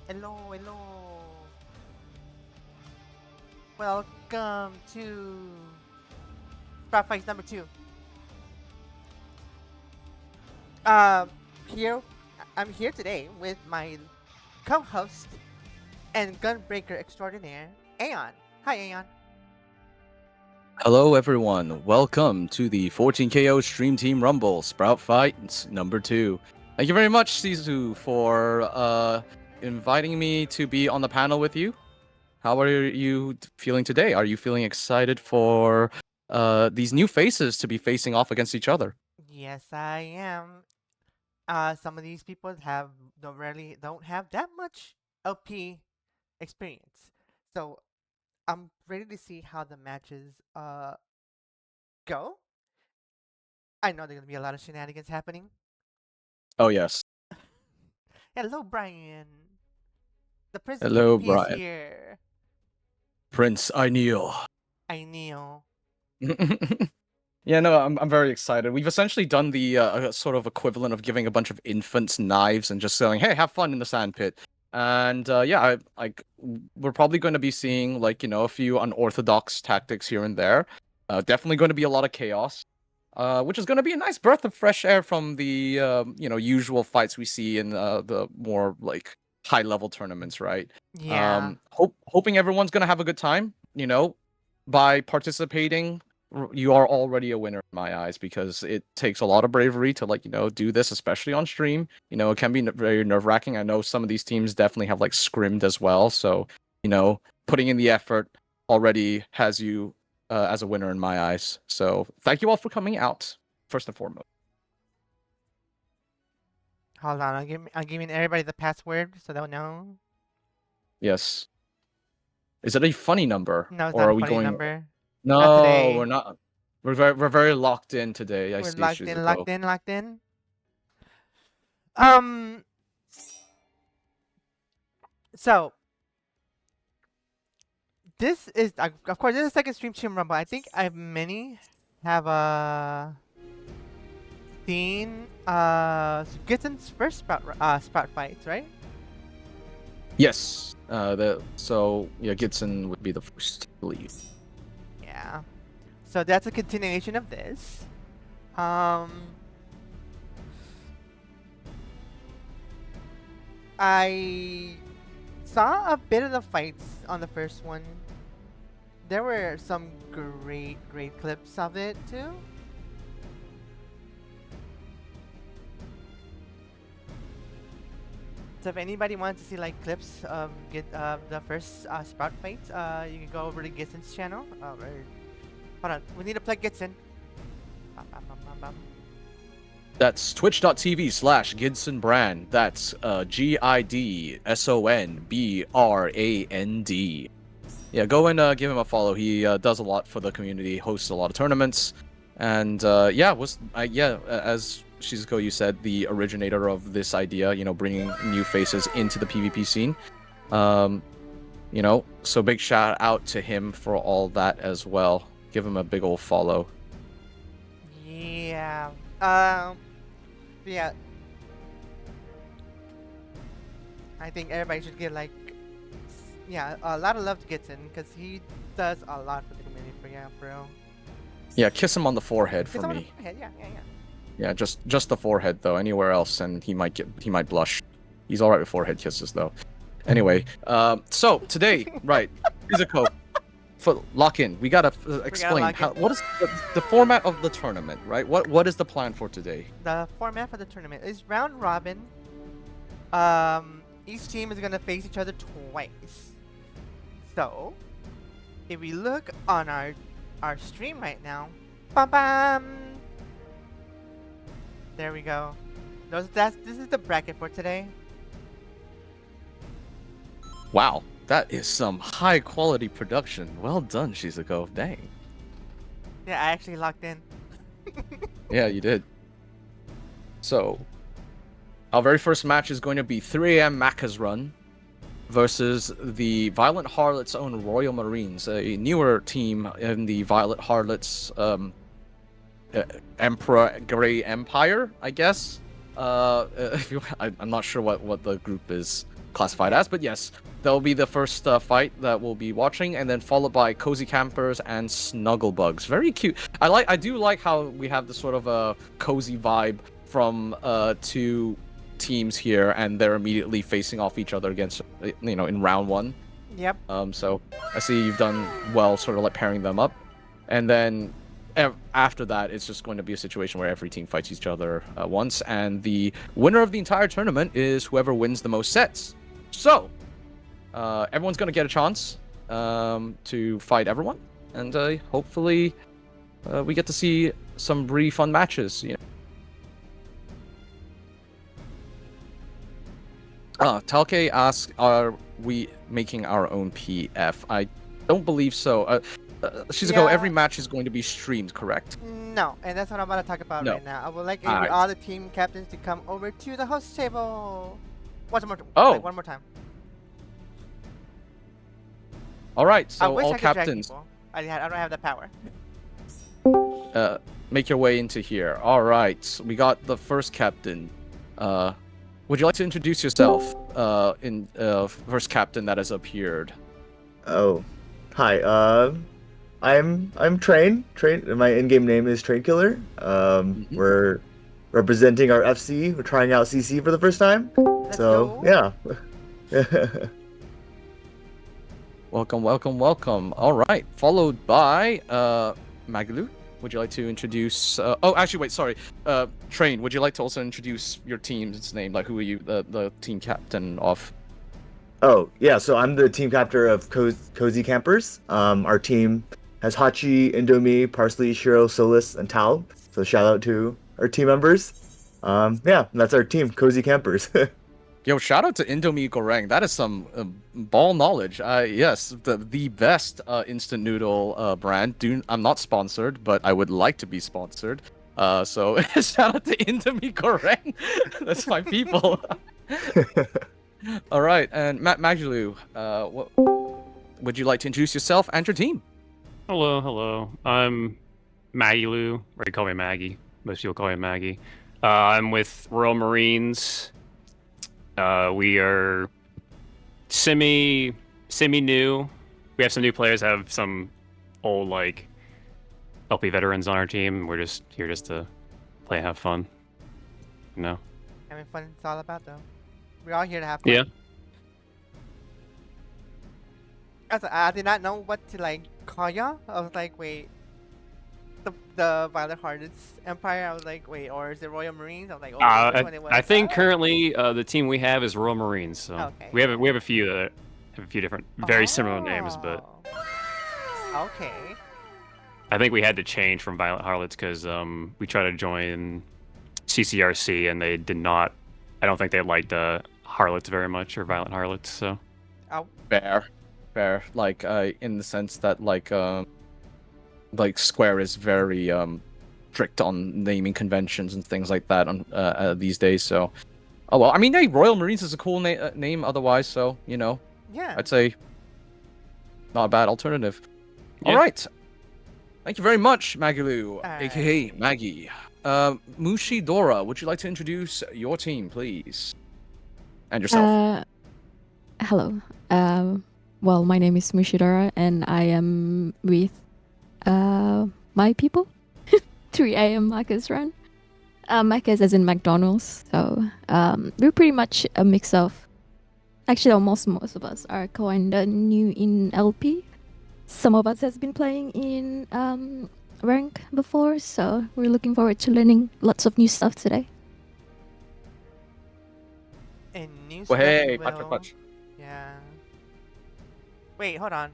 Hello, hello. Welcome to Sprout Fight number 2. Um, here, I'm here today with my co-host and gunbreaker extraordinaire, Aeon. Hi, Aeon. Hello, everyone. Welcome to the 14KO Stream Team Rumble Sprout Fight number 2. Thank you very much, Sisu, for inviting me to be on the panel with you. How are you feeling today? Are you feeling excited for these new faces to be facing off against each other? Yes, I am. Some of these people don't have that much LP experience, so I'm ready to see how the matches go. I know there's gonna be a lot of shenanigans happening. Oh, yes. Hello, Brian. The Prince of Hello, PvP is Brian. here. Prince, I kneel. I kneel. Yeah, no, I'm very excited. We've essentially done the sort of equivalent of giving a bunch of infants knives and just saying, "Hey, have fun in the sandpit." And yeah, we're probably going to be seeing a few unorthodox tactics here and there. Definitely going to be a lot of chaos, which is going to be a nice breath of fresh air from the usual fights we see in the more high level tournaments, right? Yeah. Hoping everyone's going to have a good time. By participating you are already a winner in my eyes because it takes a lot of bravery to do this, especially on stream. It can be very nerve-wracking. I know some of these teams definitely have scrimmed as well, so putting in the effort already has you as a winner in my eyes. So thank you all for coming out, first and foremost. Hold on. I'm giving everybody the password so they'll know. Yes. Is it a funny number, No, it's or not a are we funny going? number. Not No, we're today. not. We're very locked in today. I We're see, locked in, Shizuko. locked in, locked in. Um. So this is, of course, this is second stream team rumble. I think many have seen Gidson's first Sprout fights, right? Yes. So Gidson would be the first to leave. Yeah. So that's a continuation of this. Um, I saw a bit of the fights on the first one. There were some great clips of it too. So if anybody wants to see clips of the first Sprout fight, you can go over to Gitson's channel. Hold on, we need to plug Gitson. Bum, bum, bum, bum, bum. That's twitch.tv/GidsonBrand. That's GIDSONBRAND. Yeah, go and give him a follow. He does a lot for the community, hosts a lot of tournaments, and as Shizuko, you said, the originator of this idea, bringing new faces into the PvP scene. So big shout out to him for all that as well. Give him a big old follow. Yeah. Yeah. I think everybody should give a lot of love to Gitson because he does a lot for the community. For real. Yeah, kiss him on the forehead Kiss for him on the me. forehead, yeah. Yeah, just the forehead though. Anywhere else, and he might blush. He's all right with forehead kisses though. Anyway, so today, right, Shizuko, for lock in. We gotta explain lock in. what is the format of the tournament, right? What is the plan for today? The format for the tournament is round robin. Each team is gonna face each other twice. So, if we look on our stream right now, bam bam. There we go. This is the bracket for today. Wow, that is some high quality production. Well done, Shizuko. Dang. Yeah, I actually locked in. Yeah, you did. So, our very first match is going to be 3AM Macca's Run versus the Violent Harlots' own Royal Marines, a newer team in the Violet Harlots Emperor Grey Empire, I guess. I'm not sure what the group is. classified as. But yes, that'll be the first fight that we'll be watching, and then followed by Cozy Campers and Snugglebugs. Very cute. I do like how we have this sort of a cozy vibe from two teams here, and they're immediately facing off each other against, in round one. Yep. So I see you've done well, sort of like pairing them up, and then after that, it's just going to be a situation where every team fights each other once, and the winner of the entire tournament is whoever wins the most sets. So, everyone's going to get a chance to fight everyone, and hopefully we get to see some really fun matches. Talke asks, are we making our own PF? I don't believe so. Shizuko, Yeah. every match is going to be streamed, correct? No, and that's what I'm about to talk about No. right now. I would like Alright. all the team captains to come over to the host table. One more time. All right, I so wish all I could drag captains, people. I don't have that power. make your way into here. All right, we got the first captain. Would you like to introduce yourself? First captain that has appeared. Oh, hi. I'm Train. My in-game name is Train Killer. We're representing our FC. We're trying out CC for the first time. Let's So go. yeah. Welcome. All right, followed by Magalu. Would you like to introduce? Oh, actually, wait. Sorry. Train. Would you like to also introduce your team's name? Like, who are you, the team captain of? Oh yeah. So I'm the team captain of Cozy Campers. Our team has Hachi, Indomie, Parsley, Shiro, Solus, and Tal. So shout out to our team members. Yeah, that's our team, Cozy Campers. Yo, shout out to Indomie Goreng. That is some ball knowledge. Yes, the best instant noodle brand. I'm not sponsored, but I would like to be sponsored. So shout out to Indomie Goreng. That's my people. All right, and Matt Magulu, what would you like to introduce yourself and your team? Hello. I'm Maggie Lou, or you call me Maggie. Most people call me Maggie. I'm with Royal Marines. We are semi new. We have some new players. Have some old LP veterans on our team. We're just here to play and have fun. Having fun, it's all about though. We're all here to have fun. Yeah. I did not know what to call y'all. I was like, wait, the Violet Hearted Empire. I was like, wait, or is it Royal Marines? I was like, oh, which one it was? I think currently the team we have is Royal Marines. So Okay. we have a few that have a few different, very similar names, but okay. I think we had to change from Violent Harlots because we tried to join CCRC and they did not. I don't think they liked Harlots very much, or Violent Harlots. So Fair. Like, in the sense that Square is very strict on naming conventions and things like that on these days. So, oh well. I mean, hey, Royal Marines is a cool name otherwise. So Yeah. I'd say not a bad alternative. Yeah. All right. Thank you very much, Magalu, Alright. aka Maggie. Mushidora, would you like to introduce your team, please? And yourself. Hello. Well, my name is Mushidora, and I am with my people. 3 a.m. Marcus Run. Marcus as in McDonald's. So we're pretty much a mix of. Actually, most of us are kind of new in LP. Some of us has been playing in rank before, so we're looking forward to learning lots of new stuff today. And new Well, hey, stuff will- patch. Yeah. Wait, hold on.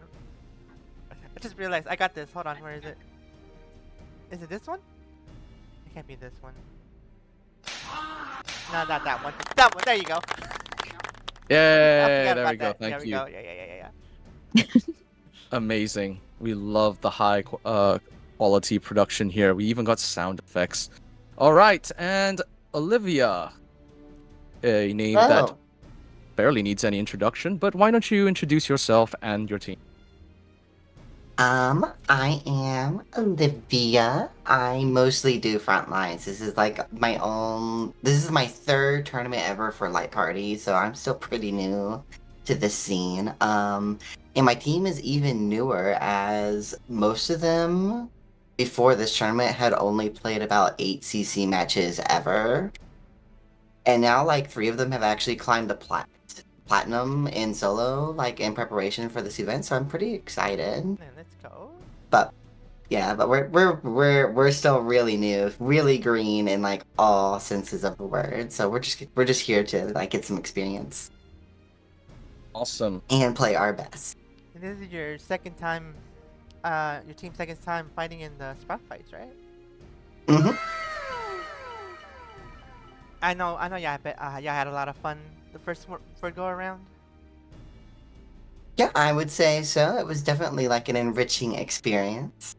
I just realized I got this. Hold on, where is it? Is it this one? It can't be this one. No, not that one. That one. There you go. I Yeah, forgot there about we go. that. Thank There you. we go. Yeah. Amazing. We love the high quality production here. We even got sound effects. All right, and Olivia, a name that Oh. barely needs any introduction, but why don't you introduce yourself and your team? I am Olivia. I mostly do front lines. This is like my own. This is my third tournament ever for Light Party, so I'm still pretty new to the scene. And my team is even newer, as most of them before this tournament had only played about 8 CC matches ever, and now like 3 of them have actually climbed the platinum in solo, like in preparation for this event. So I'm pretty excited. Man, let's go. But yeah, but we're still really new, really green in like all senses of the word. So we're just here to like get some experience Awesome. and play our best. And this is your second time, your team's second time fighting in the Sprout fights, right? Hmm. I know. Yeah, I bet. Yeah, I had a lot of fun the first go around. Yeah, I would say so. It was definitely like an enriching experience.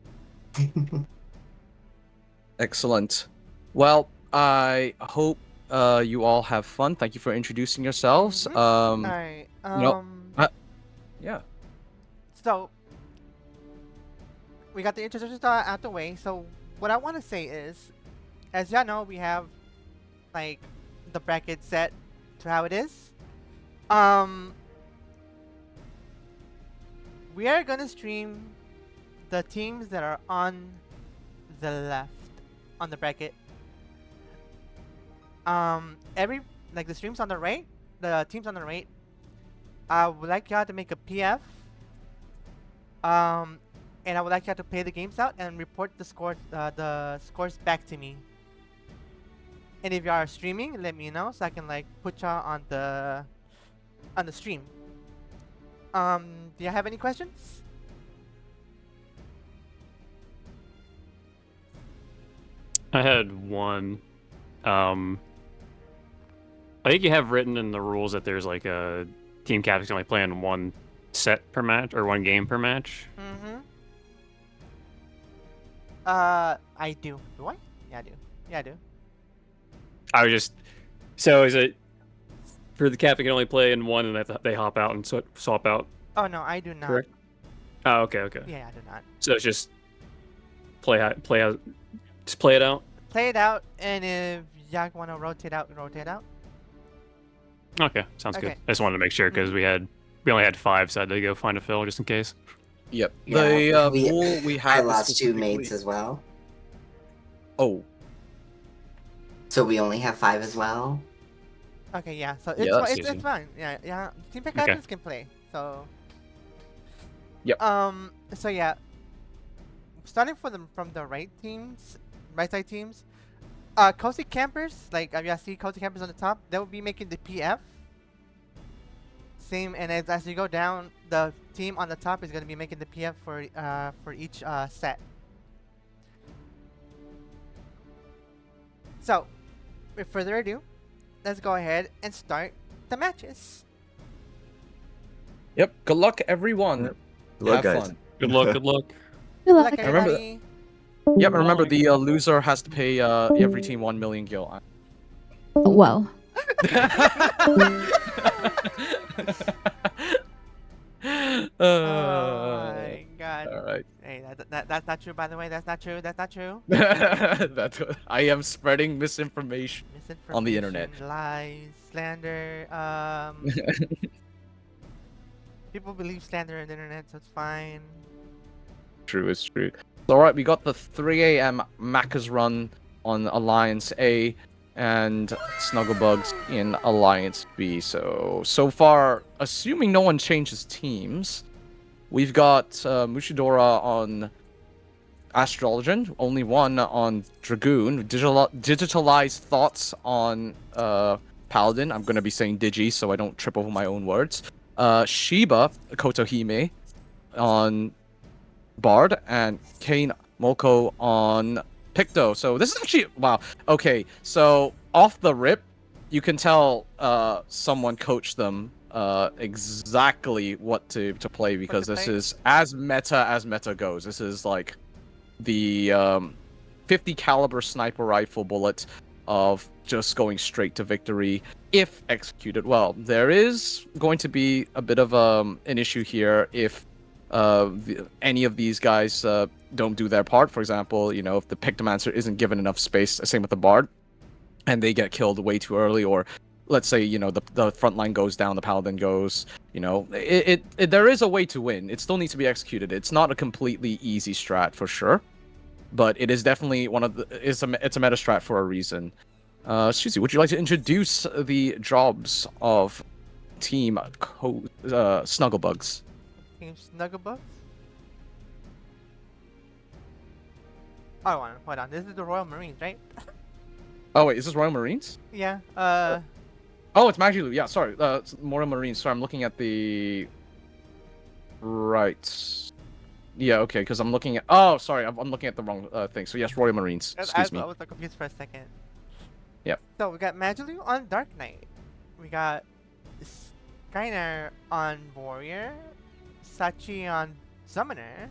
Excellent. Well, I hope you all have fun. Thank you for introducing yourselves. Mhm. All right. know, yeah. So we got the introductions out the way. So what I want to say is, as y'all know, we have like the bracket set to how it is. We are gonna stream the teams that are on the left on the bracket. Every like the streams on the right, the teams on the right. I would like y'all to make a PF. And I would like y'all to play the games out and report the scores back to me. And if y'all are streaming, let me know so I can like put y'all on the stream. Do you have any questions? I had one. I think you have written in the rules that there's like a team captain can only play in one set per match or one game per match. Mm-hmm. I do. Do I? Yeah, I do. Yeah, I do. I was just so is it for the captain can only play in one and they hop out and swap out? Oh no, I do not. Correct. Oh, okay. Yeah, I do not. So it's just play out, just play it out. Play it out, and if y'all want to rotate out, rotate out. Okay, sounds good. Okay. I just wanted to make sure because we only had 5, so I had to go find a fill just in case. Yep. Yeah, The rule we I had was lost 2 specifically- mates as well, Oh, so we only have 5 as well. Okay, yeah. So Yeah, it's, that's it's easy. fine. Yeah. Team pick Okay. captains can play. So. Yep. So yeah. Starting from the right side teams. Cozy campers, like you see cozy campers on the top, they will be making the PF. Same, and as you go down, the team on the top is going to be making the PF for each set. So, with further ado, let's go ahead and start the matches. yep. Good luck, everyone. Yep. Good luck, Have guys. fun. Good luck. Good luck. Good Good luck. luck, I remember that. everybody. Yep. And remember, the loser has to pay every team 1 million gil. Well, Oh my god. All right. Hey, that's not true, by the way. That's not true. That's not true. That's I am spreading misinformation. Misinformation, On the internet. lies, slander. People believe slander on the internet, so it's fine. True, it's true. All right, we got the 3 a.m. Macca's run on Alliance A and Snugglebugs in Alliance B. So far, assuming no one changes teams, we've got Mushidora on Astrologian, only one on Dragoon, digitalized thoughts on Paladin. I'm going to be saying Digi so I don't trip over my own words. Shiba Kotohime on Bard, and Kane Moko on Picto. So this is actually wow. Okay, so off the rip, you can tell someone coached them exactly what to play because this play? is as meta goes. This is like the 50 caliber sniper rifle bullet of just going straight to victory if executed well. There is going to be a bit of an issue here if any of these guys don't do their part. For example, if the Pictomancer isn't given enough space, same with the Bard, and they get killed way too early, or let's say the front line goes down, the Paladin goes, there is a way to win. It still needs to be executed. It's not a completely easy strat for sure, but it is definitely it's a meta strat for a reason. Susie, would you like to introduce the jobs of Team Snugglebugs? Team Snugglebugs? Oh, hold on. This is the Royal Marines, right? Oh wait, is this Royal Marines? Yeah. Oh, it's Magilou. Yeah, sorry. It's Royal Marines. Sorry, I'm looking at the right. Yeah, okay, because I'm looking at. Oh, sorry, I'm looking at the wrong thing. So yes, Royal Marines. Excuse me. I was confused for a second. Yep. So we got Magilou on Dark Knight. We got Skynar on Warrior. Sachi on Summoner.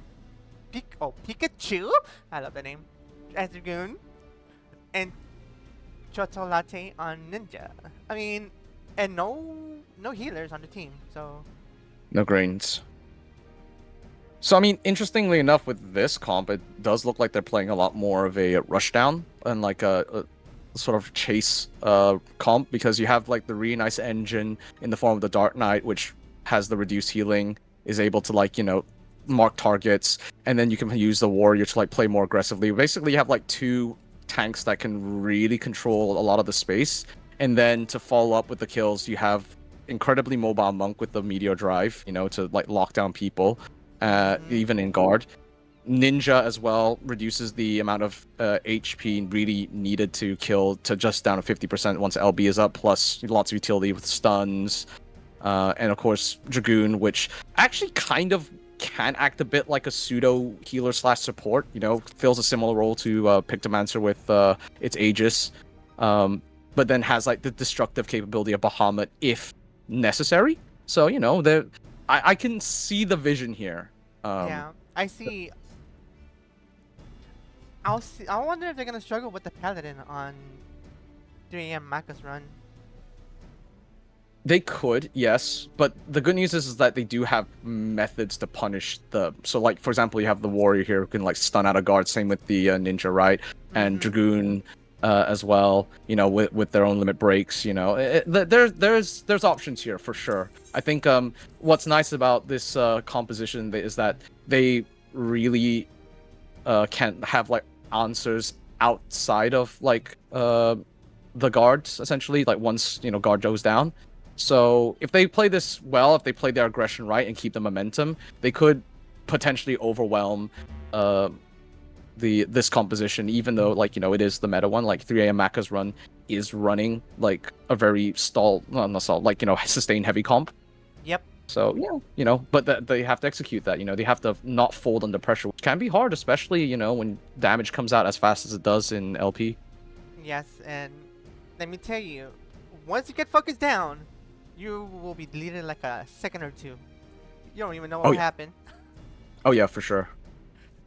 Pikachu? I love that name. As Dragoon. And Chotolate on Ninja. I mean, and no healers on the team, so... No grains. So, I mean, interestingly enough, with this comp, it does look like they're playing a lot more of a rushdown and like a sort of chase comp, because you have like the really nice engine in the form of the Dark Knight, which has the reduced healing, is able to like, mark targets, and then you can use the Warrior to like play more aggressively. Basically, you have like two tanks that can really control a lot of the space, and then to follow up with the kills, you have incredibly mobile Monk with the Meteor Drive, to like lock down people, even in guard. Ninja as well reduces the amount of HP really needed to kill to just down to 50% once LB is up, plus lots of utility with stuns, and of course Dragoon, which actually kind of can act a bit like a pseudo healer / support, fills a similar role to Pictomancer with its Aegis, but then has like the destructive capability of Bahamut if necessary. So I can see the vision here. Yeah, I see. I wonder if they're gonna struggle with the Paladin on 3 AM Maka's run. They could, yes, but the good news is that they do have methods to punish so like, for example, you have the Warrior here who can like stun out a guard, same with the Ninja, right? And Dragoon as well, with their own limit breaks, there's options here for sure. I think what's nice about this composition is that they really can have like answers outside of like the guards, essentially, like once guard goes down. So if they play this well, if they play their aggression right and keep the momentum, they could potentially overwhelm this composition, even though it is the meta one. Like 3 AM Maka's run is running like a very sustained heavy comp. Yep. So but they have to execute that. They have to not fold under pressure, which can be hard, especially when damage comes out as fast as it does in LP. Yes, and let me tell you, once you get focused down, you will be deleted like a second or two. You don't even know what happened. Oh yeah, for sure.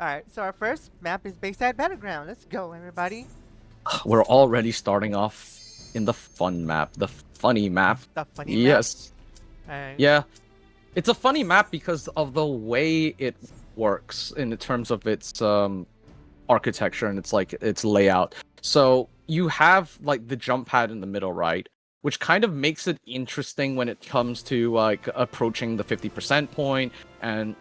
Alright, so our first map is Bayside Battleground. Let's go, everybody. We're already starting off in the fun map, the funny map. The funny map? Yes. Alright. Yeah. It's a funny map because of the way it works in terms of its architecture and its layout. So you have like the jump pad in the middle, right? Which kind of makes it interesting when it comes to like approaching the 50% point and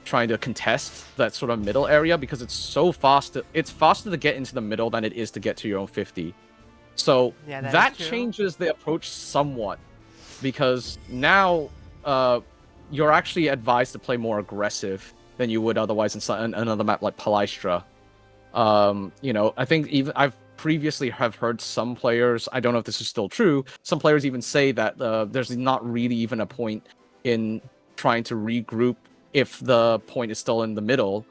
trying to contest that sort of middle area, because it's so fast. It's faster to get into the middle than it is to get to your own 50. So yeah, that changes the approach somewhat, because now you're actually advised to play more aggressive than you would otherwise in another map like Palystra. I think even I've previously have heard some players, I don't know if this is still true, some players even say that there's not really even a point in trying to regroup if the point is still in the middle,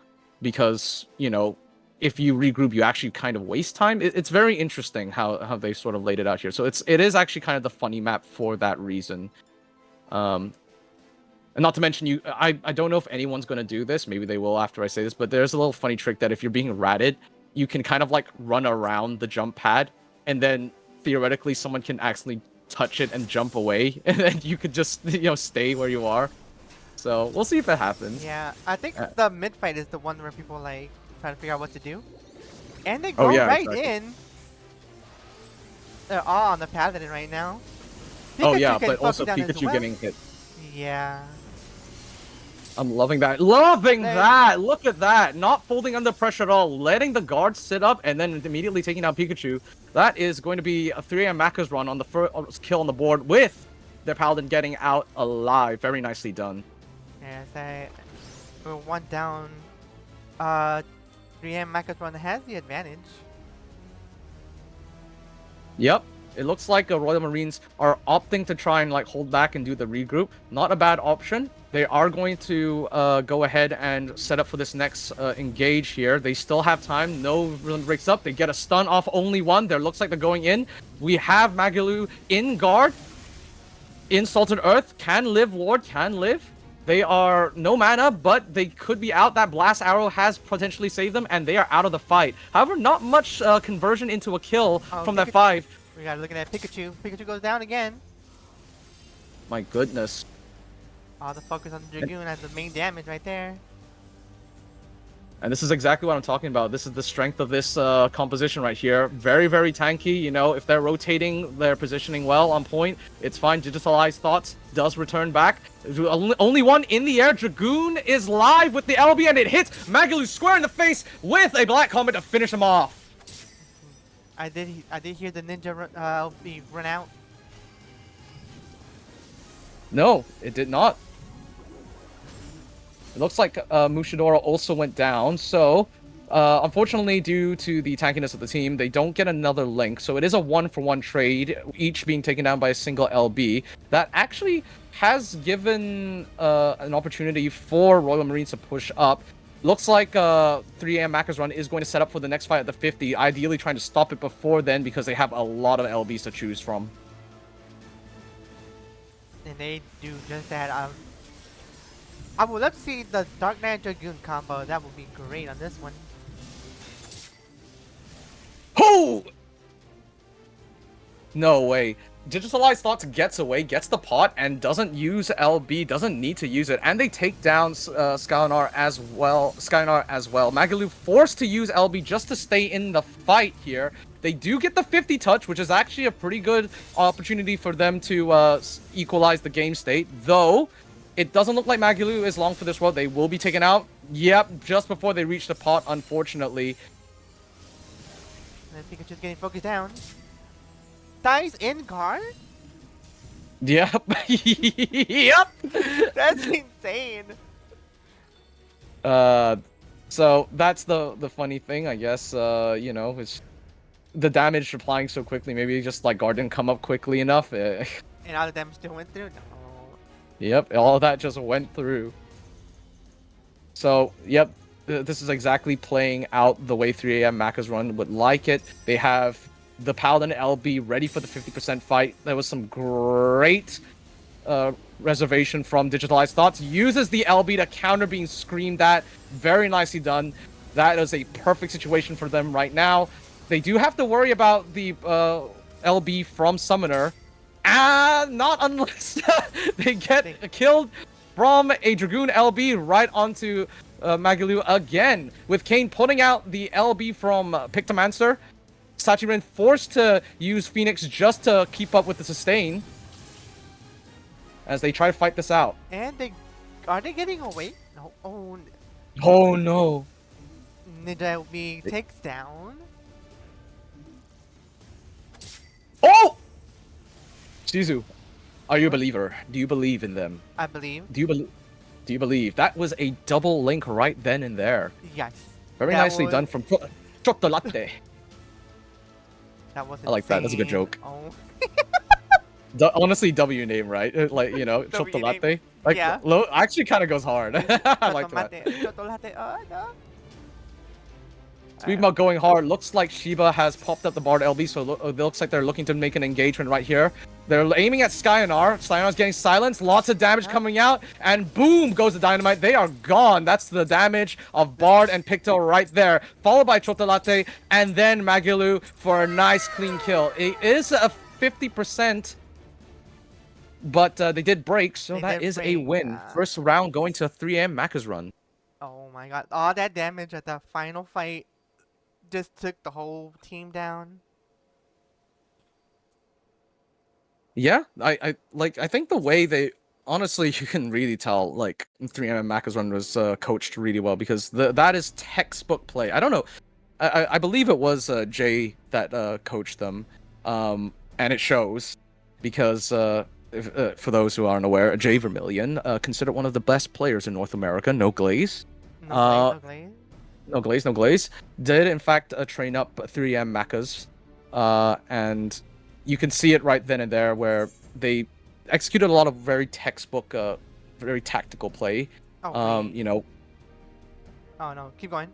because if you regroup you actually kind of waste time. It's very interesting how they sort of laid it out here. So it is actually kind of the funny map for that reason. And not to mention, I don't know if anyone's going to do this, maybe they will after I say this, but there's a little funny trick that if you're being ratted, you can kind of like run around the jump pad, and then theoretically someone can accidentally touch it and jump away, and then you could just stay where you are. So we'll see if it happens. Yeah, I think Uh, the mid fight is the one where people like trying to figure out what to do, and they Oh go yeah, right exactly. in. They're all on the paladin right now. Oh Pikachu yeah, getting but also focused down as Pikachu well. getting hit. Yeah. I'm loving that. Loving There- that! Look at that! Not folding under pressure at all. Letting the guard sit up and then immediately taking down Pikachu. That is going to be a 3AM Macca's run on the first kill on the board with their Paladin getting out alive. Very nicely done. Yes, we're one down. 3M Macatron has the advantage. Yep. It looks like Royal Marines are opting to try and like hold back and do the regroup. Not a bad option. They are going to go ahead and set up for this next engage here. They still have time. No run breaks up. They get a stun off only one. There looks like they're going in. We have Magalu in guard. In Salted Earth. Can live, Lord. Can live. They are no mana, but they could be out. That blast arrow has potentially saved them, and they are out of the fight. However, not much conversion into a kill from that 5. We gotta looking at Pikachu. Pikachu goes down again. My goodness. All the focus on the Dragoon as the main damage right there. And this is exactly what I'm talking about. This is the strength of this composition right here. Very, very tanky. You know, if they're rotating, they're positioning well on point. It's fine. Digitalized Thoughts does return back. Only one in the air. Dragoon is live with the LB, and it hits Magalu square in the face with a Black Comet to finish him off. I did hear the ninja run out. No, it did not. It looks like Mushidora also went down, so unfortunately, due to the tankiness of the team, they don't get another link. So it is a 1-for-1 trade, each being taken down by a single LB. That actually has given an opportunity for Royal Marines to push up. Looks like 3AM Macca's run is going to set up for the next fight at the 50, ideally trying to stop it before then because they have a lot of LBs to choose from. And they do just that. I would love to see the Dark Knight Dragoon combo. That would be great on this one. Oh! No way. Digitalized Thoughts gets away, gets the pot, and doesn't use LB, doesn't need to use it. And they take down Skynar as well. Magalu forced to use LB just to stay in the fight here. They do get the 50 touch, which is actually a pretty good opportunity for them to equalize the game state. Though, it doesn't look like Magalu is long for this world. They will be taken out. Yep, just before they reach the pot, unfortunately. And Pikachu's getting focused down. Dies in guard? Yep. Yep. That's insane. So that's the funny thing, I guess. You know, it's the damage applying so quickly. Maybe just like guard didn't come up quickly enough. And all the damage still went through? No. Yep, all of that just went through. So, yep, this is exactly playing out the way 3AM Macca's run would like it. They have the Paladin LB ready for the 50% fight. There was some great reservation from Digitalized Thoughts. Uses the LB to counter being screamed at. Very nicely done. That is a perfect situation for them right now. They do have to worry about the LB from Summoner. Not unless they get killed from a Dragoon LB right onto Magalu again. With Kane putting out the LB from Pictomancer. Sachirin forced to use Phoenix just to keep up with the sustain. As they try to fight this out. And are they getting away? No. Oh no. Ninja LB takes down. Oh! Shizu, are you a believer? Do you believe in them? I believe. Do you believe? That was a double link right then and there. Yes. Very That nicely was- done from Chocolate. That was I like that. That's a good insane. joke. Oh. Honestly, W name, right? Like, you know, W Chocolate. Like, yeah. actually kind of goes hard. I like that. Chocolate. Oh, no. Speaking about going hard, looks like Shiba has popped up the Bard LB, so it looks like they're looking to make an engagement right here. They're aiming at Skynar. Skynar's getting silenced, lots of damage coming out, and boom goes the dynamite. They are gone. That's the damage of Bard and Picto right there, followed by Chocolate, and then Magalu for a nice clean kill. It is a 50%. but they did break, so They that did is a break, win. First round going to 3M Macca's run. Oh my god. All that damage at the final fight just took the whole team down. Yeah, I think the way they honestly you can really tell like 3M Macca's run was coached really well because that is textbook play. I don't know. I believe it was Jay that coached them, and it shows because for those who aren't aware, Jay Vermillion, considered one of the best players in North America, no glaze, No glaze. no glaze, did in fact train up 3M Macca's, and you can see it right then and there where they executed a lot of very textbook, very tactical play. Oh, wait. You know. Oh no, keep going.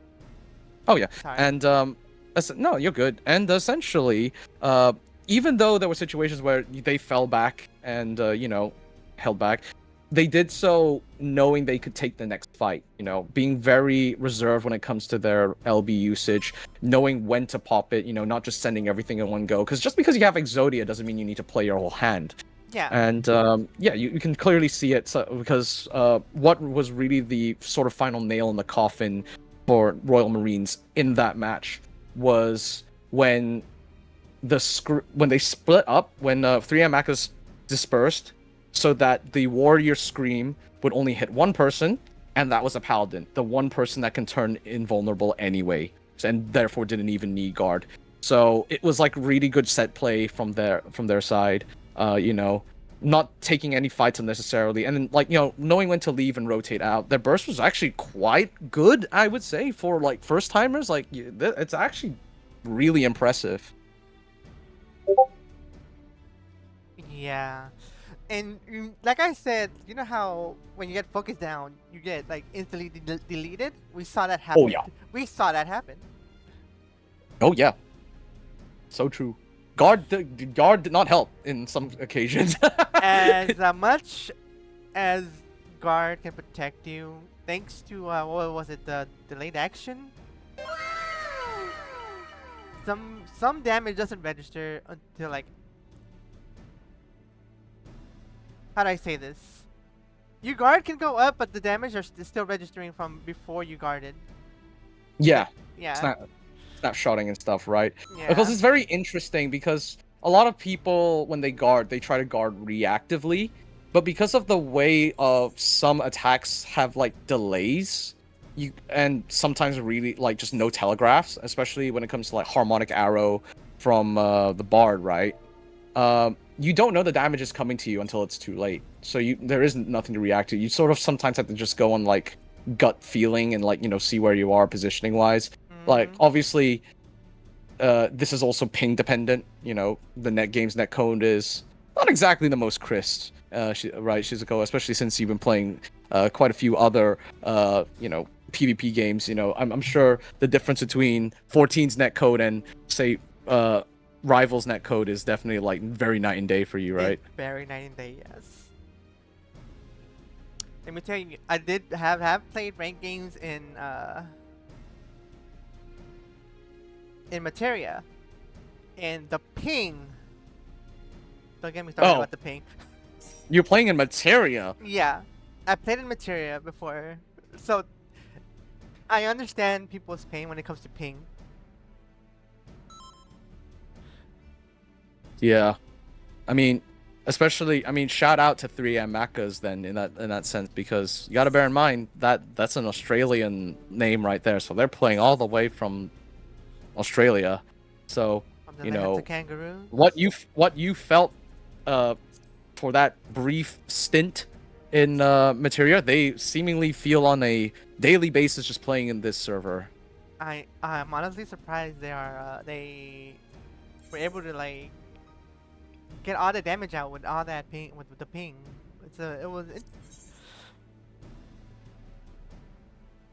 Oh yeah, Sorry. and no, you're good. And essentially, even though there were situations where they fell back and you know, held back, they did so knowing they could take the next fight. You know, being very reserved when it comes to their LB usage, knowing when to pop it. You know, not just sending everything in one go. Because just because you have Exodia doesn't mean you need to play your whole hand. Yeah. And yeah, you can clearly see it because what was really the sort of final nail in the coffin for Royal Marines in that match was when when they split up, when 3M Macca's dispersed, so that the Warrior Scream would only hit one person, and that was a Paladin, the one person that can turn invulnerable anyway, and therefore didn't even need guard. So it was like really good set play from their side. You know, not taking any fights unnecessarily, and then like, you know, knowing when to leave and rotate out. Their burst was actually quite good, I would say, for like first timers. Like it's actually really impressive. Yeah. And like I said, you know how when you get focused down, you get like instantly deleted? We saw that happen. Oh, yeah. We saw that happen. Oh yeah, so true. Guard did not help in some occasions. As much as guard can protect you, thanks to what was it, the delayed action? Some damage doesn't register until like, how do I say this? Your guard can go up, but the damage is still registering from before you guarded. Yeah, Yeah. snapshotting and stuff, right? Yeah. Because it's very interesting because a lot of people, when they guard, they try to guard reactively, but because of the way of some attacks have like delays, and sometimes really like just no telegraphs, especially when it comes to like harmonic arrow from the bard, right? You don't know the damage is coming to you until it's too late, so there isn't nothing to react to. You sort of sometimes have to just go on like gut feeling and like, you know, see where you are positioning wise. Like, obviously, this is also ping dependent. You know, the game's net code is not exactly the most crisp, right, Shizuko? Especially since you've been playing quite a few other, you know, PvP games. You know, I'm sure the difference between 14's net code and say Rivals net code is definitely like very night and day for you, right? It's very night and day, yes. Let me tell you, I did have played ranked games in Materia, and the ping. Don't get me started about the ping. You're playing in Materia. Yeah, I played in Materia before, so I understand people's pain when it comes to ping. Yeah, I mean, especially, I mean, shout out to 3M Macca's then in that sense, because you got to bear in mind that that's an Australian name right there, so they're playing all the way from Australia. So you know what you felt for that brief stint in Materia, they seemingly feel on a daily basis just playing in this server. I'm honestly surprised they were able to like get all the damage out with all that ping with the ping.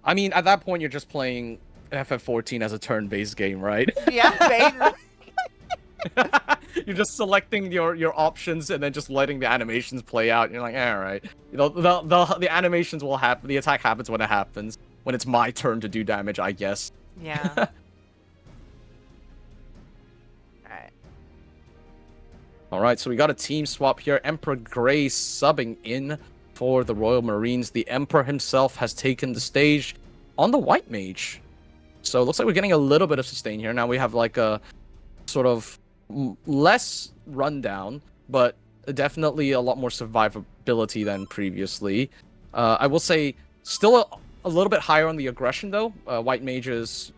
I mean, at that point, you're just playing FF14 as a turn-based game, right? Yeah, basically. You're just selecting your options and then just letting the animations play out. And you're like, all right, you know, the animations will happen. The attack happens when it happens. When it's my turn to do damage, I guess. Yeah. Alright. All right, so we got a team swap here. Emperor Grey subbing in for the Royal Marines. The Emperor himself has taken the stage on the White Mage. So it looks like we're getting a little bit of sustain here. Now we have like a sort of less rundown, but definitely a lot more survivability than previously. I will say still a little bit higher on the aggression though. White mages,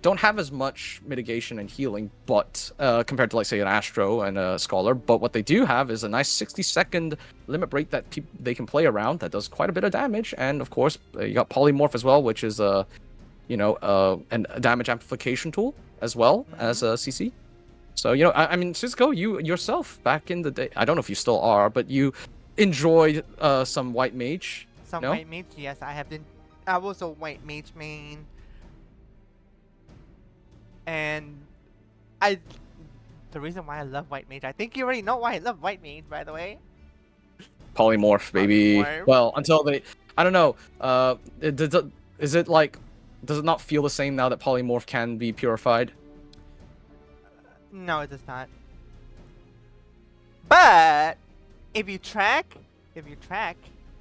don't have as much mitigation and healing, but compared to like say an Astro and a Scholar. But what they do have is a nice 60-second limit break that they can play around that does quite a bit of damage. And of course, you got Polymorph as well, which is a damage amplification tool as well as a CC. So, I mean, Cisco, you yourself, back in the day, I don't know if you still are, but you enjoyed some White Mage. Some White Mage, yes, I was a White Mage main. And the reason why I love White Mage, I think you already know why I love White Mage, by the way. Polymorph, baby. Polymorph. Well, until I don't know, is it like, does it not feel the same now that Polymorph can be purified? No, it does not. But if you track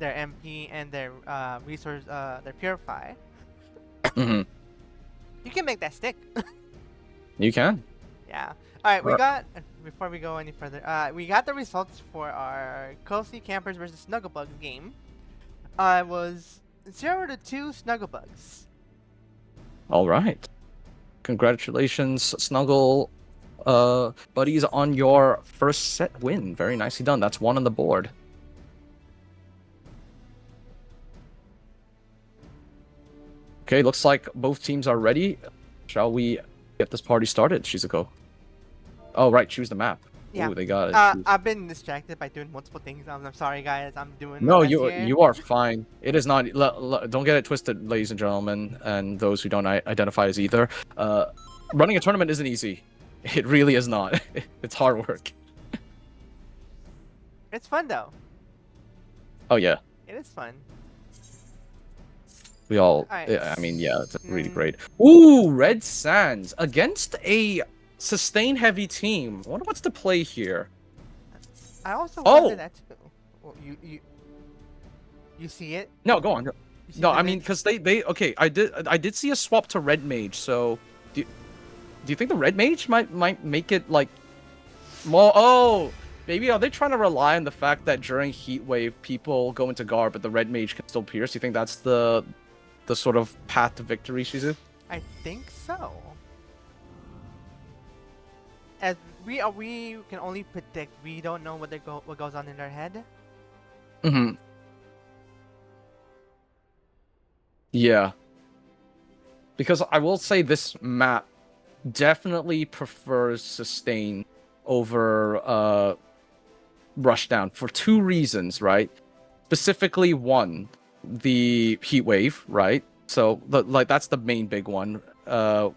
their MP and their resource, their purify, Mm-hmm. you can make that stick. You can. Yeah. All right, we got before we go any further, we got the results for our Cozy Campers versus Snugglebugs game. It was 0-2 Snugglebugs. All right. Congratulations, Snuggle buddies, on your first set win. Very nicely done. That's one on the board. Okay, looks like both teams are ready. Shall we get this party started, Shizuko? Oh, right, choose the map. Yeah. Ooh, they got it. I've been distracted by doing multiple things. I'm sorry, guys. I'm doing. No, my best you here. you are fine. It is not. Don't get it twisted, ladies and gentlemen, and those who don't identify as either. Running a tournament isn't easy. It really is not. It's hard work. It's fun though. Oh yeah, It is fun. we all. Alright. Yeah, I mean, yeah, it's really great. Ooh, Red Sands against a sustain-heavy team. I wonder what's the play here. I also Oh! wonder that too. Well, you see it? No, go on. You see No, the I mean, mage? because they okay. I did see a swap to Red Mage. So, do you think the Red Mage might make it like more? Oh, maybe are they trying to rely on the fact that during Heat Wave people go into guard, but the Red Mage can still pierce? Do you think that's the sort of path to victory, Shizu? I think so. As we can only predict. We don't know what goes on in their head. Mm-hmm. Yeah. Because I will say this map definitely prefers sustain over rushdown for two reasons, right? Specifically, one, the heat wave, right? So that's the main big one.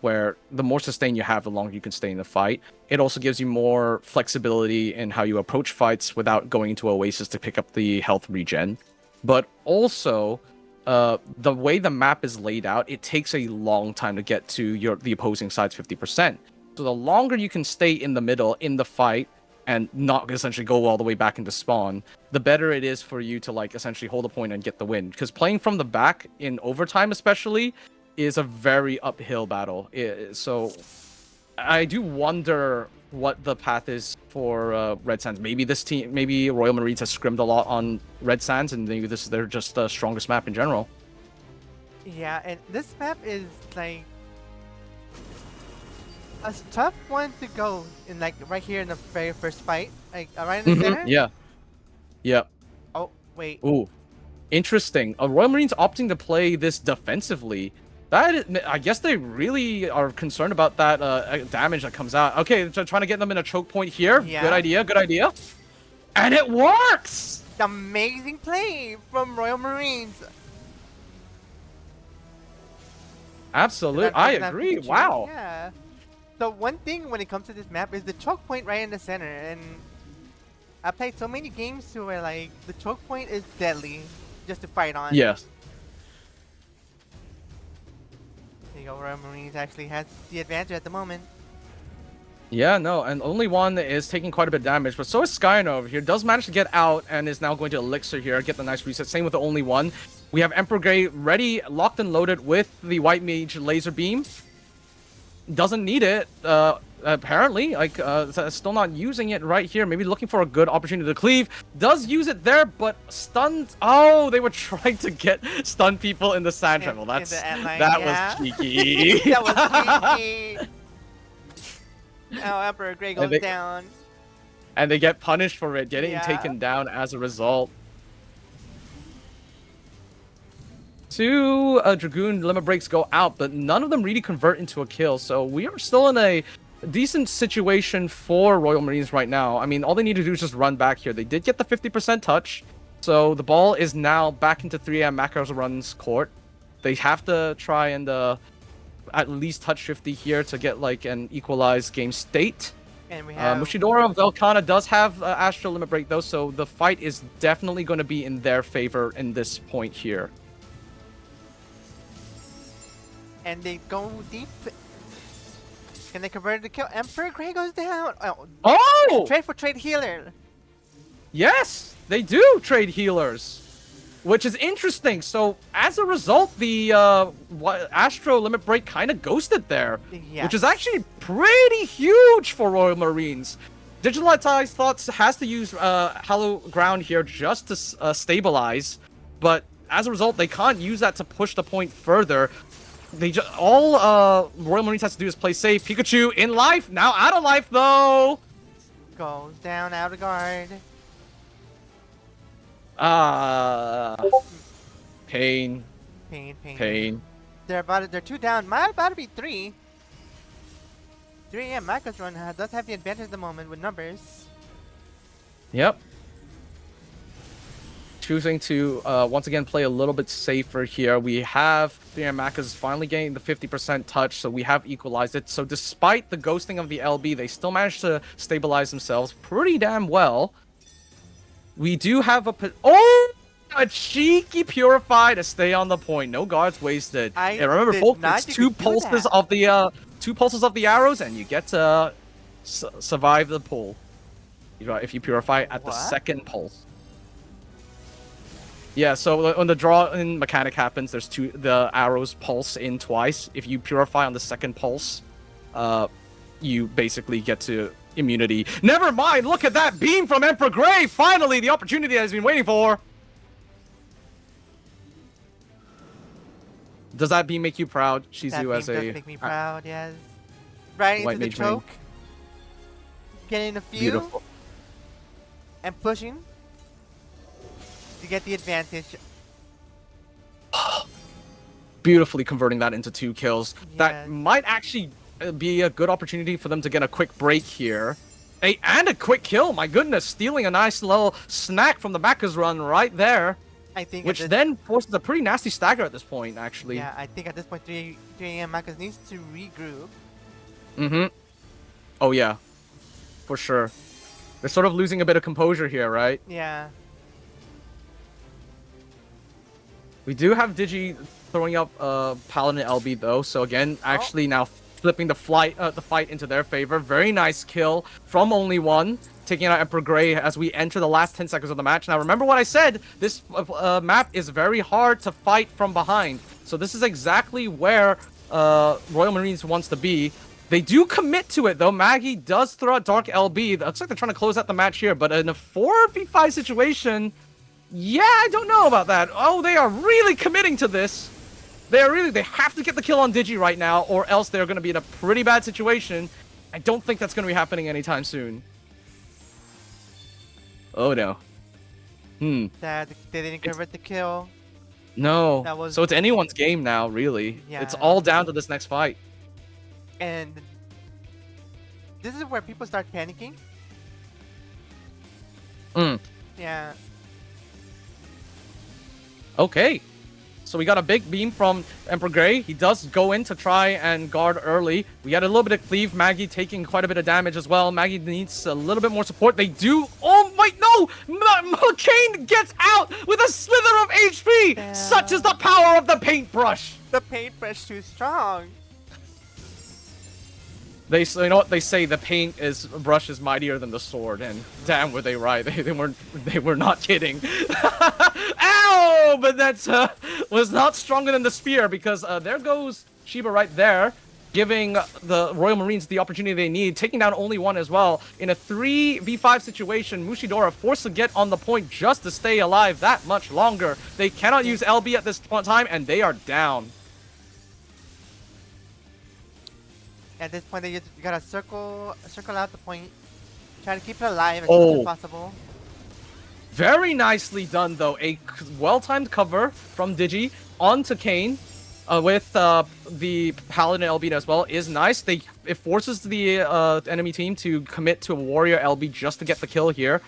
Where the more sustain you have, the longer you can stay in the fight. It also gives you more flexibility in how you approach fights without going into Oasis to pick up the health regen. But also, the way the map is laid out, it takes a long time to get to the opposing side's 50%. So the longer you can stay in the middle in the fight and not essentially go all the way back into spawn, the better it is for you to like essentially hold a point and get the win. Because playing from the back in overtime especially is a very uphill battle. So I do wonder what the path is for Red Sands. Maybe this team, maybe Royal Marines has scrimmed a lot on Red Sands, and maybe this is their just strongest map in general. Yeah, and this map is like a tough one to go in, like right here in the very first fight, like right in the center. Yeah. Yeah. Oh wait. Ooh. Interesting. Royal Marines opting to play this defensively. I guess they really are concerned about that damage that comes out. Okay, trying to get them in a choke point here. Yeah. Good idea, good idea. And it works! Amazing play from Royal Marines. Absolutely, That I doesn't have agree. Pikachu. Wow. Yeah. So one thing when it comes to this map is the choke point right in the center, and I played so many games to where like the choke point is deadly just to fight on. Yes. There you go, Royal Marines actually has the advantage at the moment. Yeah, no, and only one is taking quite a bit of damage, but so is Skyno over here. Does manage to get out and is now going to Elixir here, get the nice reset. Same with the only one. We have Emperor Grey ready, locked and loaded with the White Mage Laser Beam. Doesn't need it, apparently. Like, still not using it right here. Maybe looking for a good opportunity to cleave. Does use it there, but stuns. Oh, they were trying to get stun people in the sand trap. Well, that was cheeky. That was cheeky. Oh, Emperor Grey goes down. And they get punished for it, getting taken down as a result. Two Dragoon limit breaks go out, but none of them really convert into a kill. So we are still in a decent situation for Royal Marines right now. I mean, all they need to do is just run back here. They did get the 50% touch. So the ball is now back into 3am Macros Run's court. They have to try and at least touch 50 here to get like an equalized game state. And we have Mushidora of Velkhana does have Astral Limit Break though, so the fight is definitely going to be in their favor in this point here. And they go deep. Can they convert the kill? Emperor Grey goes down. Oh! Trade healer. Yes, they do trade healers, which is interesting. So as a result, the Astro Limit Break kind of ghosted there, which is actually pretty huge for Royal Marines. Digitalized Thoughts has to use Hollow Ground here just to stabilize, but as a result, they can't use that to push the point further. All Royal Marines has to do is play safe. Pikachu in life, now out of life though. Goes down out of guard. Pain. They're two down. Might about to be three. 3am Macros Run does have the advantage at the moment with numbers. Yep. Choosing to once again play a little bit safer here. We have 3am Macros finally getting the 50% touch, so we have equalized it. So despite the ghosting of the LB, they still managed to stabilize themselves pretty damn well. We do have a cheeky Purify to stay on the point. No guards wasted. And remember, folks, it's two pulses of the arrows, and you get to survive the pull. If you Purify at the second pulse. Yeah, so when the draw-in mechanic happens, the arrows pulse in twice. If you Purify on the second pulse, you basically get to immunity. Never mind, look at that beam from Emperor Grey! Finally, the opportunity that I've been waiting for! Does that beam make you proud, Shizu, as a... That beam does make me proud, yes. Right into the choke. Getting a few. Beautiful. And pushing. To get the advantage. Beautifully converting that into 2 kills. Yes. That might actually be a good opportunity for them to get a quick break here. And a quick kill, my goodness. Stealing a nice little snack from the Macros Run right there. I think which then forces a pretty nasty stagger at this point, actually. Yeah, I think at this point 3am Macros needs to regroup. Mm-hmm. Oh, yeah. For sure. They're sort of losing a bit of composure here, right? Yeah. We do have Digi throwing up Paladin LB though, so again, actually now flipping the fight into their favor. Very nice kill from only one, taking out Emperor Grey as we enter the last 10 seconds of the match. Now remember what I said, this map is very hard to fight from behind, so this is exactly where Royal Marines wants to be. They do commit to it though. Maggie does throw out Dark LB. It looks like they're trying to close out the match here, but in a 4v5 situation, yeah, I don't know about that. Oh, they are really committing to this. They have to get the kill on Digi right now, or else they're going to be in a pretty bad situation. I don't think that's going to be happening anytime soon. Oh, no. They didn't convert the kill. No. So it's anyone's game now, really. Yeah. It's all down to this next fight. And this is where people start panicking. Yeah. Okay. So we got a big beam from Emperor Grey. He does go in to try and guard early. We had a little bit of cleave. Maggie taking quite a bit of damage as well. Maggie needs a little bit more support. They do... Oh, wait, no! McCain gets out with a slither of HP! Damn. Such is the power of the paintbrush! The paintbrush too strong. You know what they say, the paint is brush is mightier than the sword, and damn were they right. They were not kidding. Ow! But that's was not stronger than the spear, because there goes Shiba right there, giving the Royal Marines the opportunity they need, taking down only one as well. In a 3v5 situation, Mushidora forced to get on the point just to stay alive that much longer. They cannot use LB at this time, and they are down. At this point, you gotta circle out the point, try to keep it alive as much as possible. Very nicely done, though. A well-timed cover from Digi onto Kane, with the Paladin LB as well is nice. It forces the enemy team to commit to a Warrior LB just to get the kill here.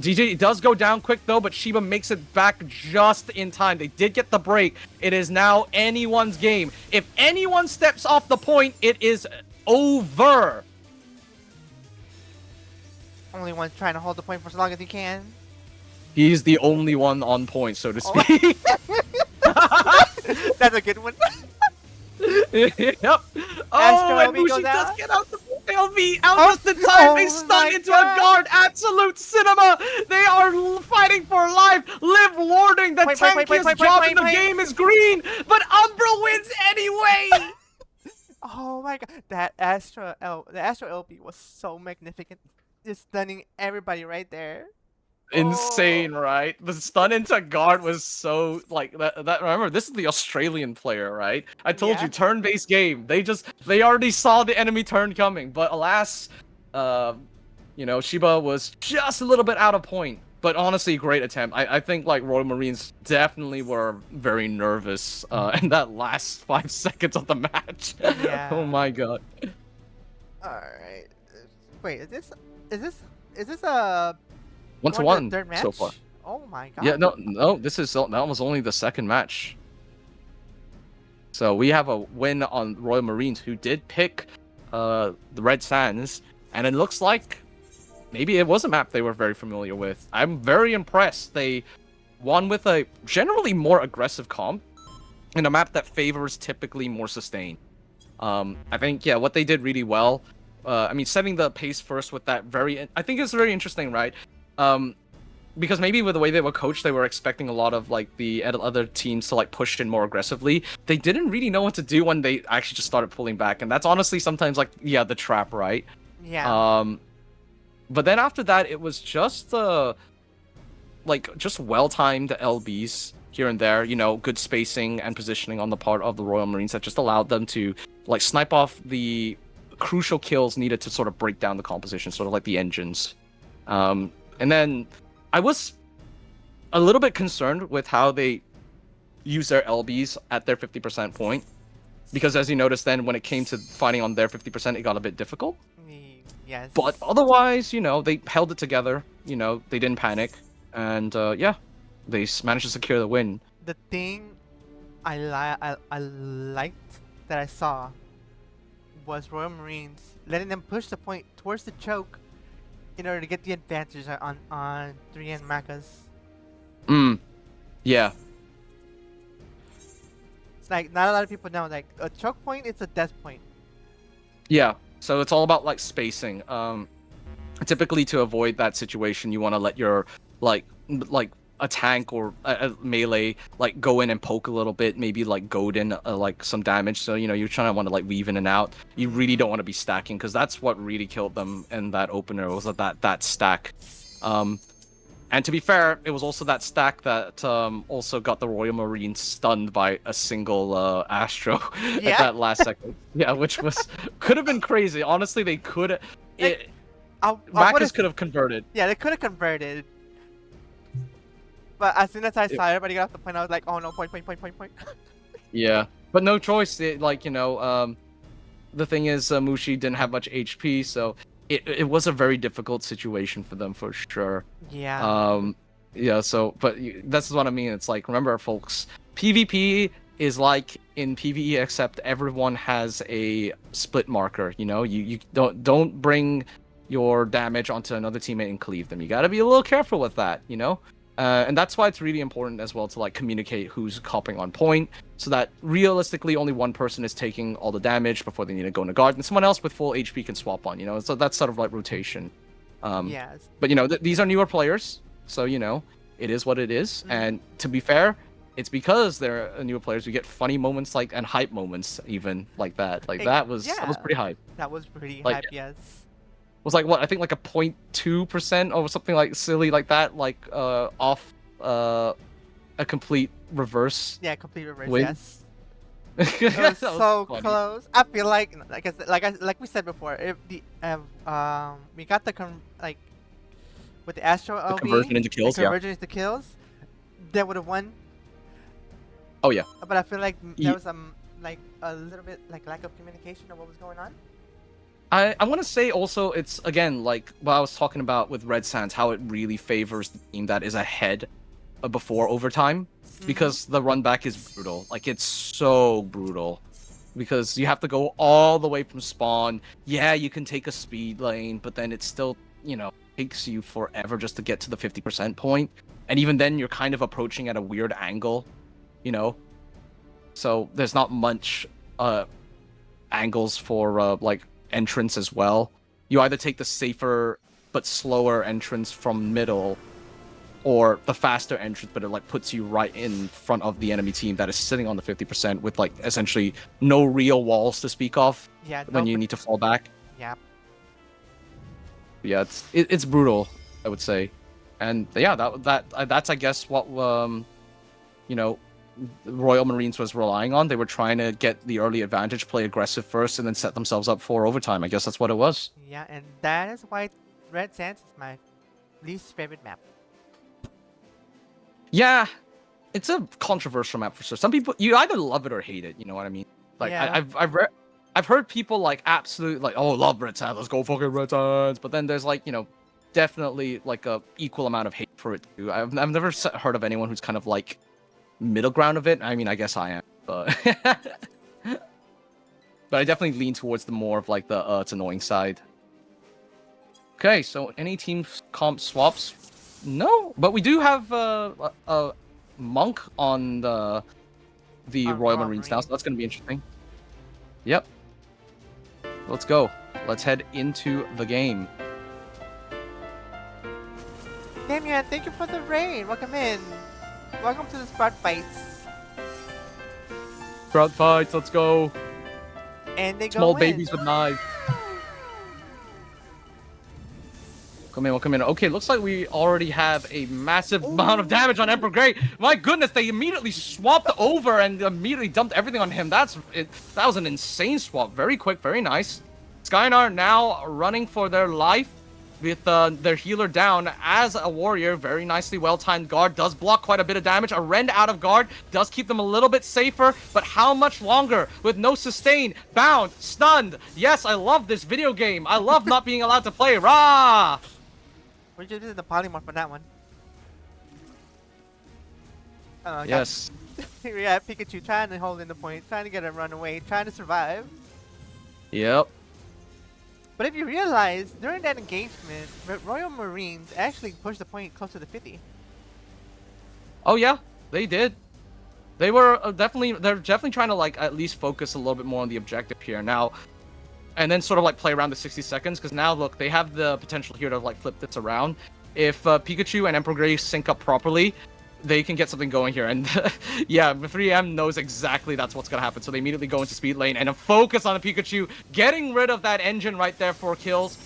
DJ does go down quick though, but Shiba makes it back just in time. They did get the break. It is now anyone's game. If anyone steps off the point, it is over. Only one trying to hold the point for as long as he can. He's the only one on point, so to speak. That's a good one. Yep. Oh, Astro and LB Mushi goes does out. get out the LV out just in time. They stun into a guard. Absolute cinema. They are fighting for life. Live lording. The tankiest job in the game is green, but Umbra wins anyway. Oh my god, the Astro LB was so magnificent, just stunning everybody right there. Insane, right? The stun into guard was so like that. Remember, this is the Australian player, right? I told you, turn-based game. They already saw the enemy turn coming, but alas, you know, Shiba was just a little bit out of point. But honestly, great attempt. I think like Royal Marines definitely were very nervous in that last 5 seconds of the match. Yeah. Oh my god. All right. Wait, is this a 1-1 third match? so far. Oh my god. Yeah, no. That was only the second match. So we have a win on Royal Marines, who did pick the Red Sands, and it looks like maybe it was a map they were very familiar with. I'm very impressed. They won with a generally more aggressive comp in a map that favors typically more sustain. I think what they did really well. I mean, setting the pace first with that I think it's very interesting, right? Because maybe with the way they were coached, they were expecting a lot of like the other teams to like push in more aggressively. They didn't really know what to do when they actually just started pulling back, and that's honestly sometimes like the trap, right? Yeah. But then after that, it was just just well-timed LBs here and there. You know, good spacing and positioning on the part of the Royal Marines that just allowed them to like snipe off the crucial kills needed to sort of break down the composition, sort of like the engines. And then I was a little bit concerned with how they use their LBs at their 50% point, because as you noticed, then when it came to fighting on their 50%, it got a bit difficult. Yes. But otherwise, you know, they held it together. You know, they didn't panic, and they managed to secure the win. The thing I liked that I saw was Royal Marines letting them push the point towards the choke in order to get the advantage on 3N Machas. Yeah. It's like not a lot of people know, like a choke point, it's a death point. Yeah. So it's all about like spacing. Typically to avoid that situation, you want to let your like a tank or a melee like go in and poke a little bit, maybe like goad in like some damage. So you know you're trying to want to like weave in and out. You really don't want to be stacking, because that's what really killed them in that opener, was that stack. And to be fair, it was also that stack that also got the Royal Marines stunned by a single Astro at that last second. Yeah, which could have been crazy. Honestly, they could. Macas could have converted. Yeah, they could have converted. But as soon as I saw everybody get off the point, I was like, oh no, point. Yeah, but no choice. The thing is, Mushi didn't have much HP, so it was a very difficult situation for them for sure. Yeah. But that's what I mean. It's like, remember, folks, PvP is like in PvE, except everyone has a split marker. You know, you don't bring your damage onto another teammate and cleave them. You got to be a little careful with that. You know. And that's why it's really important as well to like communicate who's copping on point, so that realistically only one person is taking all the damage before they need to go into guard, and someone else with full HP can swap on. So that's sort of like rotation. Yes. But these are newer players, so it is what it is. And to be fair, it's because they're newer players we get funny moments and hype moments even like that. That was pretty hype. That was pretty Like, hype. Yes. Was like what I think like a 0.2% or something like silly like that, off a complete reverse. Yeah, complete reverse. win. Yes. It was so funny. close. I feel like like we said before, if we got with the Astro LB, conversion into kills, the conversion into kills, they would have won. Oh yeah. But I feel like Ye- there was a little bit lack of communication of what was going on. I want to say also it's again like what I was talking about with Red Sands, how it really favors the team that is ahead before overtime, because the run back is brutal. Like it's so brutal because you have to go all the way from spawn. Yeah, you can take a speed lane, but then it still takes you forever just to get to the 50% point, and even then you're kind of approaching at a weird angle, so there's not much angles for entrance as well. You either take the safer but slower entrance from middle, or the faster entrance, but it puts you right in front of the enemy team that is sitting on the 50% with essentially no real walls to speak of. Yeah. When you need to fall back. Yeah. Yeah, it's brutal, I would say, and yeah, that's I guess what Royal Marines was relying on. They were trying to get the early advantage, play aggressive first, and then set themselves up for overtime. I guess that's what it was. Yeah, and that is why Red Sands is my least favorite map. Yeah, it's a controversial map for sure. Some people, you either love it or hate it. You know what I mean? Yeah. I've heard people absolutely oh, love Red Sands, let's go fucking Red Sands. But then there's definitely a equal amount of hate for it too. I've never heard of anyone who's kind of middle ground of it. I mean, I guess I am, but but I definitely lean towards the more of the it's annoying side. Okay, so any team comp swaps? No, but we do have a monk on the Royal Marines now, so that's gonna be interesting. Yep. Let's go. Let's head into the game. Damien, thank you for the raid. Welcome in. Welcome to the Sprout Fights. Crowd fights, let's go. And they Small go babies with knives. Come in. Okay, looks like we already have a massive amount of damage on Emperor Grey. My goodness, they immediately swapped over and immediately dumped everything on him. That was an insane swap. Very quick, very nice. Skynar now running for their life with their healer down as a warrior. Very nicely well-timed guard. Does block quite a bit of damage. A rend out of guard does keep them a little bit safer, but how much longer with no sustain? Bound, stunned. Yes, I love this video game. I love not being allowed to play. Rah! We just did the polymorph for that one. Oh, Yes. We have Pikachu trying to hold in the point, trying to get a runaway, trying to survive. Yep. But if you realize, during that engagement, Royal Marines actually pushed the point close to the 50. Oh yeah, they did. They were they're definitely trying to at least focus a little bit more on the objective here now, and then sort of play around the 60 seconds, because now look, they have the potential here to flip this around. If Pikachu and Emperor Grey sync up properly, they can get something going here. And yeah, 3M knows exactly that's what's gonna happen, so they immediately go into speed lane and a focus on the Pikachu, getting rid of that engine right there for kills.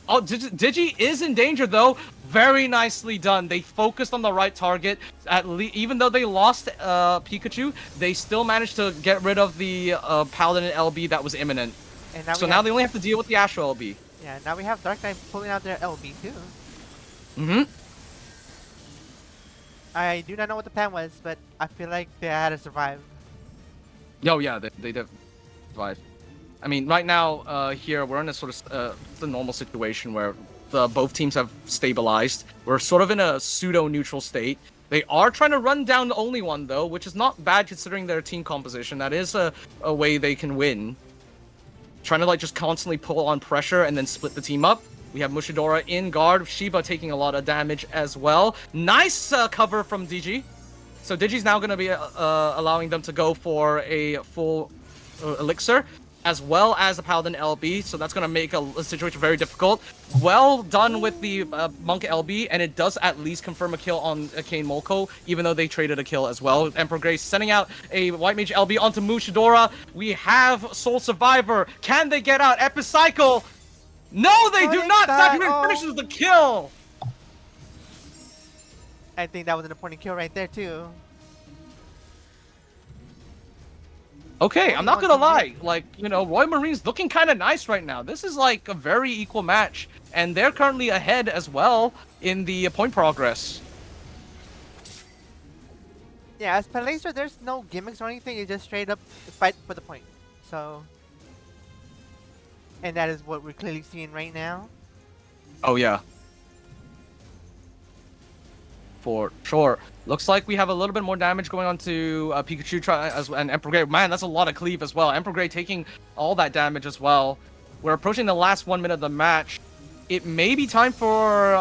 Oh, Digi is in danger though. Very nicely done. They focused on the right target. Even though they lost Pikachu, they still managed to get rid of the Paladin LB that was imminent. And now Now they only have to deal with the Astro LB. Yeah, now we have Dark Knight pulling out their LB too. Mm-hmm. I do not know what the plan was, but I feel like they had to survive. Oh yeah, they did survive. I mean, right now, here we're in a sort of the normal situation where both teams have stabilized. We're sort of in a pseudo-neutral state. They are trying to run down the only one though, which is not bad considering their team composition. That is a way they can win. Trying to just constantly pull on pressure and then split the team up. We have Mushidora in guard. Shiba taking a lot of damage as well. Nice cover from Digi. So Digi's now going to be allowing them to go for a full elixir, as well as a Paladin LB. So that's going to make a situation very difficult. Well done with the Monk LB, and it does at least confirm a kill on Kane Molko, even though they traded a kill as well. Emperor Grace sending out a White Mage LB onto Mushidora. We have Soul Survivor. Can they get out? Epicycle! No, they do not! Saturn finishes the kill! I think that was an important kill right there too. Okay, I'm not gonna lie. Like, you know, Royal Marines looking kind of nice right now. This is like a very equal match, and they're currently ahead as well in the point progress. Yeah, as Palacer, there's no gimmicks or anything. It's just straight up fight for the point. So, and that is what we're clearly seeing right now. Oh yeah. For sure. Looks like we have a little bit more damage going on to Pikachu and Emperor Grey. Man, that's a lot of cleave as well. Emperor Grey taking all that damage as well. We're approaching the last 1 minute of the match. It may be time for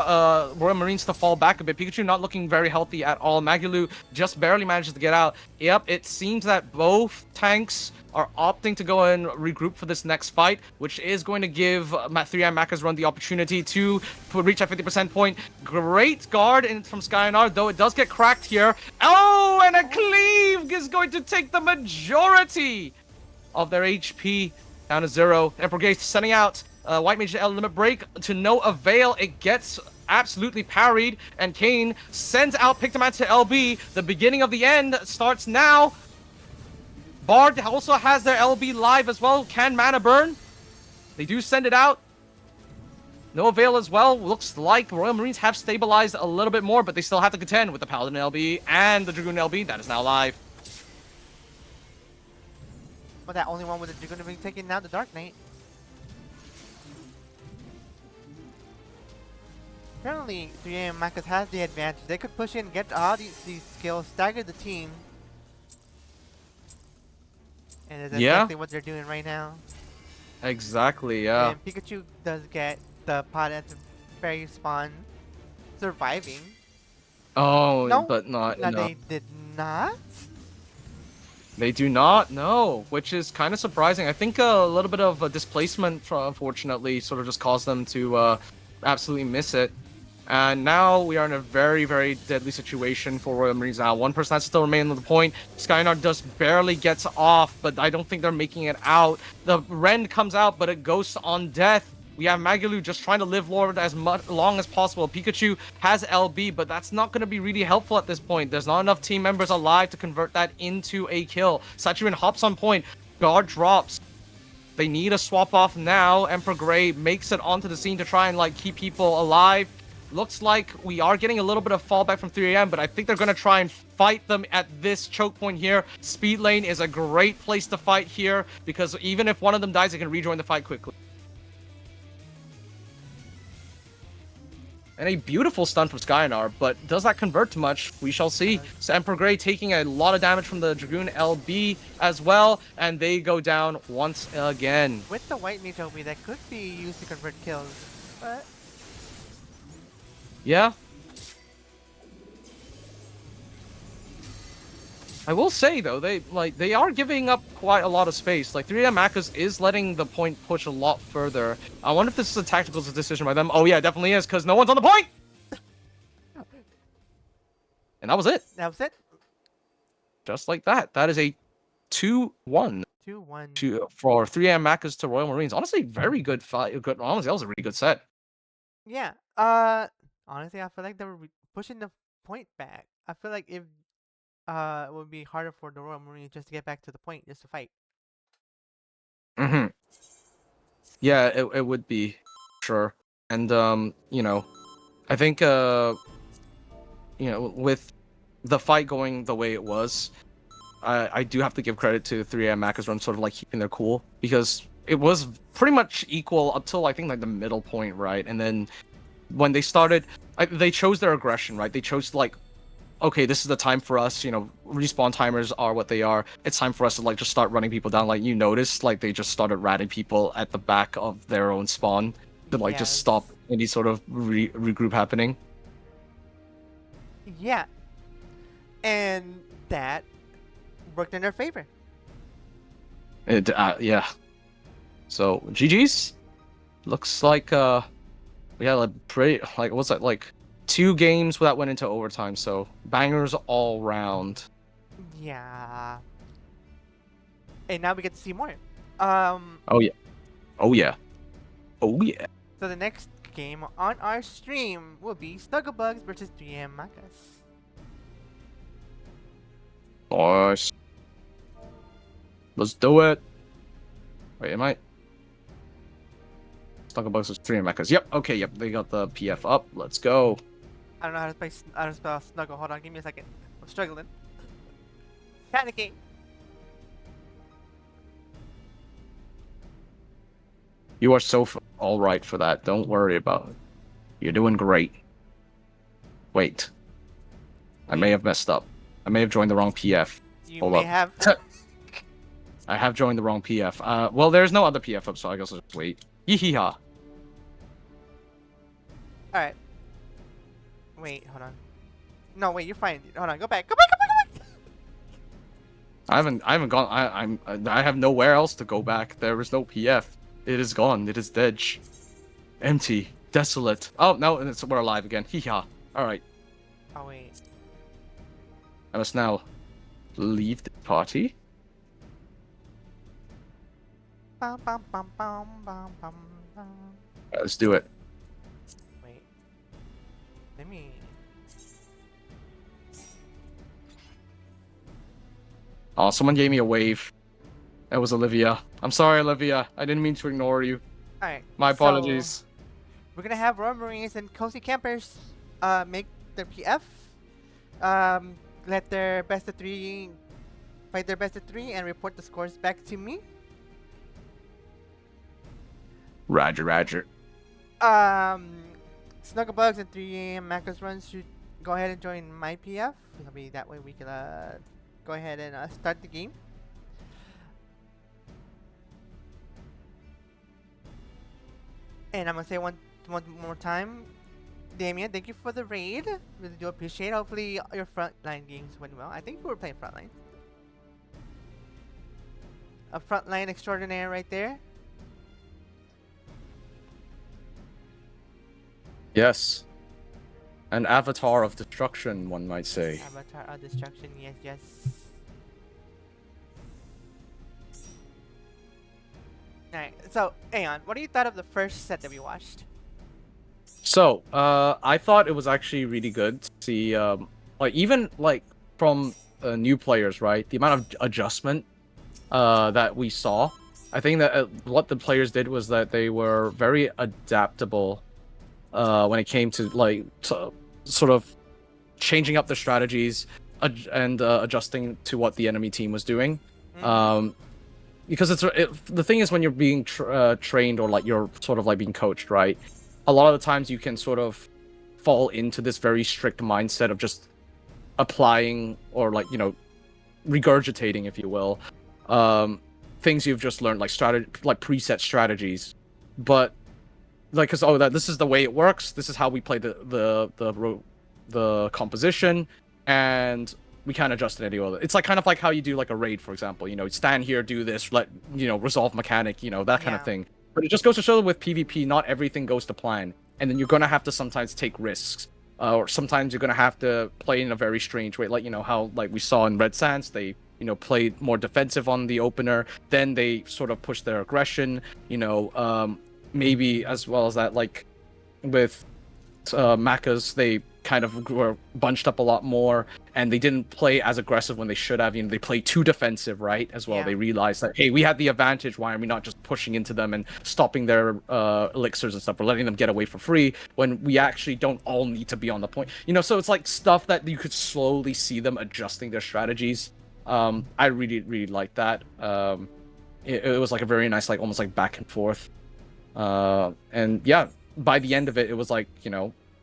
Royal Marines to fall back a bit. Pikachu not looking very healthy at all. Magilu just barely manages to get out. Yep, it seems that both tanks are opting to go and regroup for this next fight, which is going to give 3M Macca's Run the opportunity to reach that 50% point. Great guard from Skynar, though it does get cracked here. Oh, and a cleave is going to take the majority of their HP down to 0. Emperor Gate sending out White Mage Limit Break to no avail. It gets absolutely parried, and Kane sends out Pictoman to LB. The beginning of the end starts now. Bard also has their LB live as well. Can mana burn? They do send it out. No avail as well. Looks like Royal Marines have stabilized a little bit more, but they still have to contend with the Paladin LB and the Dragoon LB. That is now live. But that only one with the Dragoon being taken now, the Dark Knight. Apparently, 3AM Macca's has the advantage. They could push in, get all these skills, stagger the team. And that's exactly what they're doing right now. Exactly, yeah. And Pikachu does get the pot at the very spawn, surviving. Oh, no, but not. no, No. they did not. They do not, no, which is kind of surprising. I think a little bit of a displacement, unfortunately, sort of just caused them to absolutely miss it. And now we are in a very, very deadly situation for Royal Marines now. One person has to still remain on the point. Skynar just barely gets off, but I don't think they're making it out. The Rend comes out, but it goes on death. We have Magalu just trying to live Lord as long as possible. Pikachu has LB, but that's not going to be really helpful at this point. There's not enough team members alive to convert that into a kill. Saturin hops on point. Guard drops. They need a swap off now. Emperor Grey makes it onto the scene to try and like keep people alive. Looks like we are getting a little bit of fallback from 3AM, but I think they're going to try and fight them at this choke point here. Speed lane is a great place to fight here, because even if one of them dies, they can rejoin the fight quickly. And a beautiful stun from Skynar, but does that convert to much? We shall see. So Emperor Grey taking a lot of damage from the Dragoon LB as well, and they go down once again. With the White Mage LB, that could be used to convert kills, but... Yeah. I will say though, they are giving up quite a lot of space. Like 3M Macca's is letting the point push a lot further. I wonder if this is a tactical decision by them. Oh yeah, it definitely is, because no one's on the point! And that was it. That was it. Just like that. That is a 2-1. 2-1. For 3M Macca's to Royal Marines. Honestly, very good fight. Honestly, that was a really good set. Yeah. Honestly, I feel like they were pushing the point back. I feel like if it would be harder for the Royal Marines just to get back to the point, just to fight. Mm-hmm. Yeah, it would be, sure. And you know, I think you know, with the fight going the way it was, I do have to give credit to 3M Macca's Run sort of like keeping their cool, because it was pretty much equal up till I think like the middle point, right? And then when they started, they chose their aggression, right? They chose like, okay, this is the time for us, you know, respawn timers are what they are. It's time for us to like just start running people down. Like you noticed, like they just started ratting people at the back of their own spawn. to like just Yes. stop any sort of regroup happening. Yeah. And that worked in their favor. Yeah. So GG's. Looks like we had a pretty like what's that like 2 games that went into overtime. So bangers all round. Yeah. And now we get to see more. Oh yeah. Oh yeah. Oh yeah. So the next game on our stream will be Snugglebugs versus 3AM Makas. Nice. Let's do it. Wait, am I? Snugglebugs is 3 mechas. Yep. Okay. Yep. They got the PF up. Let's go. I don't know how to spell Snuggle. Hold on, give me a second. I'm struggling. Panicking. You are so all right for that. Don't worry about it. You're doing great. Wait. I may have messed up. I may have joined the wrong PF. You Hold may up. have. I have joined the wrong PF. Well, there's no other PF up, so I guess I'll just wait. Yee-hee-ha. Alright. Wait, hold on. No, wait, you're fine. Hold on, go back. Go back, go back, go back! I haven't gone. I have nowhere else to go back. There is no PF. It is gone. It is dead. Empty. Desolate. Oh no, we're alive again. Hee-ha. Alright. Oh, wait. I must now leave the party. Bum, bum, bum, bum, bum, bum, bum. Alright, let's do it. Wait. Let me. Oh, someone gave me a wave. That was Olivia. I'm sorry, Olivia. I didn't mean to ignore you. Alright. My so apologies. we're gonna have Royal Marines and Cozy Campers make their PF. Let their best of 3 fight their best of 3 and report the scores back to me. Roger, roger. Snugglebugs and 3AM Macros runs should go ahead and join my PF. That'll be that way we can go ahead and start the game. And I'm gonna say one more time, Damien, thank you for the raid. Really do appreciate it. Hopefully your frontline games went well. I think we were playing frontline. A frontline extraordinaire right there. Yes. An avatar of destruction, one might say. Avatar of Destruction, yes, yes. Alright, so, Aeon, what do you thought of the first set that we watched? So, I thought it was actually really good to see, like, even, like, from new players, right? The amount of adjustment that we saw. I think that what the players did was that they were very adaptable when it came to, like, sort of changing up their strategies and adjusting to what the enemy team was doing. Because the thing is, when you're being trained or like you're sort of like being coached, right? A lot of the times you can sort of fall into this very strict mindset of just applying or like, you know, regurgitating, if you will, things you've just learned, like preset strategies. But like, cause this is the way it works. This is how we play the composition, and we can't adjust it any other. It's like kind of like how you do like a raid, for example. You know, stand here, do this, resolve mechanic, that kind of thing. But it just goes to show that with PvP, not everything goes to plan, and then you're gonna have to sometimes take risks, or sometimes you're gonna have to play in a very strange way, like how like we saw in Red Sands, they played more defensive on the opener, then they sort of pushed their aggression, maybe as well as that, like with Mechas, they kind of were bunched up a lot more, and they didn't play as aggressive when they should have. They played too defensive, right? As well, They realized that, hey, we had the advantage. Why are we not just pushing into them and stopping their elixirs and stuff, or letting them get away for free when we actually don't all need to be on the point? So it's like stuff that you could slowly see them adjusting their strategies. I really, really liked that. It was like a very nice, like almost like back and forth. And yeah, by the end of it, it was like,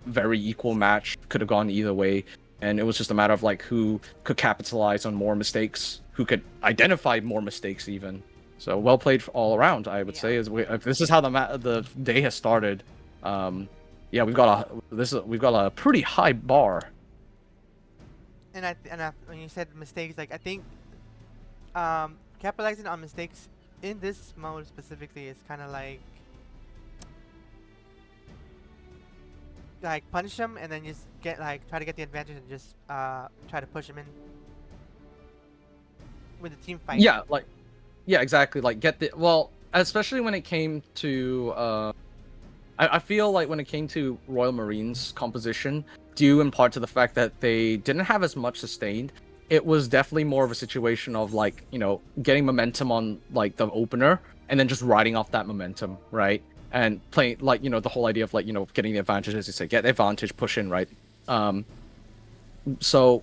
very equal match, could have gone either way, and it was just a matter of like who could capitalize on more mistakes, who could identify more mistakes even. So well played all around, I would Yeah. say. If this is how the day has started, yeah, we've got a pretty high bar. And when you said mistakes, like I think capitalizing on mistakes in this mode specifically is kind of like punish them and then just get like try to get the advantage and just try to push them in with the team fight. Yeah, exactly. Like especially when it came to I feel like when it came to Royal Marines composition, due in part to the fact that they didn't have as much sustained, it was definitely more of a situation of like, getting momentum on like the opener and then just riding off that momentum, right? And playing like, the whole idea of like, getting the advantage, as you say, get the advantage, push in, right? So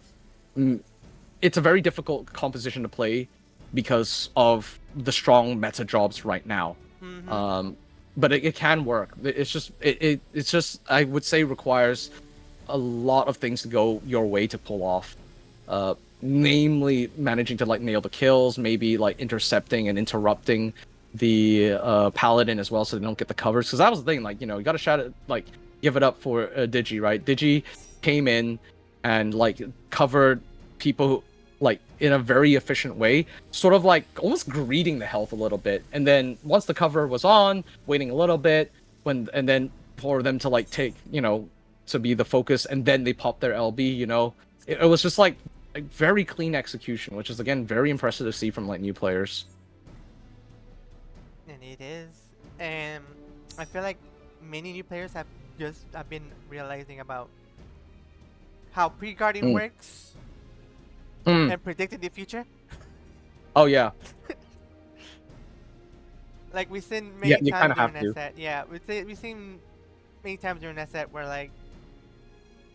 it's a very difficult composition to play because of the strong meta jobs right now. Mm-hmm. But it can work. It's just I would say requires a lot of things to go your way to pull off. Namely managing to like nail the kills, maybe like intercepting and interrupting the paladin as well so they don't get the covers. Because that was the thing, like, you gotta shout it, like, give it up for Digi, right? Digi came in and like covered people like in a very efficient way, sort of like almost greeting the health a little bit, and then once the cover was on, waiting a little bit and then for them to like take, to be the focus, and then they pop their LB. It was just like a very clean execution, which is again very impressive to see from like new players. And it is, and I feel like many new players have been realizing about how pre-guarding works and predicting the future. Oh yeah. Like we've seen many you times kinda have during that to. set. Yeah, we've seen many times during that set where like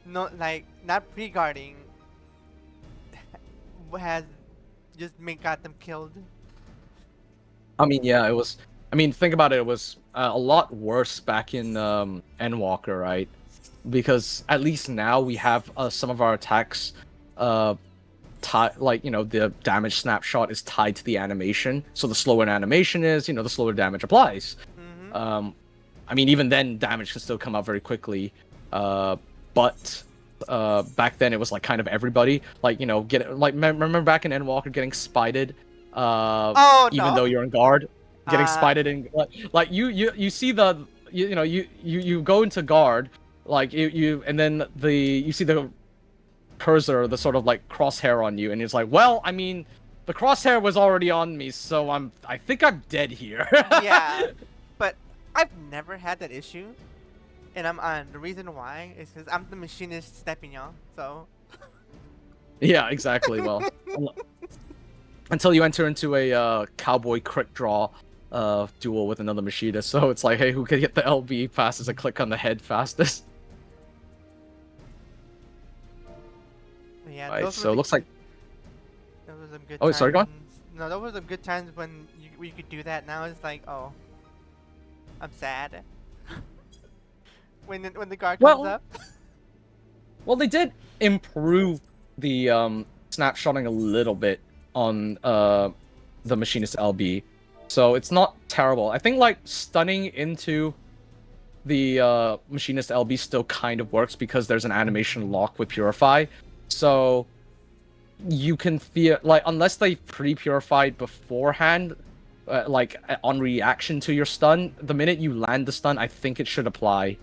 not pre-guarding has just got them killed. I mean, yeah, it was. I mean, think about it. It was a lot worse back in Endwalker, right? Because at least now we have some of our attacks, the damage snapshot is tied to the animation. So the slower an animation is, the slower damage applies. Mm-hmm. I mean, even then, damage can still come out very quickly. But back then it was like kind of everybody, like remember back in Endwalker getting spited. Even though you're on guard, getting spited and like you see the you go into guard, like you and then you see the cursor, the sort of like crosshair on you, and it's like, well, I mean, the crosshair was already on me, so I think I'm dead here. Yeah, but I've never had that issue, and I'm on. The reason why is because I'm the machinist stepping on, so. Yeah, exactly. Well, until you enter into a cowboy crit draw duel with another machinist, so it's like, hey, who can get the LB fastest and click on the head fastest? Yeah, right, so it looks like. Those were some good Oh, times. sorry, go on. No, those were some good times when you could do that. Now it's like, oh, I'm sad. when the guard comes up. Well, they did improve the snapshotting a little bit on the machinist LB, so it's not terrible. I think like stunning into the machinist LB still kind of works because there's an animation lock with Purify, so you can feel like unless they pre-purified beforehand, on reaction to your stun, the minute you land the stun, I think it should apply.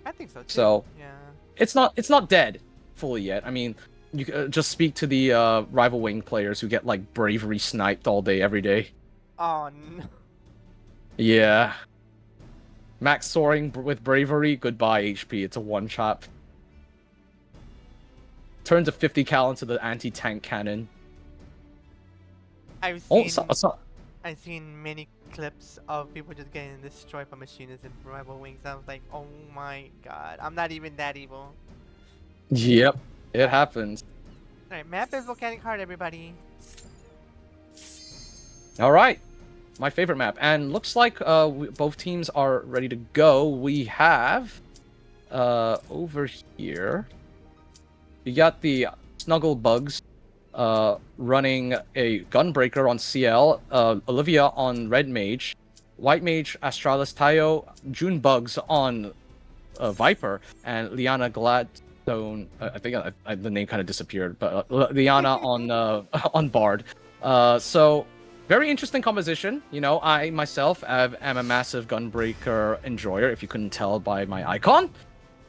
I think so too. So yeah, it's not dead fully yet. I mean, you just speak to the rival wing players who get like bravery sniped all day every day. Oh no. Yeah. Max soaring with bravery, goodbye HP. It's a one shot. Turns a 50 cal into the anti-tank cannon. I've seen many clips of people just getting destroyed by machinists and rival wings. I was like, oh my god, I'm not even that evil. Yep, it happens. Alright, map is Volcanic Heart, everybody. Alright, my favorite map. And looks like both teams are ready to go. We have, over here, you got the Snuggle Bugs running a Gunbreaker on CL, Olivia on Red Mage, White Mage Astralis Tayo, June Bugs on Viper, and Liana Gladstone. I think the name kind of disappeared, but Liana on on Bard. So very interesting composition. You know, I myself am a massive Gunbreaker enjoyer, if you couldn't tell by my icon.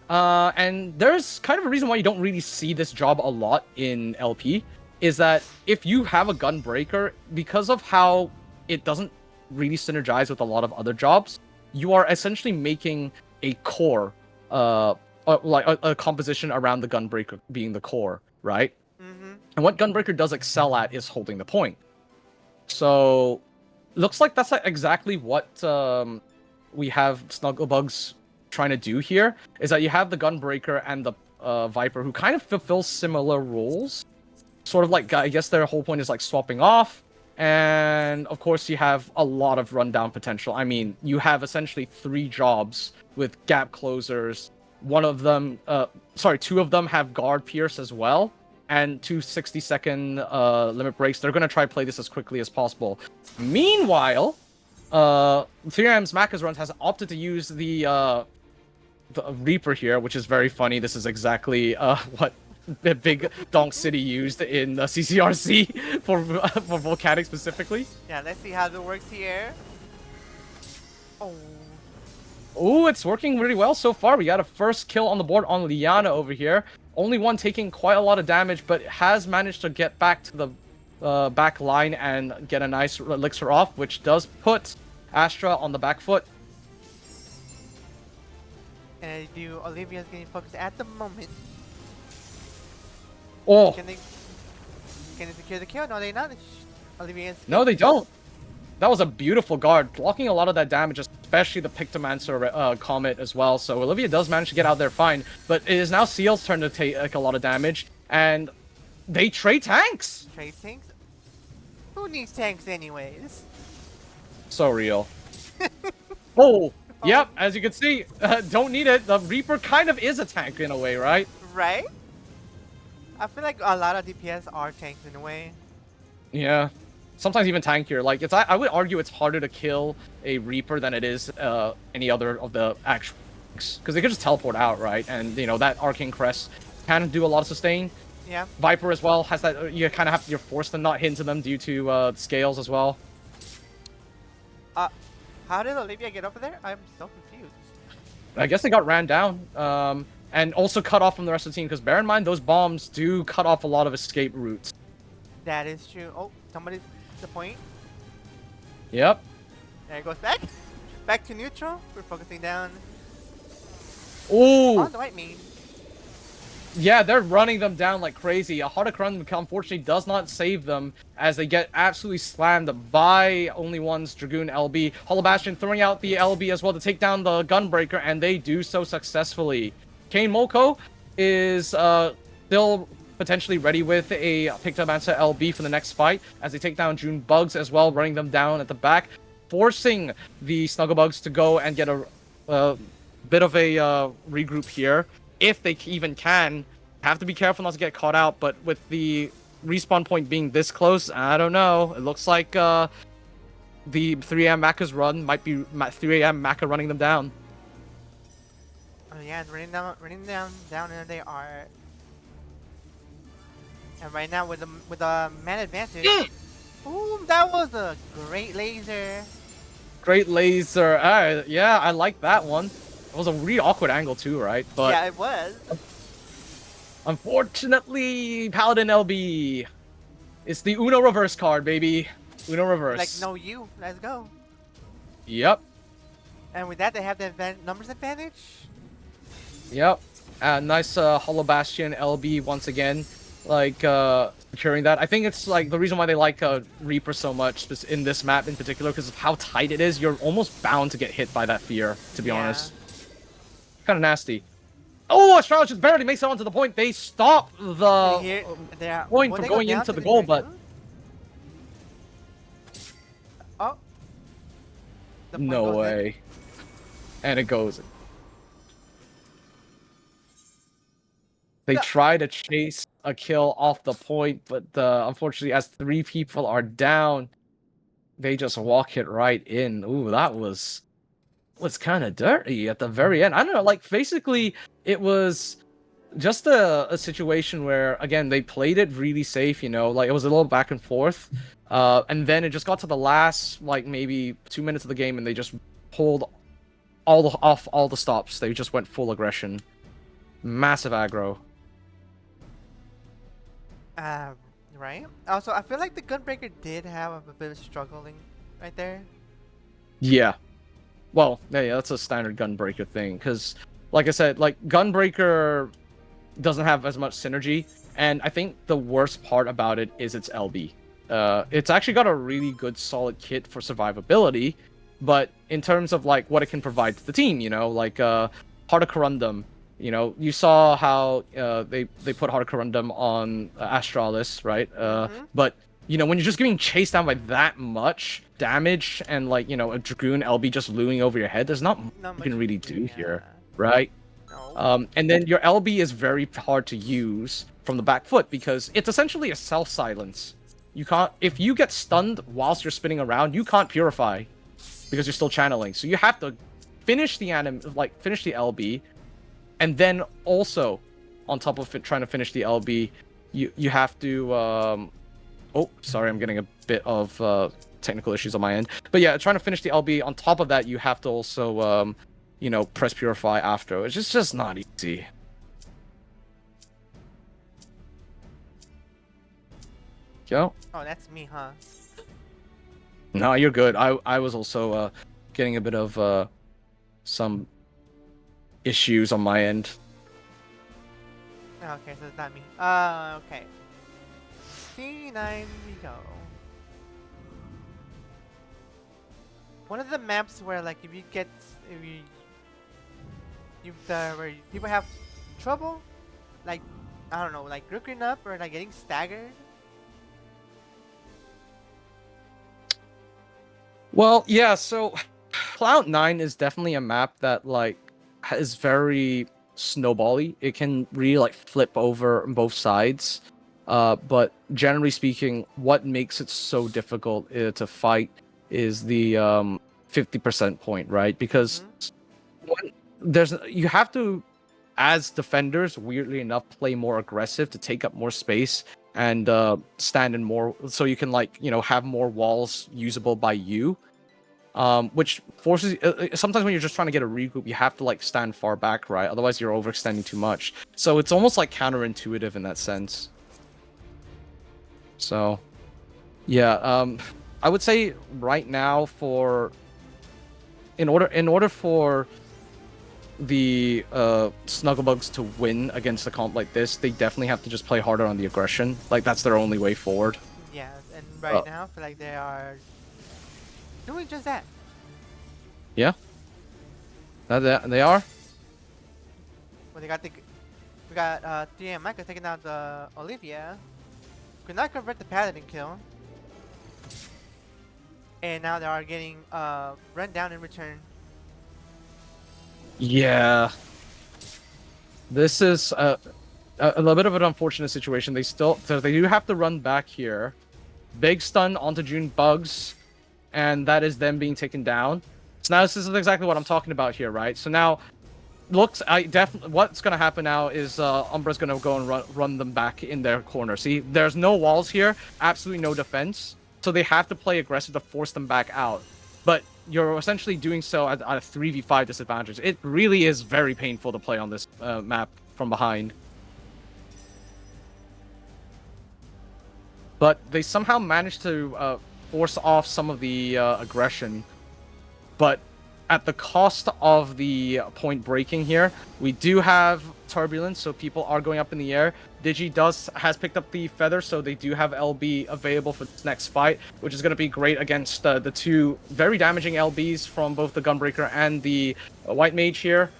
And there's kind of a reason why you don't really see this job a lot in LP, is that if you have a Gunbreaker, because of how it doesn't really synergize with a lot of other jobs, you are essentially making a core, like a composition around the Gunbreaker being the core, right? Mm-hmm. And what Gunbreaker does excel at is holding the point. So, looks like that's exactly what we have Snugglebugs trying to do here, is that you have the Gunbreaker and the Viper who kind of fulfill similar roles. Sort of like, I guess their whole point is like swapping off. And of course, you have a lot of rundown potential. I mean, you have essentially 3 jobs with gap closers. One of them, two of them have guard pierce as well, and 2 60-second limit breaks. They're gonna try to play this as quickly as possible. Meanwhile, 3IM's Macca's Runs has opted to use the Reaper here, which is very funny. This is exactly what the Big Donk City used in CCRC for Volcanic specifically. Yeah, let's see how it works here. Oh. Oh, it's working really well so far. We got a first kill on the board on Liana over here. Only one taking quite a lot of damage, but has managed to get back to the back line and get a nice elixir off, which does put Astra on the back foot. And Olivia's getting focused at the moment. Oh, Can they secure the kill? No, they're not. Olivia's. no, they don't. That was a beautiful guard, blocking a lot of that damage, especially the Pictomancer Comet as well. So Olivia does manage to get out there fine, but it is now Seal's turn to take a lot of damage, and they trade tanks. Trade tanks? Who needs tanks anyways? So real. Oh, yep, as you can see, don't need it. The Reaper kind of is a tank in a way, right? Right? I feel like a lot of DPS are tanks in a way. Yeah. Sometimes even tankier. Like, I would argue it's harder to kill a Reaper than it is any other of the actual tanks. Because they could just teleport out, right? And, you know, that Arcane Crest can do a lot of sustain. Yeah. Viper as well has that, you kind of have, you're forced to not hit into them due to scales as well. How did Olivia get over there? I'm so confused. I guess they got ran down. And also cut off from the rest of the team, because bear in mind, those bombs do cut off a lot of escape routes. That is true. Oh, somebody's the point. Yep. There it goes back. Back to neutral. We're focusing down Ooh. on the white mage. Yeah, they're running them down like crazy. A Hardic Run, unfortunately, does not save them as they get absolutely slammed by Only One's Dragoon LB. Hollow Bastion throwing out the LB as well to take down the Gunbreaker, and they do so successfully. Kane Moko is still potentially ready with a Pictomancer LB for the next fight as they take down June Bugs as well, running them down at the back, forcing the Snugglebugs to go and get a bit of a regroup here. If they even can. Have to be careful not to get caught out, but with the respawn point being this close, I don't know. It looks like the 3AM Macca's run might be 3AM Macca running them down. Oh yeah, running down, and there they are. And right now with the man advantage. Ooh, that was a great laser. Great laser. Yeah, I like that one. It was a really awkward angle too, right? But yeah, it was. Unfortunately, Paladin LB. It's the Uno reverse card, baby. Uno reverse. Like, no, you. Let's go. Yep. And with that, they have the numbers advantage. Yep. Nice Hollow Bastion LB once again. Like, securing that. I think it's like the reason why they like Reaper so much in this map in particular, because of how tight it is. You're almost bound to get hit by that fear, to be honest. Kind of nasty. Oh, Astralis just barely makes it onto the point. They stop the point from going into the goal, but... Oh. No way. And it goes. They try to chase a kill off the point, but unfortunately, as 3 people are down, they just walk it right in. Ooh, that was kind of dirty at the very end. I don't know, like basically it was just a situation where, again, they played it really safe, you know, like it was a little back and forth, and then it just got to the last like maybe 2 minutes of the game, and they just pulled off all the stops. They just went full aggression, massive aggro. Right. Also, I feel like the Gunbreaker did have a bit of struggling right there. Yeah. Well, yeah, that's a standard Gunbreaker thing, because, like I said, like Gunbreaker doesn't have as much synergy, and I think the worst part about it is its LB. It's actually got a really good, solid kit for survivability, but in terms of like what it can provide to the team, you know, like Heart of Corundum, you know, you saw how they put Heart of Corundum on Astralis, right? But you know, when you're just getting chased down by that much damage and like, you know, a Dragoon LB just looming over your head, there's not much you can really do here, right? No. And then your LB is very hard to use from the back foot because it's essentially a self-silence. You can't, if you get stunned whilst you're spinning around, you can't purify because you're still channeling. So you have to finish the finish the LB, and then also on top of trying to finish the LB, you have to oh, sorry, I'm getting a bit of technical issues on my end. But yeah, trying to finish the LB. On top of that, you have to also, you know, press Purify after. It's just not easy. Yo. Oh, that's me, huh? No, you're good. I was also getting a bit of some issues on my end. Oh, okay, so it's not me. Okay. C9 we go. One of the maps where like if where people have trouble, like I don't know, like grouping up or like getting staggered. Well, yeah, so Cloud9 is definitely a map that like is very snowbally. It can really like flip over on both sides. But generally speaking, what makes it so difficult to fight is the 50% point, right? Because you have to, as defenders, weirdly enough, play more aggressive to take up more space and stand in more, so you can like, you know, have more walls usable by you. Which forces sometimes when you're just trying to get a regroup, you have to like stand far back, right? Otherwise, you're overextending too much. So it's almost like counterintuitive in that sense. So, yeah, I would say right now in order for the Snugglebugs to win against a comp like this, they definitely have to just play harder on the aggression. Like that's their only way forward. Yeah, and right now I feel like they are doing just that. Yeah. They are. Well, we got 3M Micah taking out the Olivia. Could not convert the Paladin kill. And now they are getting run down in return. Yeah. This is a little bit of an unfortunate situation. They do have to run back here. Big stun onto June Bugs, and that is them being taken down. So now this is exactly what I'm talking about here, right? So now what's gonna happen now is Umbra's gonna go and run them back in their corner. See, there's no walls here, absolutely no defense, so they have to play aggressive to force them back out. But you're essentially doing so at a 3v5 disadvantage. It really is very painful to play on this map from behind. But they somehow managed to force off some of the aggression, but at the cost of the point breaking here. We do have turbulence, so people are going up in the air. Digi has picked up the feather, so they do have LB available for this next fight, which is going to be great against the two very damaging LBs from both the Gunbreaker and the White Mage here.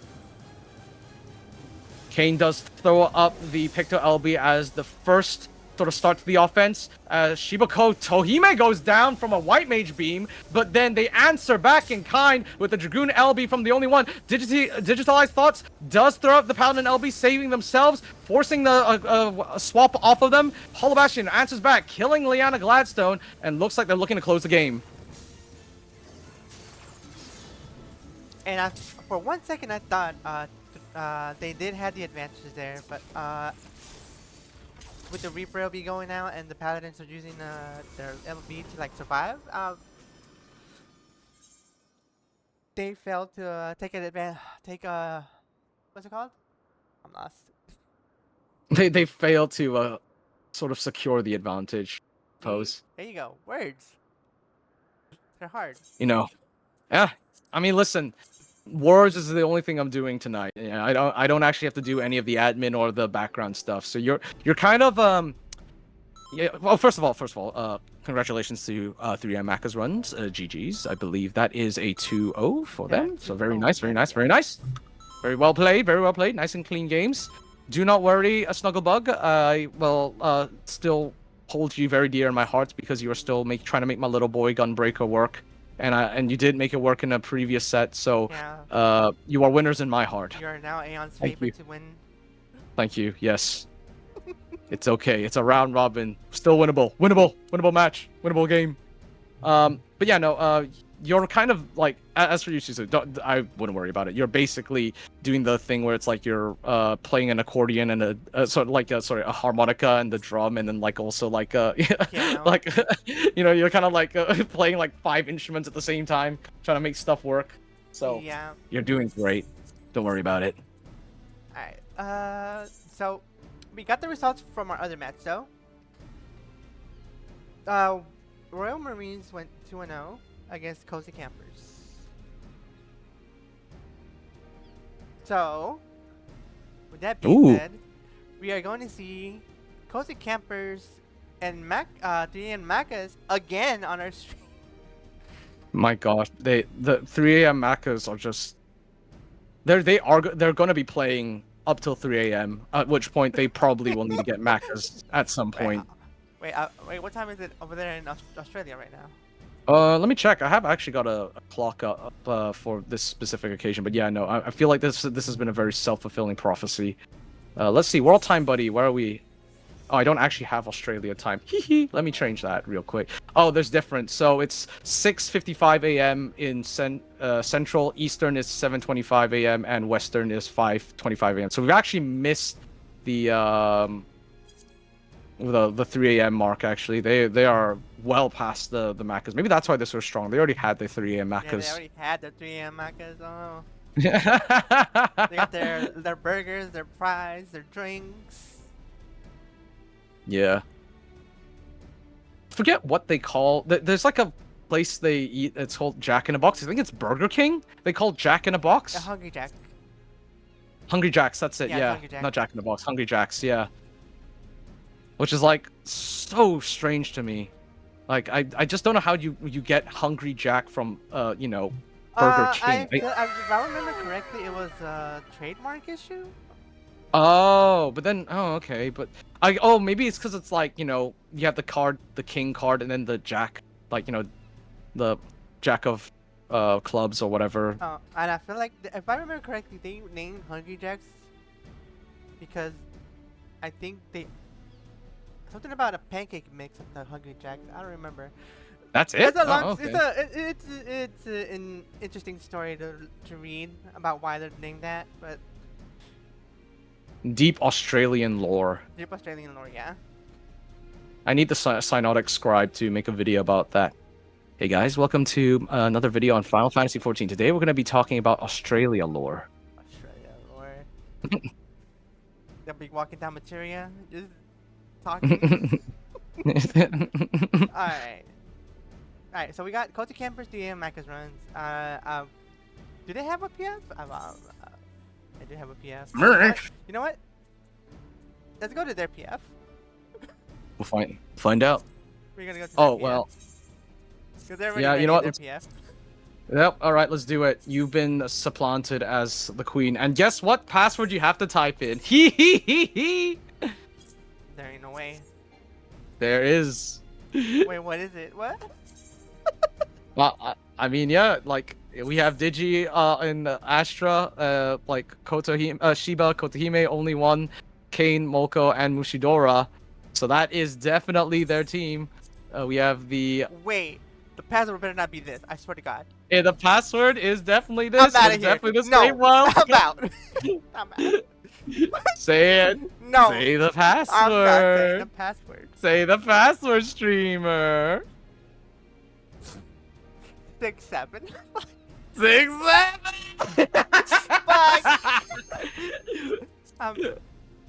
Kane does throw up the Picto LB as the first sort of starts the offense. Shibako Tohime goes down from a white mage beam, but then they answer back in kind with the Dragoon LB from the only one. Digitalized Thoughts does throw out the Paladin LB, saving themselves, forcing the swap off of them. Hollow Bastion answers back, killing Liana Gladstone, and looks like they're looking to close the game. And for 1 second, I thought they did have the advantages there, but with the Reaper LB going out and the Paladins are using their LB to like survive, they failed to take an advantage. What's it called? I'm lost. They failed to sort of secure the advantage. Pose. There you go. Words. They're hard. You know. Yeah. I mean, listen. Words is the only thing I'm doing tonight. Yeah, I don't actually have to do any of the admin or the background stuff. So you're kind of yeah. Well, first of all, congratulations to 3M Macca's runs, GG's. I believe that is a 2-0 for them. So very nice, very nice, very nice. Very well played, very well played. Nice and clean games. Do not worry, a Snugglebug. I will still hold you very dear in my heart because you are still trying to make my little boy Gunbreaker work. And you did make it work in a previous set, so yeah. You are winners in my heart. You are now Aeon's Thank favorite you. to win. Thank you. Yes. It's okay. It's a round robin. Still winnable. Winnable match. Winnable game. But yeah, no. You're kind of like, as for you, Shizu, I wouldn't worry about it. You're basically doing the thing where it's like you're playing an accordion and a harmonica and the drum, and then like also like like you're kind of like playing like 5 instruments at the same time, trying to make stuff work. So yeah, you're doing great. Don't worry about it. All right. So we got the results from our other match, though. Royal Marines went 2-0 against Cozy Campers. So, with that being said, we are going to see Cozy Campers and 3AM Maccas again on our stream. My gosh, the 3AM Maccas are just they're going to be playing up till 3 a.m. At which point they probably will need to get Maccas at some point. Wait, what time is it over there in Australia right now? Let me check. I have actually got a clock up for this specific occasion, but yeah, no, I feel like this has been a very self-fulfilling prophecy. Let's see, world time, buddy. Where are we? Oh, I don't actually have Australia time. Let me change that real quick. Oh, there's different. So it's 6:55 a.m. in Central, Eastern is 7:25 a.m. and Western is 5:25 a.m. So we've actually missed the 3 a.m. mark. Actually, they are well past the Maccas. Maybe that's why they're so strong. They already had the 3 a.m. Maccas. Yeah, they already had the 3 a.m. Maccas. Oh. They got their burgers, their fries, their drinks. Yeah. Forget what they call. There's like a place they eat. It's called Jack in a Box. I think it's Burger King. They call Jack in a Box. The Hungry Jack. Hungry Jacks. That's it. Yeah. Jack. Not Jack in a Box. Hungry Jacks. Yeah. Which is like so strange to me. Like I just don't know how you get Hungry Jack from Burger King. If I remember correctly, it was a trademark issue. Oh, but then okay, but maybe it's because it's like you have the card, the king card, and then the jack, like the jack of clubs or whatever. Oh, and I feel like if I remember correctly, they named Hungry Jacks because I think something about a pancake mix of the Hungry Jacks. I don't remember. That's it. It's a long, okay. it's an interesting story to read about why they're named that, but. Deep Australian lore. Deep Australian lore, yeah. I need the Cyanotic Scribe to make a video about that. Hey guys, welcome to another video on Final Fantasy XIV. Today we're going to be talking about Australia lore. Australia lore. They'll be walking down Materia, just talking. Alright, so we got Cozy Campers, 3AM Maccas runs. Do they have a PF? I do have a PF. You know what? Let's go to their PF. We'll find out. We're gonna go to their PF. Well. Because they're already yeah, you know what? their PF. Yep. All right, let's do it. You've been supplanted as the queen, and guess what? Password you have to type in. There ain't no way. There is. Wait, what is it? What? Well, I mean, yeah, like we have Digi and Astra, like Shiba, Kotohime, only one, Kane, Molko, and Mushidora. So that is definitely their team. We have the Wait, the password better not be this. I swear to God. the password is definitely I'm this. out of It's here. definitely this. No, Wait, well, I'm out. I'm out. say it. No, Say the I'm not saying password. the password. Say the password, streamer. 6, 7. 6, 7. Fuck.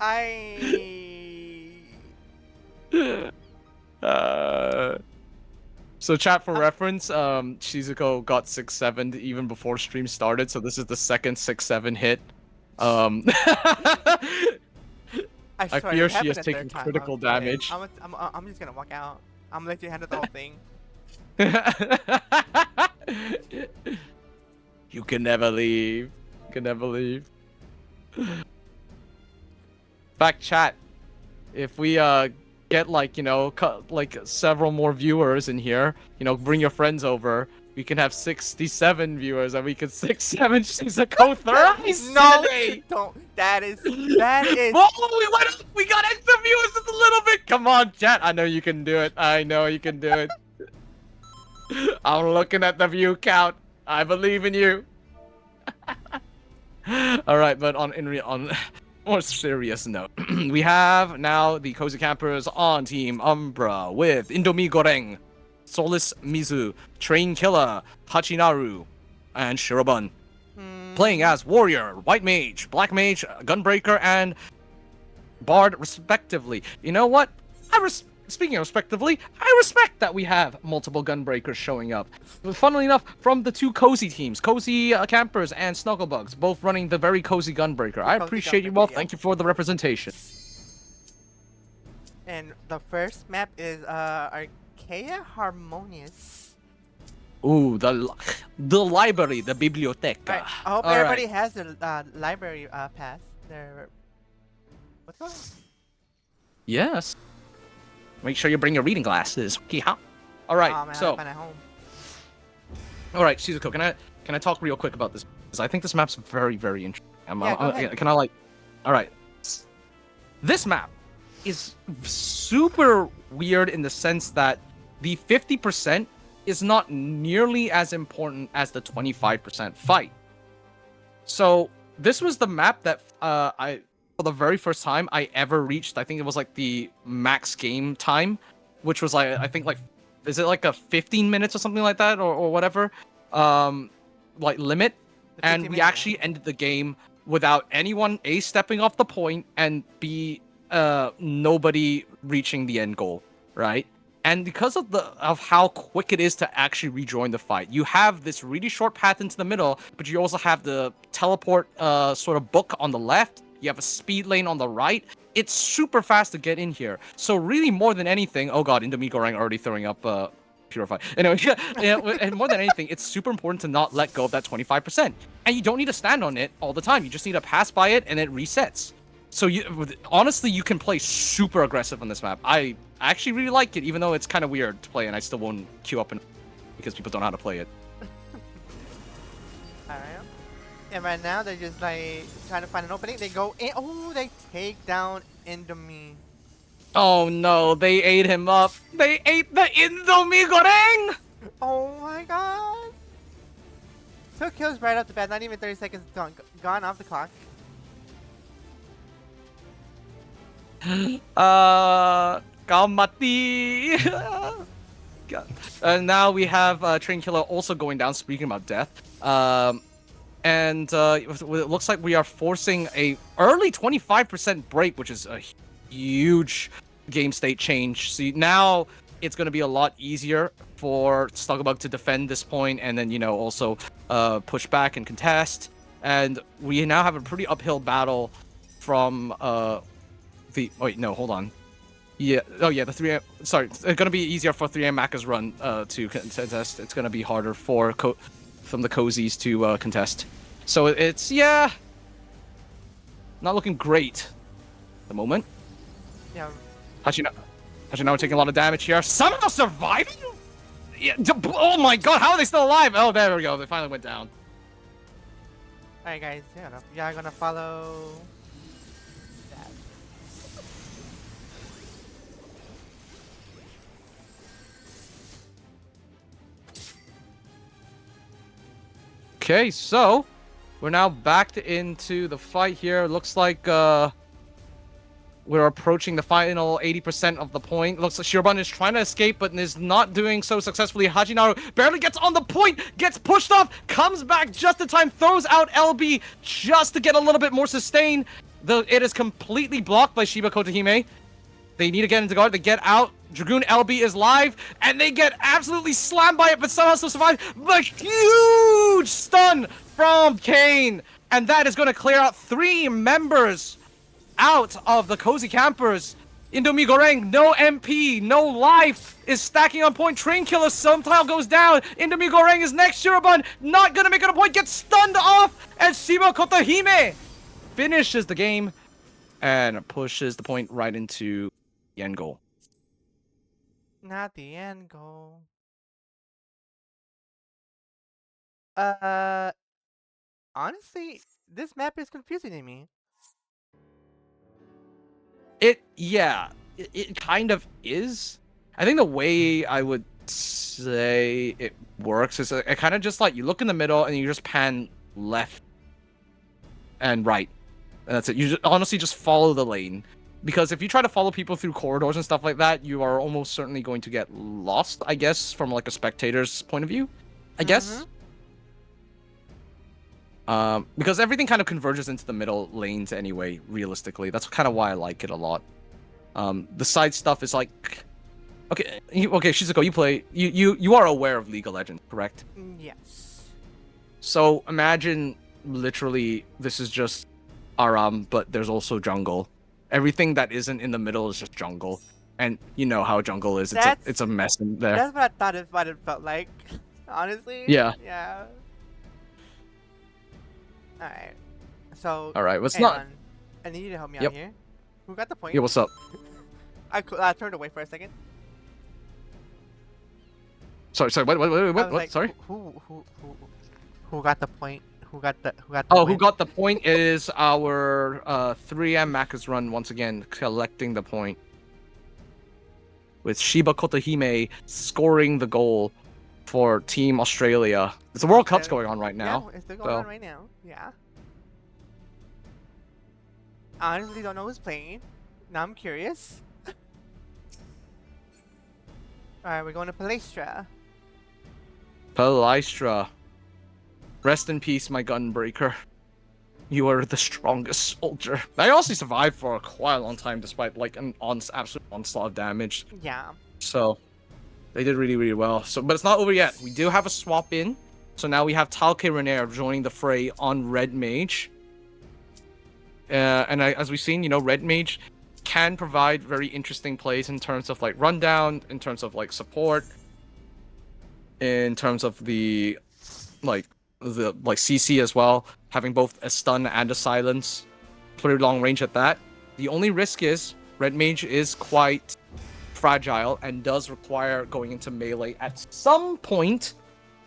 I. So chat for reference, Shizuko got 6-7 even before stream started, so this is the second 6-7 hit. I swear fear it she happened has a taken third time. critical Okay. damage. I'm just gonna walk out. I'm gonna let you handle the whole thing. You can never leave. You can never leave. Fact chat. If we get like, you know, like several more viewers in here, you know, bring your friends over. We can have 67 viewers and we can 6-7 Shizuko thrice. No, today. don't. That is. Whoa, we went up. We got extra viewers just a little bit. Come on, chat. I know you can do it. I know you can do it. I'm looking at the view count. I believe in you. All right, but on more serious note, we have now the Cozy Campers on Team Umbra with Indomie Goreng, Solus Mizu, Train Killer, Hachinaru, and Shirobun. Playing as Warrior, White Mage, Black Mage, Gunbreaker, and Bard, respectively. You know what? Speaking of respectively, I respect that we have multiple Gunbreakers showing up. Funnily enough, from the two Cozy teams, Cozy Campers and Snugglebugs, both running the very Cozy Gunbreaker. I appreciate you both. Gunbreaker, yeah. Thank you for the representation. And the first map is Archaea Harmonious. Ooh, the library, the biblioteca. Right. I hope All everybody right. has their library pass. Their what's going on? Yes. Make sure you bring your reading glasses. Yeehaw. All right, Oh, man, so. I find it home. All right, Shizuko, can I talk real quick about this? Because I think this map's very, very interesting. Go ahead. Can I like? All right. This map is super weird in the sense that the 50% is not nearly as important as the 25% fight. So this was the map that for the very first time I ever reached, I think it was like the max game time, which was like, I think like, is it like a 15 minutes or something like that or whatever, like limit? And we actually ended the game without anyone A, stepping off the point, and B, nobody reaching the end goal, right? And because of how quick it is to actually rejoin the fight, you have this really short path into the middle, but you also have the teleport sort of book on the left. You have a speed lane on the right. It's super fast to get in here. So really, more than anything, oh god, Indomie Goreng already throwing up Purify. Anyway, and more than anything, it's super important to not let go of that 25%. And you don't need to stand on it all the time. You just need to pass by it and it resets. So honestly, you can play super aggressive on this map. I actually really like it, even though it's kind of weird to play, and I still won't queue up because people don't know how to play it. Alright. And right now they're just like trying to find an opening. They go in. Oh, they take down Indomie. Oh no, they ate him up. They ate the Indomie Goreng! Oh my god. 2 kills right off the bat. Not even 30 seconds gone off the clock. Kamati. And now we have Train Killer also going down, speaking about death. And it looks like we are forcing a early 25% break, which is a huge game state change. So now it's going to be a lot easier for Snugglebug to defend this point and then, you know, also push back and contest. And we now have a pretty uphill battle from the... Wait, no, hold on. Yeah, oh yeah, the 3M... Sorry, it's going to be easier for 3M Maka's run to contest. It's going to be harder for from the Cozies to contest. So it's, yeah... Not looking great at the moment. Yeah. Actually, now we're taking a lot of damage here. Somehow surviving? Yeah, oh my god, how are they still alive? Oh, there we go. They finally went down. Alright, guys. Yeah, gonna follow that. Okay, so we're now backed into the fight here. Looks like we're approaching the final 80% of the point. Looks like Shirobun is trying to escape, but is not doing so successfully. Hajinaru barely gets on the point, gets pushed off, comes back just in time, throws out LB just to get a little bit more sustain. It is completely blocked by Shiba Kotohime. They need to get into guard. They get out. Dragoon LB is live, and they get absolutely slammed by it, but somehow still survive. The huge stun from Kane, and that is going to clear out 3 members out of the Cozy Campers. Indomie Goreng, no MP, no life, is stacking on point. Train Killer somehow goes down. Indomie Goreng is next. Shirobun not going to make it a point, gets stunned off, and Shiba Kotohime finishes the game and pushes the point right into the end goal. Not the end goal. Honestly, this map is confusing to me. It kind of is. I think the way I would say it works is it kind of just like you look in the middle and you just pan left and right. And that's it. You honestly just follow the lane. Because if you try to follow people through corridors and stuff like that, you are almost certainly going to get lost, I guess, from like a spectator's point of view, I guess. Because everything kind of converges into the middle lanes anyway, realistically. That's kind of why I like it a lot. The side stuff is like... Okay, Shizuko, you are aware of League of Legends, correct? Yes. So imagine, literally, this is just Aram, but there's also jungle. Everything that isn't in the middle is just jungle, and you know how jungle is. It's a mess in there. That's what I thought what it felt like, honestly. Yeah. Yeah. All right. So. All right. What's Aeon, not? I need you to help me Yep. out here. Who got the point? Yeah. What's up? I turned away for a second. Sorry. What? Sorry. Who got the point? Who got the Oh, win? who got the point is our 3M Maka's run once again collecting the point. With Shiba Kotohime scoring the goal for Team Australia. It's the World Cup's going on right now. Yeah, it's still going on right now. Yeah. I honestly don't know who's playing. Now I'm curious. Alright, we're going to Palestra. Palestra. Rest in peace, my gunbreaker. You are the strongest soldier. I also survived for quite a long time despite like an absolute onslaught of damage. Yeah. So they did really, really well. But it's not over yet. We do have a swap in. So now we have Talke Renair joining the fray on Red Mage. As we've seen, Red Mage can provide very interesting plays in terms of like rundown, in terms of like support, in terms of the CC as well, having both a stun and a silence, pretty long range at that. The only risk is Red Mage is quite fragile and does require going into melee at some point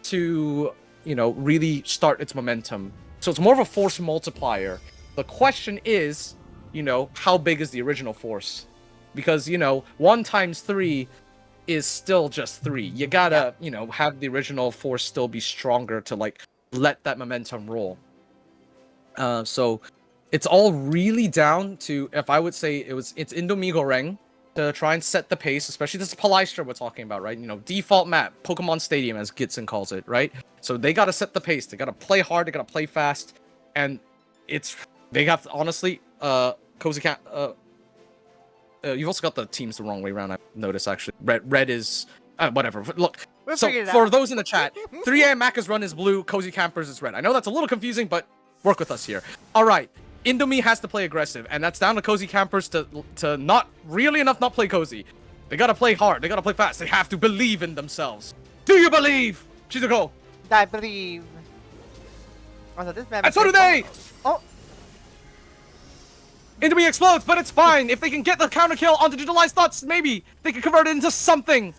to, really start its momentum. So it's more of a force multiplier. The question is, how big is the original force? Because, 1 times 3 is still just 3. You gotta, have the original force still be stronger to, let that momentum roll. So it's all really down to, if I would say it's Indomie Goreng to try and set the pace, especially this is Palestra we're talking about, right? Default map, Pokemon Stadium, as Gidson calls it, right? So they gotta set the pace. They gotta play hard. They gotta play fast, and they have to, honestly, Cozy Cat. You've also got the teams the wrong way around. I've noticed actually. Red is whatever. Look, We'll so figure it for out. those in the chat, 3AM Maka's run is blue, Cozy Campers is red. I know that's a little confusing, but work with us here. All right, Indomie has to play aggressive, and that's down to Cozy Campers to not really enough not play cozy. They gotta play hard. They gotta play fast. They have to believe in themselves. Do you believe? Shizuko. I believe. Oh, so this map And is so do very they! close. Oh. Indomie explodes, but it's fine. If they can get the counter kill onto Digitalized Thoughts, maybe they can convert it into something.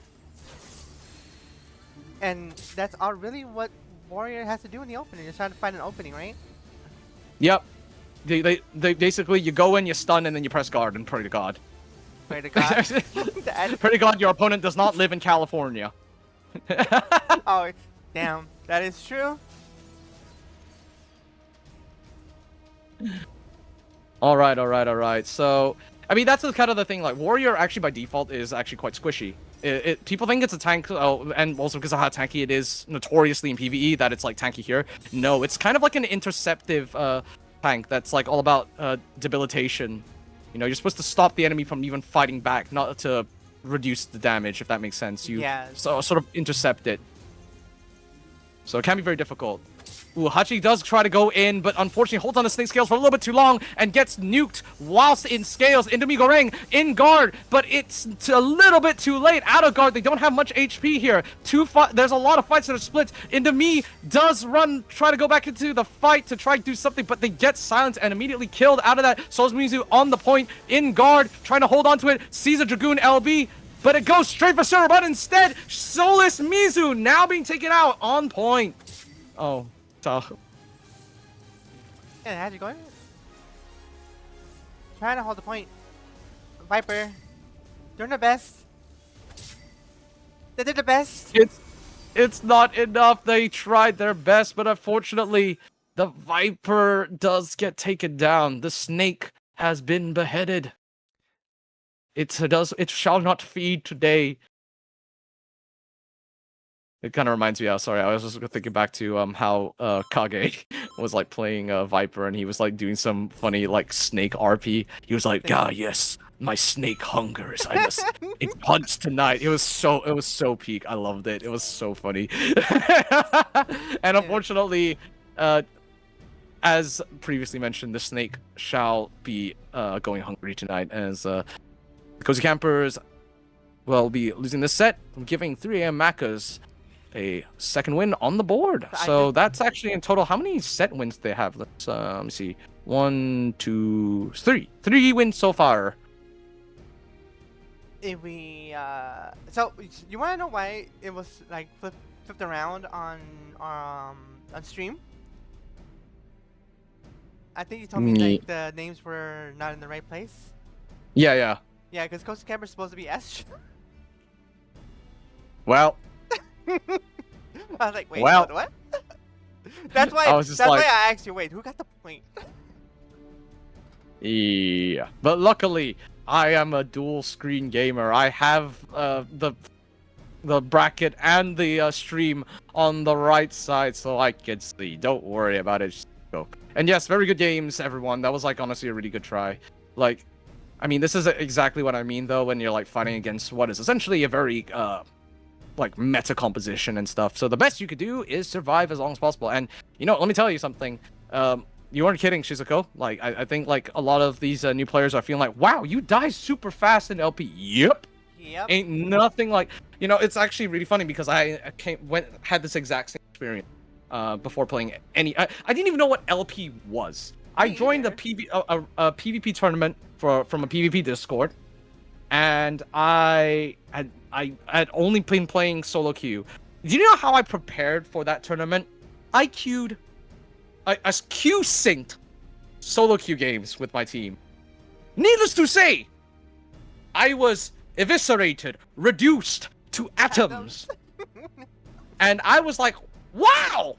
And that's all really what Warrior has to do in the opening. Just trying to find an opening, right? Yep. They basically, you go in, you stun, and then you press guard and pray to God. Pray to God. Pray to God your opponent does not live in California. Oh, damn. That is true. All right. So, I mean, that's the kind of the thing. Like, Warrior actually by default is actually quite squishy. People think it's a tank, and also because of how tanky it is notoriously in PvE, that it's like tanky here. No, it's kind of like an interceptive tank that's like all about debilitation. You know, you're supposed to stop the enemy from even fighting back, not to reduce the damage, if that makes sense. You sort of intercept it. So it can be very difficult. Ooh, Hachi does try to go in, but unfortunately holds on to Snake Scales for a little bit too long and gets nuked whilst in Scales. Indomie Goreng in guard, but it's a little bit too late. Out of guard, they don't have much HP here. There's a lot of fights that are split. Indomie does try to go back into the fight to try to do something, but they get silenced and immediately killed out of that. Souls Mizu on the point, in guard, trying to hold on to it. Sees a Dragoon LB, but it goes straight for Sura, but instead, Soulless Mizu now being taken out on point. Oh. So. Yeah, how's it going? Trying to hold the point. Viper, doing the best. They did the best. It's not enough. They tried their best, but unfortunately, the Viper does get taken down. The snake has been beheaded. It shall not feed today. It kind of reminds me. Sorry, I was just thinking back to how Kage was like playing Viper, and he was like doing some funny like snake RP. He was like, "Ah, yes, my snake hungers. I must eat punch tonight." It was so peak. I loved it. It was so funny. And unfortunately, as previously mentioned, the snake shall be going hungry tonight, as the Cozy Campers will be losing this set, giving 3 AM Macca's a second win on the board. So that's actually in total, how many set wins they have? Let's let me see. 1, 2, 3. 3 wins so far. If we so you want to know why it was like flipped around on stream? I think you told me like the names were not in the right place. Yeah, because Coastal Camper is supposed to be S. Well, I was like, wait, well, what? That's why. Why I asked you. Wait, who got the point? Yeah, but luckily I am a dual screen gamer. I have the bracket and the stream on the right side, so I can see. Don't worry about it. Just go. And yes, very good games, everyone. That was like honestly a really good try. Like, I mean, this is exactly what I mean though when you're like fighting against what is essentially a very like meta composition and stuff. So the best you could do is survive as long as possible. And you know, let me tell you something. You weren't kidding, Shizuko. Like I think like a lot of these new players are feeling like, wow, you die super fast in LP. Yep. Ain't nothing like, you know. It's actually really funny because I had this exact same experience before playing any. I didn't even know what LP was. I joined a PvP tournament from a PvP Discord, and I had only been playing solo queue. Do you know how I prepared for that tournament? I queued. I queue synced solo queue games with my team. Needless to say, I was eviscerated, reduced to atoms. And I was like, wow,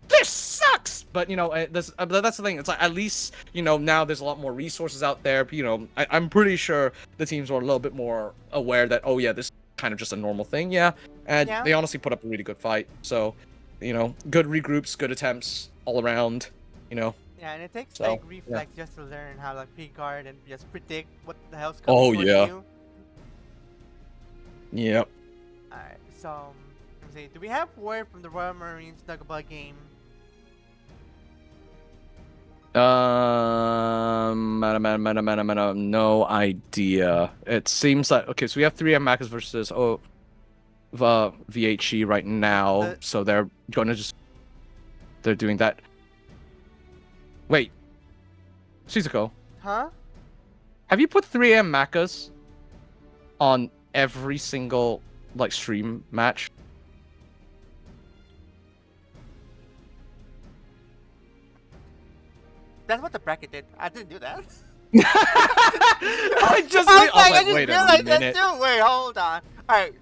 this sucks. But, you know, that's the thing. It's like, at least, you know, now there's a lot more resources out there. You know, I'm pretty sure the teams were a little bit more aware that, oh, yeah, this is kind of just a normal thing. Yeah. And they honestly put up a really good fight. So, you know, good regroups, good attempts all around, you know. Yeah, and it takes like reflex just to learn how to like pre-guard and just predict what the hell's coming towards you. Yep. Alright, so let me see. Do we have word from the Royal Marines Snugglebug game? No idea. It seems like okay. So we have 3 Macas versus VHE right now. So they're gonna they're doing that. Wait, Shizuko. Huh? have you put 3 a.m. Macas on every single like stream match? That's what the bracket did. I didn't do that. I just I was like, I just wait a realized that minute. too. Wait, hold on. Alright.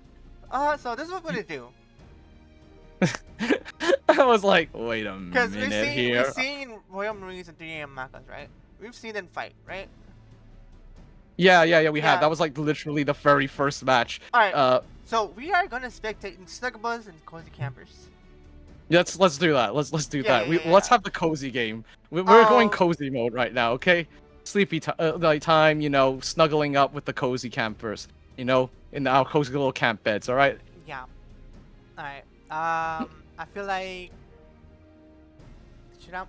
So this is what we're gonna do. I was like, wait a Because minute here. we've seen Royal Marines and 3 a.m. Macas, right? We've seen them fight, right? Yeah, we Yeah. had. That was like literally the very first match. Alright. So we are gonna spectate Snugglebuzz and Cozy Campers. Let's do that. Let's do Yeah, that. yeah, Let's yeah. have the cozy game. We're going Oh. cozy mode right now, okay? Sleepy like time, you know, snuggling up with the cozy campers, you know, in our cozy little camp beds. All right. Yeah. Alright. I feel like should I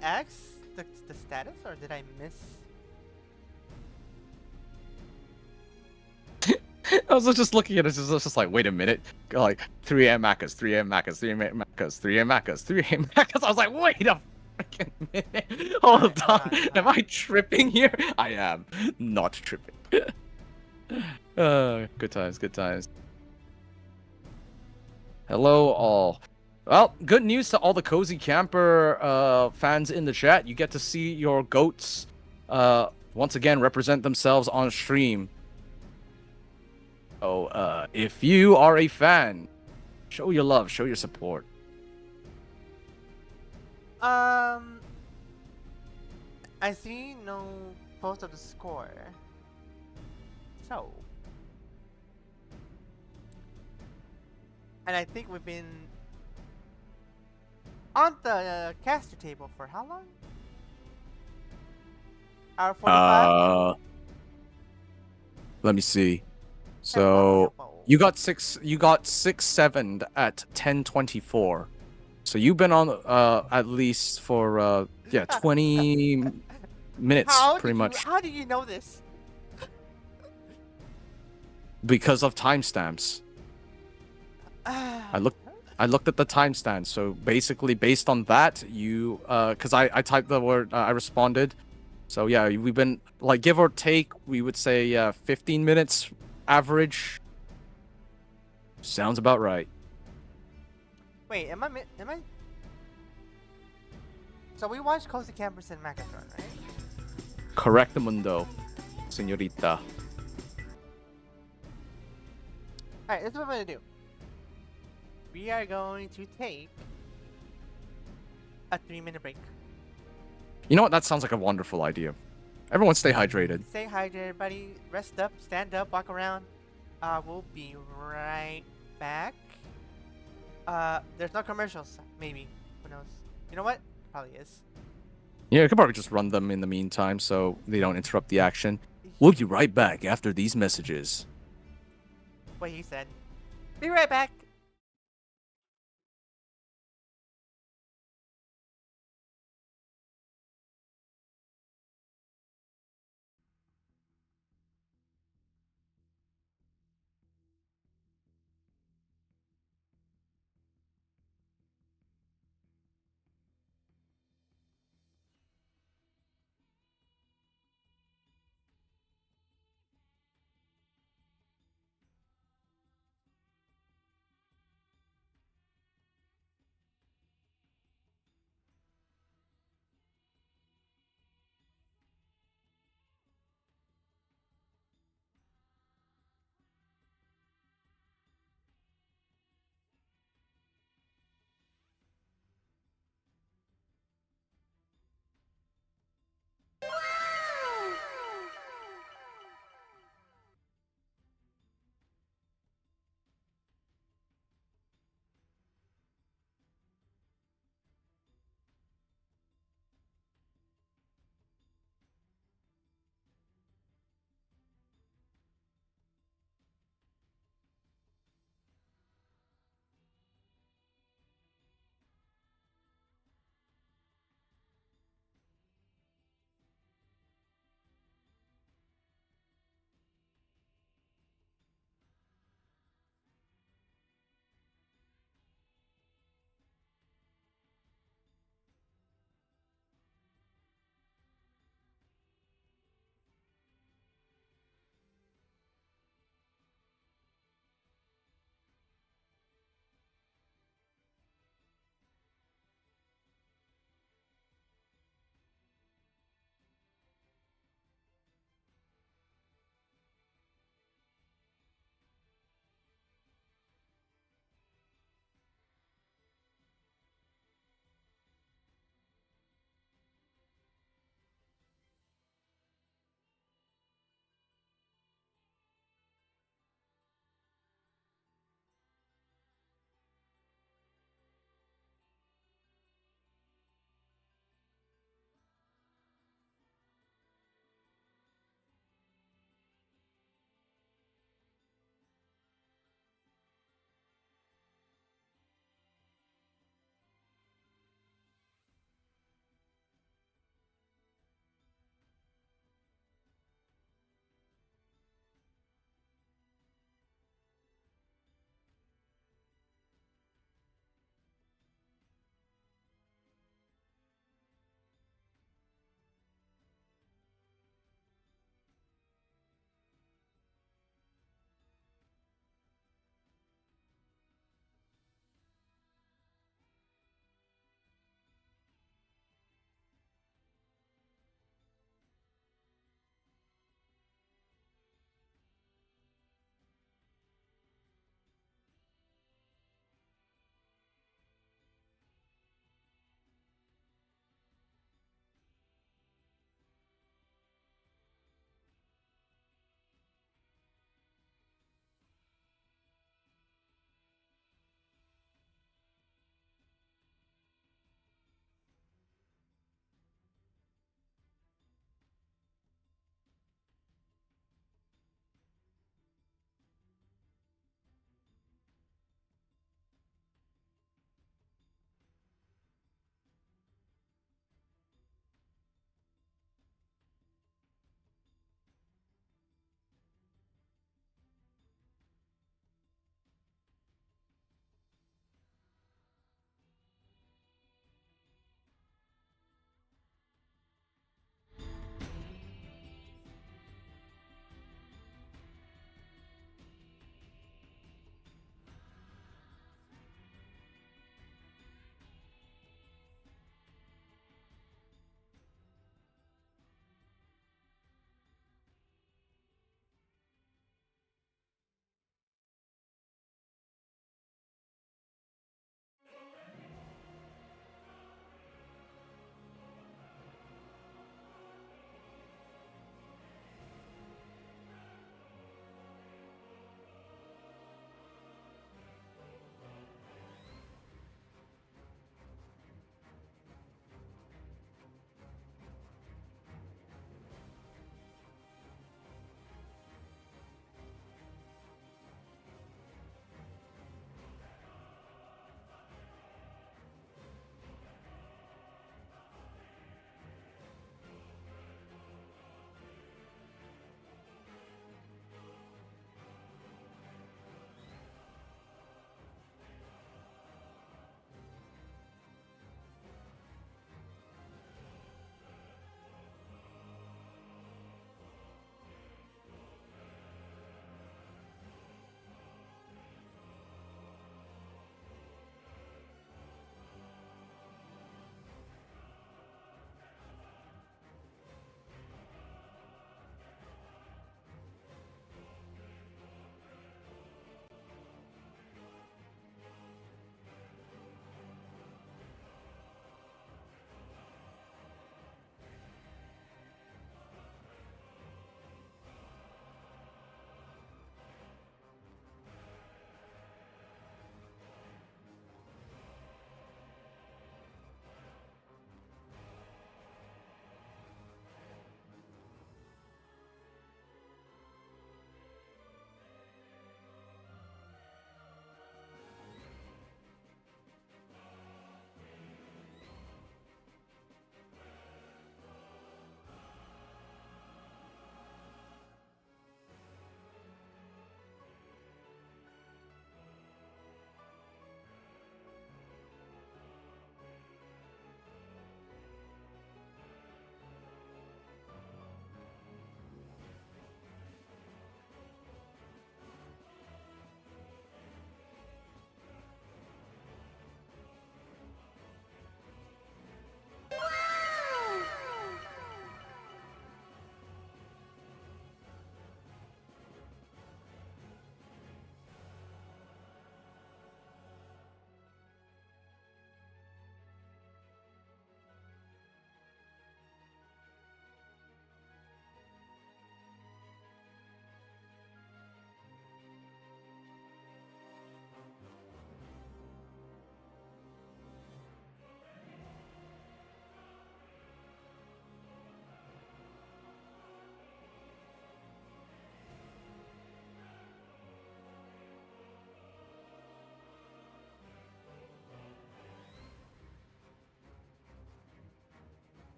ask the status or did I miss? I was just looking at it, just like, wait a minute, like 3 a.m. Macas, 3 a.m. Macas, 3 a.m. Macas, 3 a.m. Macas, 3 a.m. Macas. I was like, wait a freaking minute, hold Alright, on, alright, am I tripping here? I am not tripping. Good times, good times. Hello all. Well, good news to all the cozy camper fans in the chat. You get to see your goats once again represent themselves on stream. Oh, if you are a fan, show your love, show your support. I see no post of the score. So, and I think we've been on the caster table for how long? Hour 45. Let me see. So you got 6-7 at 10:24. So you've been on at least for 20 minutes pretty much How do you know this? because of timestamps. I looked at the timestamps. So basically based on that, you cuz I typed the word I responded. So yeah, we've been like give or take, we would say 15 minutes average. Sounds about right. Wait, am I? So we watched Cozy Campers and Macatron, right? Correct, mundo, señorita. Alright, this is what we're gonna do. We are going to take a 3-minute break. You know what? That sounds like a wonderful idea. Everyone stay hydrated. Stay hydrated, everybody. Rest up, stand up, walk around. We'll be right back. There's no commercials, maybe. Who knows? You know what? Probably is. Yeah, you could probably just run them in the meantime so they don't interrupt the action. We'll be right back after these messages. What he said. Be right back.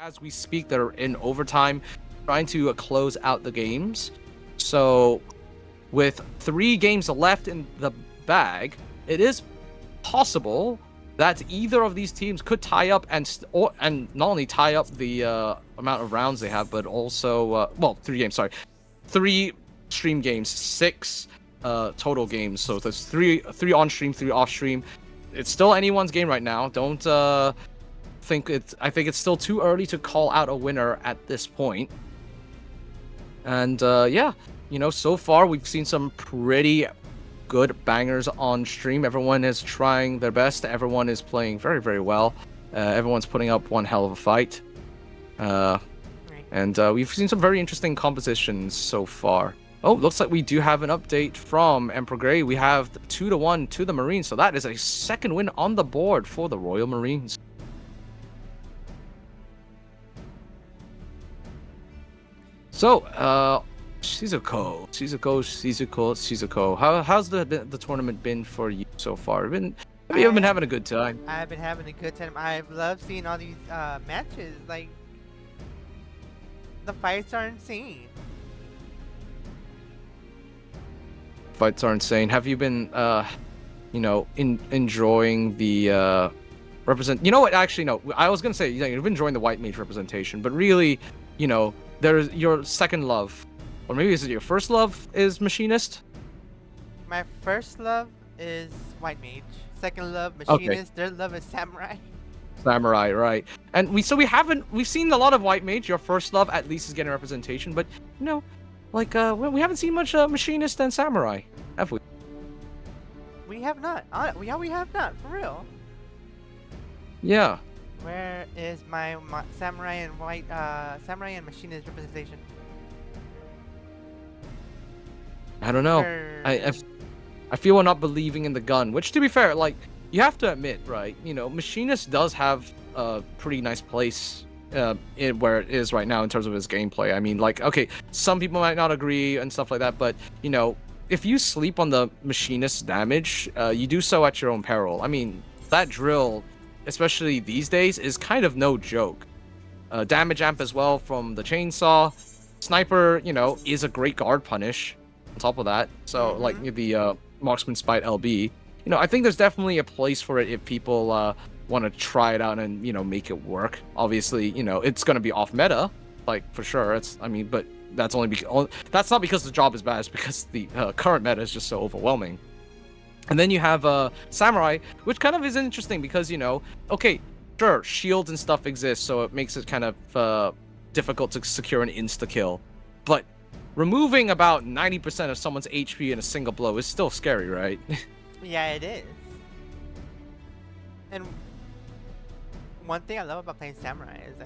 as we speak, they're in overtime, trying to close out the games. So, with 3 games left in the bag, it is possible that either of these teams could tie up and not only tie up the amount of rounds they have, but also 3 games. Sorry, 3 stream games, 6 total games. So there's 3 on stream, 3 off stream. It's still anyone's game right now. Don't think it's. I think it's still too early to call out a winner at this point. And yeah, so far we've seen some pretty good bangers on stream. Everyone is trying their best. Everyone is playing very, very well. Everyone's putting up one hell of a fight. And we've seen some very interesting compositions so far. Oh, looks like we do have an update from Emperor Grey. We have 2-1 to the Marines. So that is a second win on the board for the Royal Marines. So, Shizuko. How's the tournament been for you so far? Have you been having a good time? I've been having a good time. I've loved seeing all these matches. Like, the fights are insane. Fights are insane. Have you been, enjoying the represent? You know what? Actually, no. I was gonna say you've been enjoying the white mage representation, but really, there's your second love, or maybe is it your first love? Is machinist? My first love is white mage. Second love, machinist. Okay. Third love is samurai. Samurai, right? And we've seen a lot of white mage. Your first love at least is getting representation, but we haven't seen much machinist and samurai, have we? We have not. We have not, for real. Yeah. Where is my samurai and samurai and machinist representation? I don't know. I feel we're not believing in the gun, which, to be fair, you have to admit, right? Machinist does have a pretty nice place where it is right now in terms of his gameplay. I mean, okay, some people might not agree and stuff like that, but if you sleep on the machinist's damage, you do so at your own peril. I mean, that drill, especially these days, is kind of no joke. Damage amp as well from the chainsaw. Sniper, is a great guard punish on top of that. So, the Marksman Spite LB. I think there's definitely a place for it if people want to try it out and, make it work. Obviously, it's going to be off meta, for sure. But that's that's not because the job is bad, it's because the current meta is just so overwhelming. And then you have Samurai, which kind of is interesting because, okay, sure, shields and stuff exist, so it makes it kind of difficult to secure an insta-kill. But removing about 90% of someone's HP in a single blow is still scary, right? Yeah, it is. And one thing I love about playing Samurai is,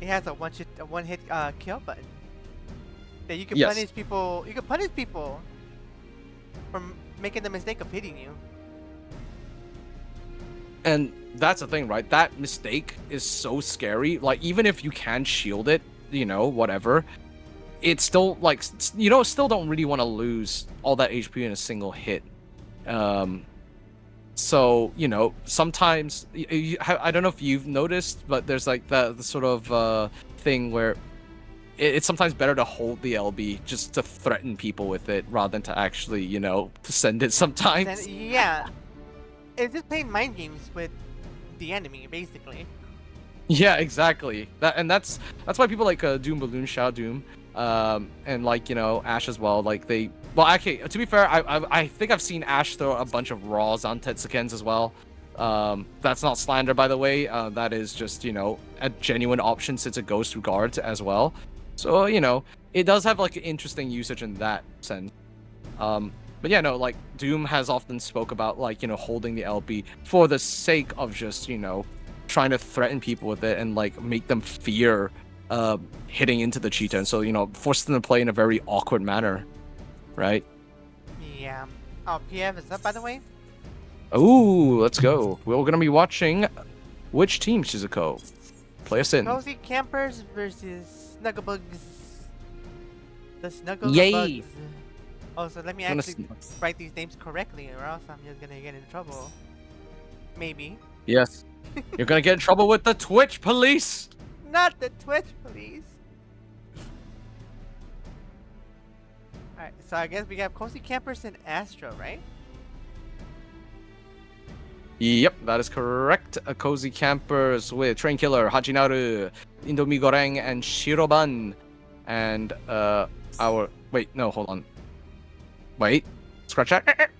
it has a one-hit kill button. That you can punish people. You can punish people from making the mistake of hitting you. And that's the thing, right? That mistake is so scary. Even if you can shield it, whatever, it's still still don't really want to lose all that HP in a single hit. So sometimes I don't know if you've noticed, but there's the sort of thing where it's sometimes better to hold the LB just to threaten people with it rather than to actually, send it sometimes. Yeah. It's just playing mind games with the enemy, basically. Yeah, exactly. That's why people like Doom Balloon, Shao Doom, and Ash as well. Okay, to be fair, I think I've seen Ash throw a bunch of raws on Tetsukens as well. That's not slander, by the way. That is just a genuine option since it goes through guards as well. So it does have an interesting usage in that sense. But yeah, no, Doom has often spoke about holding the LB for the sake of just trying to threaten people with it and make them fear hitting into the cheetah, and so force them to play in a very awkward manner, right? Yeah. Oh, PF is up, by the way. Ooh, let's go. We're gonna be watching which team, Shizuko? Play us in. Cozy Campers versus Snugglebugs. The Snugglebugs. Yay! Oh, so let me actually write these names correctly, or else I'm just gonna get in trouble. Maybe. Yes. You're gonna get in trouble with the Twitch police. Not the Twitch police. Alright, so I guess we have Cozy Campers and Astro, right? Yep, that is correct. Cozy Campers with Train Killer, Hachinaru, Indomie Goreng, and Shiroban. And wait, no, hold on. Wait, scratch that.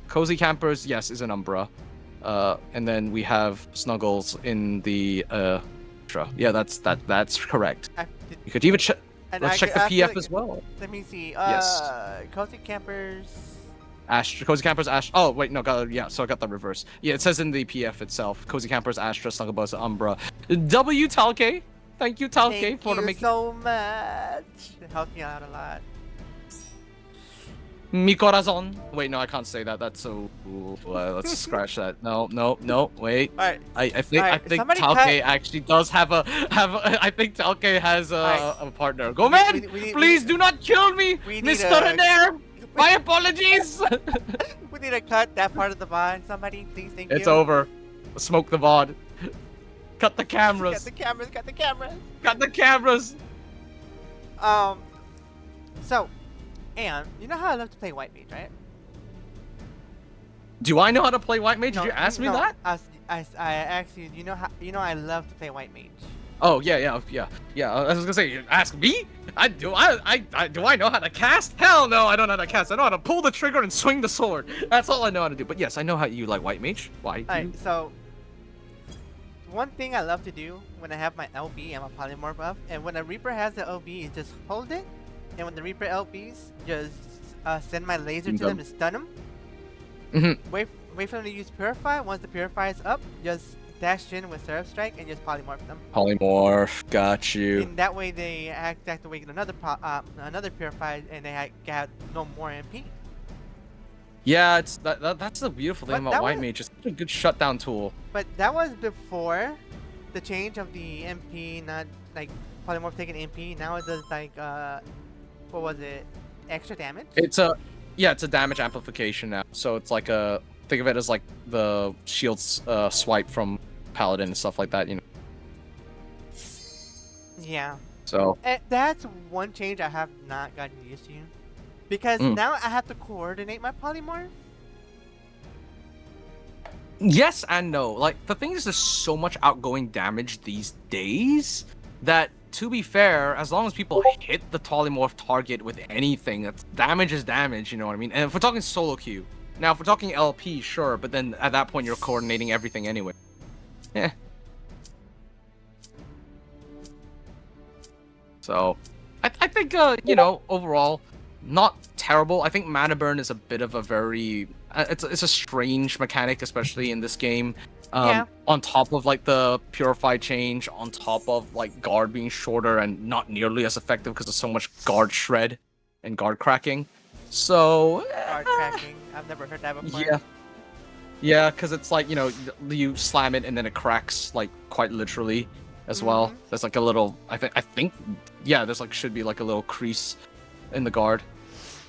Cozy Campers, yes, is an Umbra. And then we have Snuggles in the yeah, that's correct. You could even check. Let's check the PF as well. Let me see. Yes. Cozy Campers. Cozy Campers, Oh, wait, no, so I got the reverse. Yeah, it says in the PF itself. Cozy Campers, Astra, Snuggles, Umbra. W, Talke. Thank you, Talke, for Thank you so much. It helped me out a lot. Mi corazón. Wait, no, I can't say that. That's so. Let's scratch that. No. Wait. Alright. I think somebody Talke actually does have a. I think Talke has a partner. Go, man! Please do not kill me, Mr. Renair! My apologies! We need to cut that part of the VOD. Somebody, please, thank you. It's over. Smoke the VOD. Cut the cameras. Cut the cameras. Cut the cameras. Cut the cameras. So, Aeon, you know how I love to play White Mage, right? Do I know how to play White Mage? Did you ask me that? I asked you. You know I love to play White Mage. Oh yeah. I was gonna say, ask me. Do I know how to cast? Hell no, I don't know how to cast. I know how to pull the trigger and swing the sword. That's all I know how to do. But yes, I know how you like White Mage. Why? Alright, so one thing I love to do when I have my LB, I'm a polymorph buff, and when a Reaper has the LB, is just hold it, and when the Reaper LBs, just send my laser to them to stun them. Wait for them to use Purify. Once the Purify is up, just dash in with Seraph Strike and just polymorph them. Polymorph, got you. And that way they activate another Purify and they got no more MP. Yeah, that's the beautiful thing about White Mage. It's such a good shutdown tool. But that was before the change of the MP, not like polymorph taking MP. Now it does like what was it? Extra damage? It's a damage amplification now. So it's like think of it as like the shield's swipe from Paladin and stuff like that, you know. Yeah. So that's one change I have not gotten used to. Because now I have to coordinate my polymorph. Yes and no. Like, the thing is, there's so much outgoing damage these days that, to be fair, as long as people hit the polymorph target with anything, that's damage is damage, you know what I mean? And if we're talking solo queue, now if we're talking LP, sure, but then at that point you're coordinating everything anyway. Yeah. So, I think, you know, overall, not terrible. I think mana burn is a bit of a very it's a strange mechanic, especially in this game. On top of like the purify change, on top of like guard being shorter and not nearly as effective because of so much guard shred and guard cracking. So guard cracking, I've never heard that before. Yeah, because it's like, you know, you slam it and then it cracks like quite literally as well. There's like a little, I think, yeah, there's like should be like a little crease in the guard.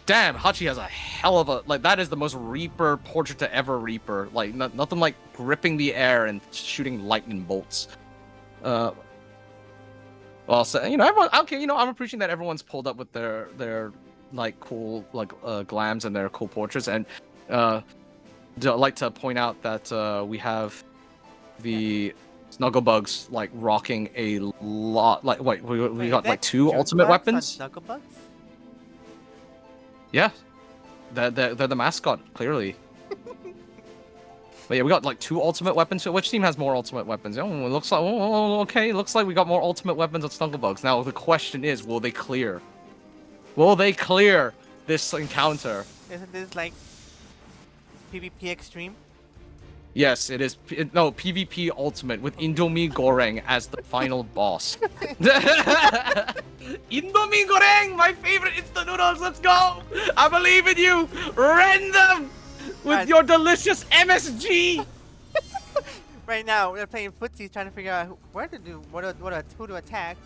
Damn, Hachi has a hell of a, like, that is the most Reaper portrait to ever Reaper. Like, nothing like gripping the air and shooting lightning bolts. Well, so, you know, everyone, okay, you know, I'm appreciating that everyone's pulled up with their like, cool, like, glams and their cool portraits. And, I'd like to point out that, we have the Snugglebugs, like, rocking a lot, like, wait, we got, like, 2 ultimate weapons? Snugglebugs? Yeah, they're the mascot, clearly. But yeah, we got like 2 ultimate weapons. So which team has more ultimate weapons? Oh, it looks like, okay, looks like we got more ultimate weapons of Snugglebugs. Now the question is, will they clear? Will they clear this encounter? Isn't this like PvP Extreme? Yes, it is. No, PvP Ultimate with Indomie Goreng as the final boss. Indomie Goreng, my favorite instant noodles. Let's go! I believe in you. Rend them with your delicious MSG. Right now, we're playing footsies, trying to figure out who to attack.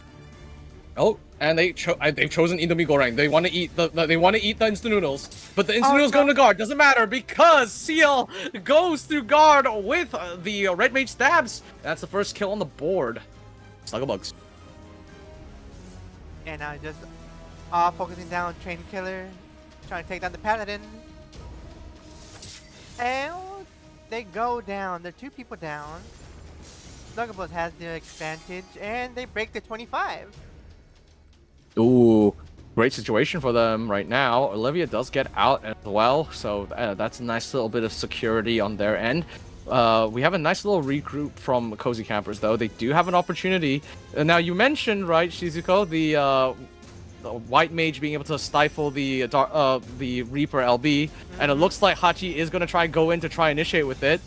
Oh, and they've chosen Indomie Goreng. They want to eat the instant noodles, but the instant noodles go into guard. Doesn't matter because Seal goes through guard with the red mage stabs. That's the first kill on the board. Snugglebugs. And now just focusing down on Train Killer, trying to take down the Paladin. And they go down. There are 2 people down. Snugglebugs has the advantage, and they break the 25. Ooh, great situation for them right now. Olivia does get out as well, so that's a nice little bit of security on their end. We have a nice little regroup from Cozy Campers, though. They do have an opportunity. Now, you mentioned, right, Shizuko, the white mage being able to stifle the Reaper LB, and it looks like Hachi is going to try and go in to try and initiate with it.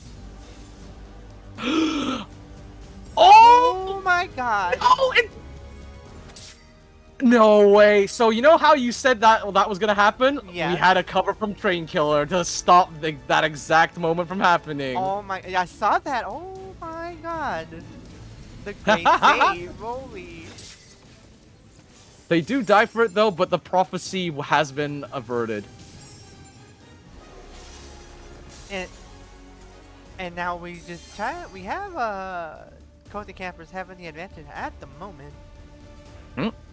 Oh my god! Oh, no way. So you know how you said that was gonna happen? Yeah. We had a cover from Train Killer to stop that exact moment from happening. Oh my! I saw that. Oh my god! The great save. Holy. They do die for it though, but the prophecy has been averted. And now we just try. We have Cozy Campers having the advantage at the moment.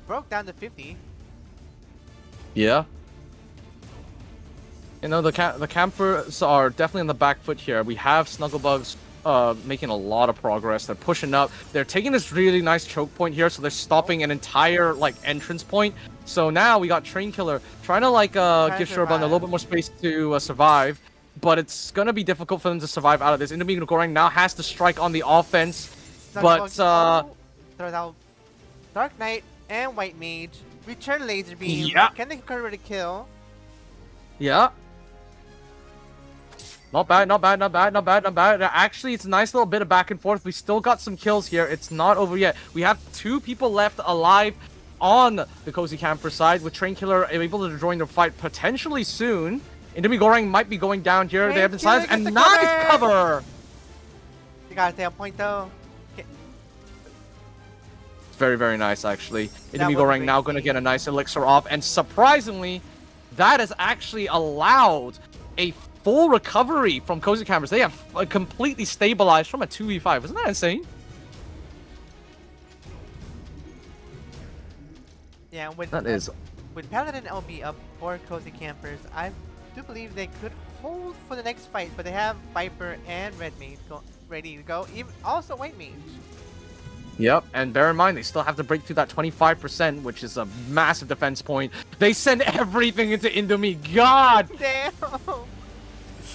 Broke down to 50. Yeah. You know, the campers are definitely on the back foot here. We have Snugglebugs making a lot of progress. They're pushing up. They're taking this really nice choke point here, so they're stopping an entire like entrance point. So now we got Train Killer trying to give Shurban a little bit more space to survive, but it's gonna be difficult for them to survive out of this. Indomie Goreng now has to strike on the offense, but throws out Dark Knight and White Mage. Return Laser Beam. Yeah. Can they convert a kill? Yeah. Not bad, not bad, not bad, not bad, not bad. Actually, it's a nice little bit of back and forth. We still got some kills here. It's not over yet. We have 2 people left alive on the Cozy Camper side, with Train Killer able to join the fight potentially soon. Indomie Goreng might be going down here. They have been silenced, and nice cover! You gotta stay on point though. Very, very nice, actually. That Indomie was a Goreng great now going to scene. get a nice elixir off, and surprisingly, that has actually allowed a full recovery from Cozy Campers. They have completely stabilized from a 2v5. Isn't that insane? Yeah, with Paladin LB up for Cozy Campers, I do believe they could hold for the next fight, but they have Viper and Red Mage ready to go. Even also White Mage. Yep, and bear in mind, they still have to break through that 25%, which is a massive defense point. They send everything into Indomie. God! Damn!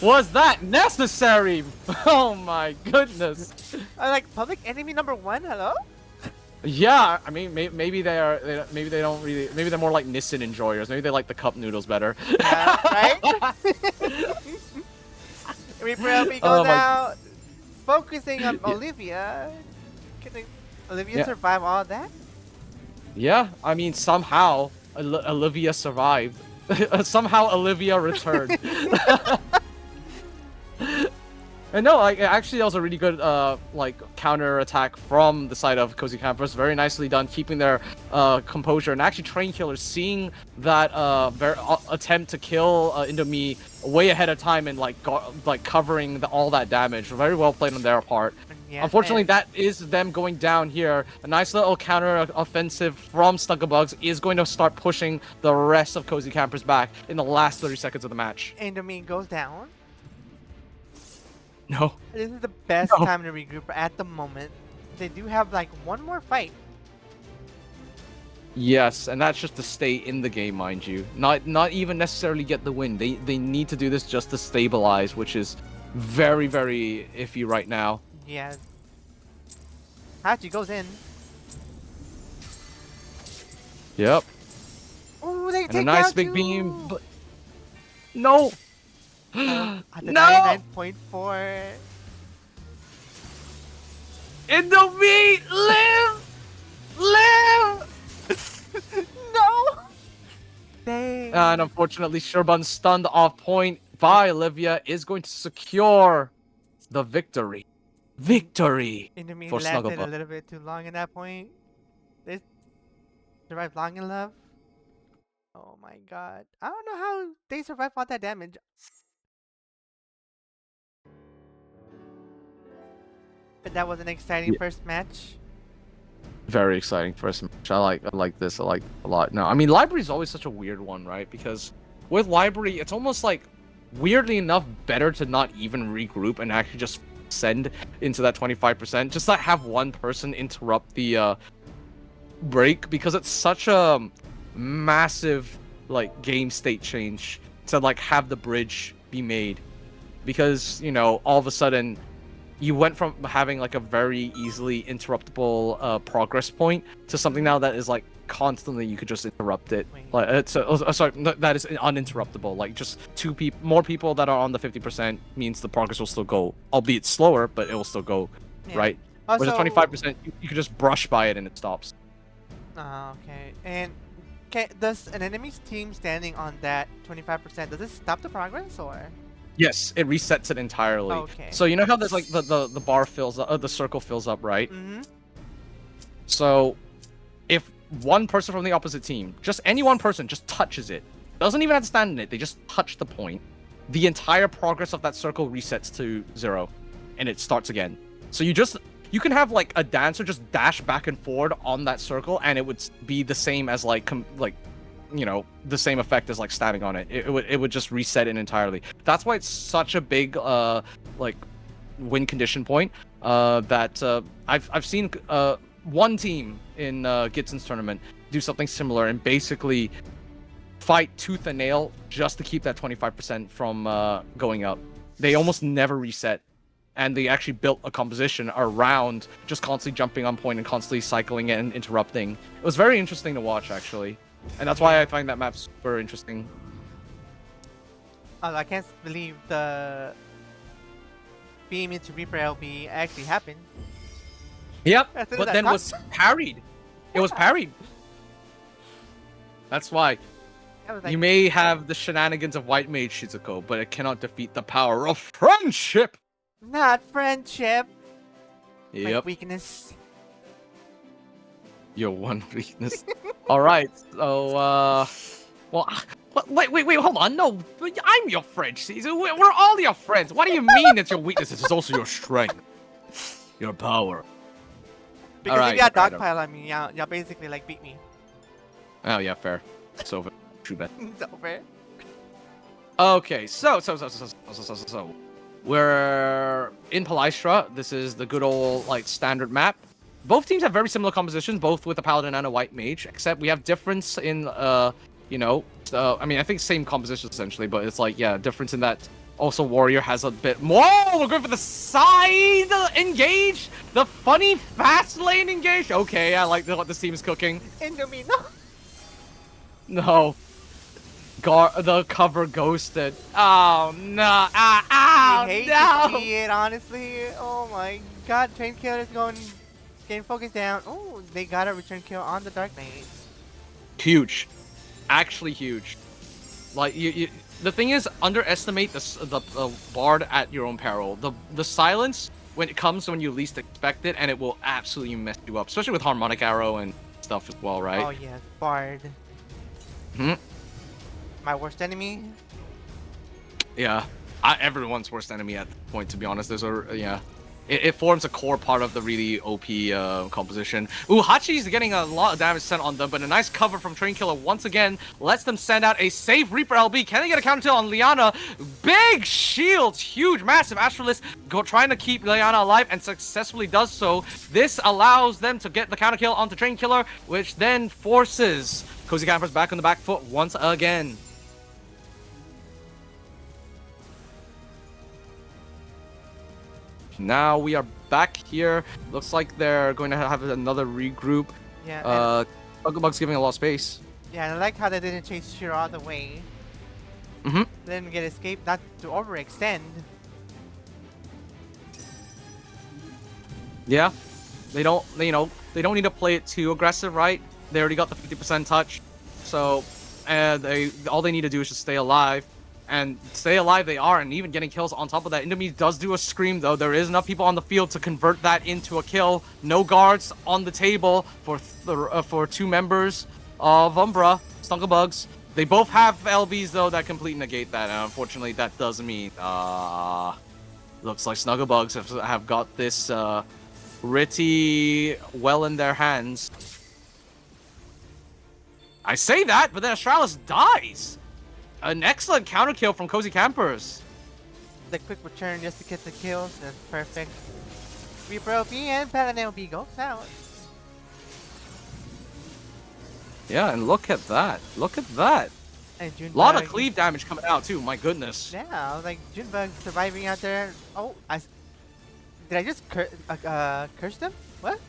Was that necessary? Oh my goodness. Like public enemy number 1. Hello? Yeah, I mean, maybe maybe they don't really, maybe they're more like Nissan enjoyers. Maybe they like the cup noodles better. Yeah, right? Reaper LB goes out, focusing on Olivia. Can Olivia survive all that? Yeah, I mean, somehow Olivia survived. Somehow Olivia returned. And no, actually, that was a really good counter attack from the side of Cozy Campers. Very nicely done, keeping their composure. And actually, Train Killer seeing that attempt to kill Indomie way ahead of time and covering all that damage. Very well played on their part. Yeah, Unfortunately, that is them going down here. A nice little counter offensive from Snugglebugs is going to start pushing the rest of Cozy Campers back in the last 30 seconds of the match. Indomie goes down. No. This is the best time to regroup at the moment. They do have one more fight. Yes, and that's just to stay in the game, mind you. Not even necessarily get the win. They need to do this just to stabilize, which is very, very iffy right now. Yeah. Hachi goes in. Yep. Ooh, they And take a nice down big 2. beam. But... No! At the No! 99.4. Indomie! Live! Live! No! Dang. And unfortunately, Shurban, stunned off point by Olivia, is going to secure the victory. Victory Indomie for landed a Snugglebug. little bit too long in that point. Survive long enough? Oh my god. I don't know how they survive all that damage. But that was an exciting Yeah. first match. Very exciting first match. I like this. I like it a lot. No, I mean library is always such a weird one, right? Because with library, it's almost like weirdly enough better to not even regroup and actually just send into that 25%. Just not have one person interrupt the break, because it's such a massive like game state change to like have the bridge be made, because you know all of a sudden you went from having like a very easily interruptible progress point to something now that is like constantly you could just interrupt it. Wait. Like it's sorry, that is uninterruptible. Like just more people that are on the 50% means the progress will still go, albeit slower, but it will still go, Yeah. right? Also, Whereas 25%, you could just brush by it and it stops. Okay. And does an enemy's team standing on that 25%, does it stop the progress or? Yes, it resets it entirely. Okay. So you know how there's like the bar fills up, the circle fills up, right? Mm-hmm. So if one person from the opposite team, just any one person, just touches it, doesn't even have to stand in it, they just touch the point, the entire progress of that circle resets to 0, and it starts again. So you can have like a dancer just dash back and forward on that circle, and it would be the same as like you know, the same effect as like standing on it. It would just reset it entirely. That's why it's such a big like win condition point. That I've seen one team in Gidson's tournament do something similar and basically fight tooth and nail just to keep that 25% from going up. They almost never reset, and they actually built a composition around just constantly jumping on point and constantly cycling and interrupting. It was very interesting to watch, actually. And that's why I find that map super interesting. Oh, I can't believe the beam into Reaper LB actually happened. Yep, As soon as but I then touched- was parried. It was parried. That's why. I was like, You may have the shenanigans of White Mage Shizuko, but it cannot defeat the power of friendship! not friendship. My Yep, weakness. your one weakness. Alright, so, well, wait, hold on, no, I'm your friend, Caesar. We're all your friends. What do you mean it's your weakness? It's also your strength. Your power. Because Alright, if you got alright, dogpile on me, y'all basically like beat me. Oh, yeah, fair. It's over. True bet. It's over. Okay, so we're in Palystra. This is the good old like standard map. Both teams have very similar compositions, both with a paladin and a white mage, except we have difference in you know, I mean I think same composition essentially, but it's like yeah, difference in that also warrior has a bit more. We're going for the side engage, the funny fast lane engage. Okay, I like what this team is cooking. Indomie, no. No. The cover ghosted. Oh no! Ah, I hate no! to see it, honestly. Oh my god, Train Killer is getting focused down. Oh, they got a return kill on the Dark Knight. Huge, actually huge. Like you the thing is, underestimate the bard at your own peril. The silence when it comes when you least expect it, and it will absolutely mess you up, especially with harmonic arrow and stuff as well, right? Oh yes, Bard. Hmm. My worst enemy. Yeah, everyone's worst enemy at this point, to be honest. There's a yeah, it forms a core part of the really OP composition. Ooh, Hachi's getting a lot of damage sent on them, but a nice cover from Train Killer once again lets them send out a safe Reaper LB. Can they get a counter kill on Liana? Big shields, huge, massive Astralis trying to keep Liana alive and successfully does so. This allows them to get the counter kill onto Train Killer, which then forces Cozy Campers back on the back foot once again. Now we are back here. Looks like they're going to have another regroup. Yeah. Bugabug's giving a lot of space. Yeah, and I like how they didn't chase Shiro all the way. Mhm. Didn't get escaped, not to overextend. Yeah. They don't need to play it too aggressive, right? They already got the 50% touch. So, all they need to do is just stay alive And stay alive they are, and even getting kills on top of that. Indomie does do a scream, though. There is enough people on the field to convert that into a kill. No guards on the table for 2 members of Umbra, Snugglebugs. They both have LBs, though, that completely negate that. And unfortunately, that does mean... looks like Snugglebugs have got this pretty well in their hands. I say that, but then Astralis dies! An excellent counter kill from Cozy Campers. The quick return just to get the kills. That's perfect. Reaper OP and Paladin OP goes out. Yeah, and look at that. Look at that. And Junebug. A lot of cleave damage coming out, too. My goodness. Yeah, like Junebug surviving out there. Oh, did I just curse them? What?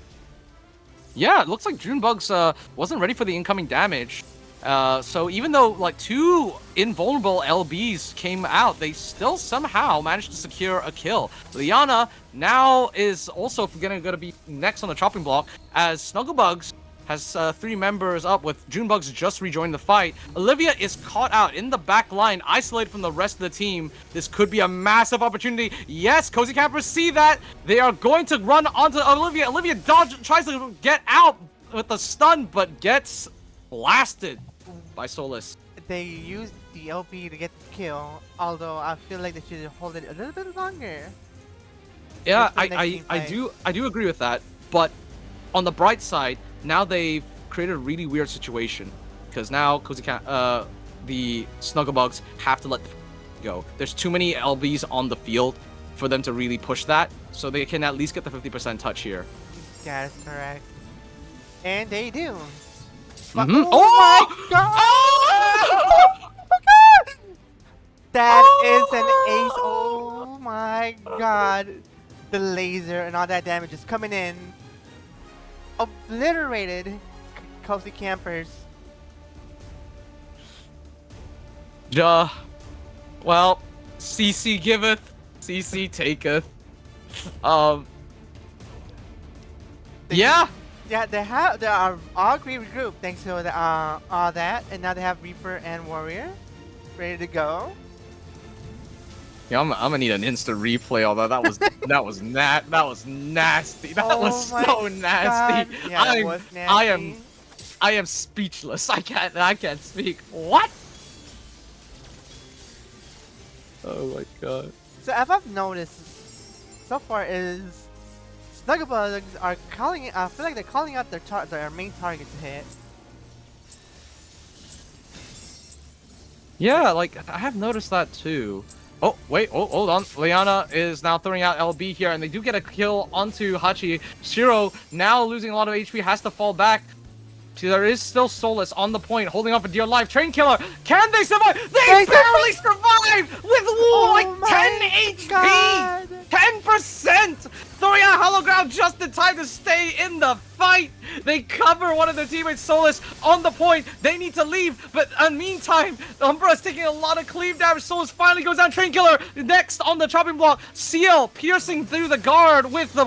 Yeah, it looks like Junebugs wasn't ready for the incoming damage. So even though like 2 invulnerable LBs came out, they still somehow managed to secure a kill. Liana now is also gonna be next on the chopping block, as Snugglebugs has 3 members up, with Junebugs just rejoined the fight. Olivia is caught out in the back line, isolated from the rest of the team. This could be a massive opportunity. Yes, Cozy Campers see that. They are going to run onto Olivia. Olivia tries to get out with the stun, but gets blasted by Solus. They used the LP to get the kill, although I feel like they should hold it a little bit longer. Yeah, Just for the next team fight. I do agree with that. But on the bright side, now they've created a really weird situation, because now the Snugglebugs have to let the go. There's too many LBs on the field for them to really push that, so they can at least get the 50% touch here. That is correct. And they do. Mhm. Oh my god! Oh my god! That is an ace. Oh my god. The laser and all that damage is coming in. Obliterated Cozy Campers. Well, CC giveth, CC taketh. Yeah. Yeah, they are all regrouped thanks to the, all that, and now they have Reaper and Warrior ready to go. Yeah, I'm gonna need an instant replay. Although that was that was nasty. That was so nasty. God. Yeah, that was nasty. I am speechless. I can't speak. What? Oh my god. So if I've noticed so far is Snugglebugs are calling. I feel like they're calling out their main target to hit. Yeah, like I have noticed that too. Oh wait, hold on. Liana is now throwing out LB here, and they do get a kill onto Hachi. Shiro, now losing a lot of HP, has to fall back. There is still Solus on the point, holding on for dear life. Train Killer, can they survive? They barely survived with like 10 HP! God. 10%! Throwing out Hollow Ground just in time to stay in the fight! They cover one of their teammates, Solus, on the point. They need to leave, but in the meantime, Umbra is taking a lot of cleave damage. Solus finally goes down. Train Killer next on the chopping block. CL piercing through the guard with the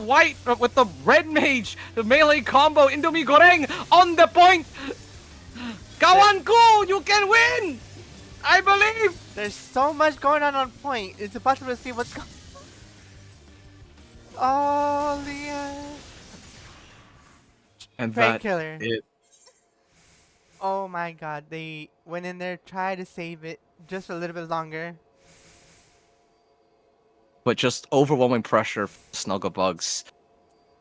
with the red mage. The melee combo. Indomie Goreng on the point. Kawanku, you can win! I believe! There's so much going on point. It's impossible to see what's going. Oh, Leah. And Train that Killer. it. Oh my god, they went in there, tried to save it just a little bit longer. But just overwhelming pressure. Snugglebugs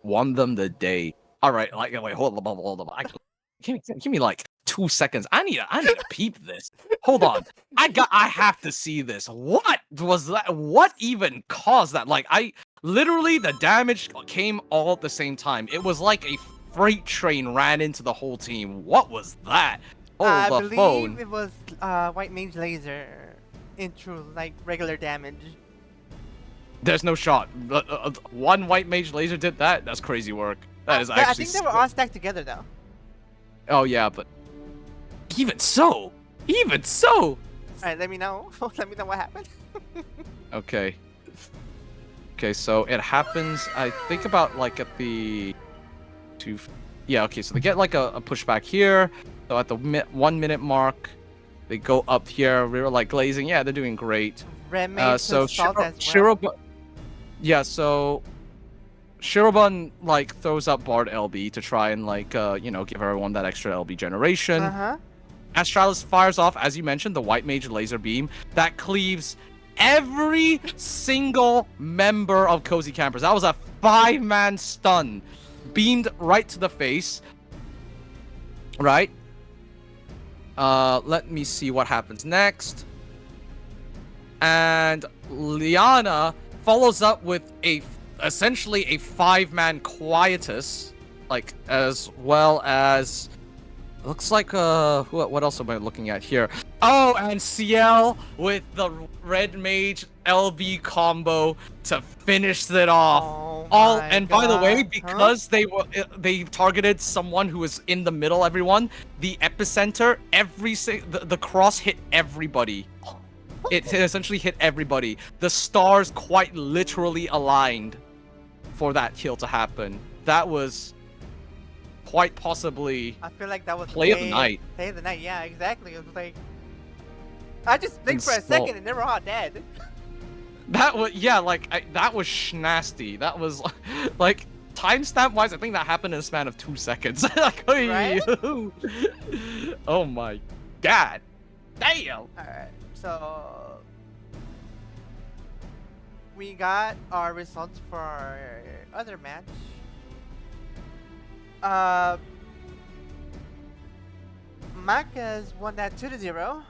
won them the day. All right, like wait, hold on. Give me like 2 seconds. I need to peep this. Hold on. I have to see this. What was that? What even caused that? Like literally the damage came all at the same time. It was like a freight train ran into the whole team. What was that? I Hold the believe phone. it was White Mage Laser into like regular damage. There's no shot. One White Mage Laser did that. That's crazy work. That is But actually. I think they were all stacked together though. Oh yeah, but even so. Alright, let me know. Let me know what happened. Okay. Okay, so it happens. I think about like at the Yeah. Okay, so they get like a pushback here. So at the 1 minute mark, They go up here. We were like glazing. Yeah, they're doing great. Red mage So assault as well. yeah. So Shirobun like throws up Bard LB to try and like give everyone that extra LB generation. Astralis fires off, as you mentioned, the White Mage laser beam that cleaves every single member of Cozy Campers. That was a 5-man stun, beamed right to the face. Right. Let me see what happens next. And Liana follows up with essentially a 5-man Quietus, like as well as. Looks like, what else am I looking at here? Oh, and CL with the Red Mage LB combo to finish it off. By the way, because they targeted someone who was in the middle, everyone, the epicenter, the cross hit everybody. It essentially hit everybody. The stars quite literally aligned for that kill to happen. That was quite possibly. I feel like that was play of the night. Play of the night, yeah, exactly. It was like I just blinked for a second and they were all dead. That was that was nasty. That was like timestamp wise, I think that happened in a span of 2 seconds. Like, right? Oh my god, damn. All right, so we got our results for our other match. Macas won that 2-0.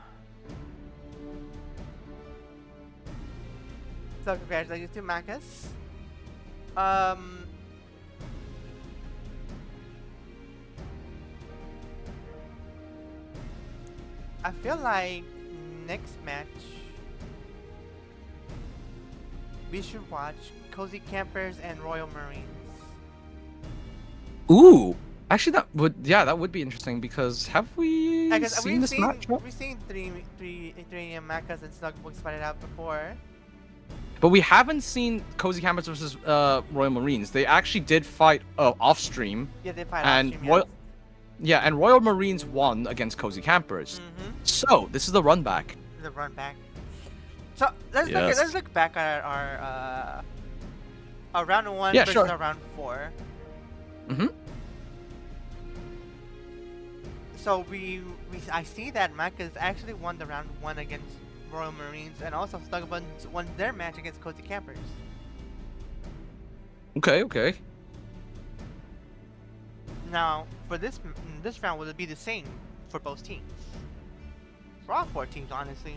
So congratulations to Macas. I feel like next match we should watch Cozy Campers and Royal Marines. Ooh, actually, that would be interesting because have we seen this match? We've seen 3 AM Macas and Snugglebugs fight it out before. But we haven't seen Cozy Campers versus Royal Marines. They actually did fight off stream. Yeah, they fight off stream. And Royal Marines won against Cozy Campers. So this is the run back. The run back. So let's look back at our round 1 versus our round 4. So I see that Macas actually won the round 1 against Royal Marines, and also Slugbuns won their match against Cozy Campers. Okay. Now, for this round, will it be the same for both teams? For all 4 teams, honestly.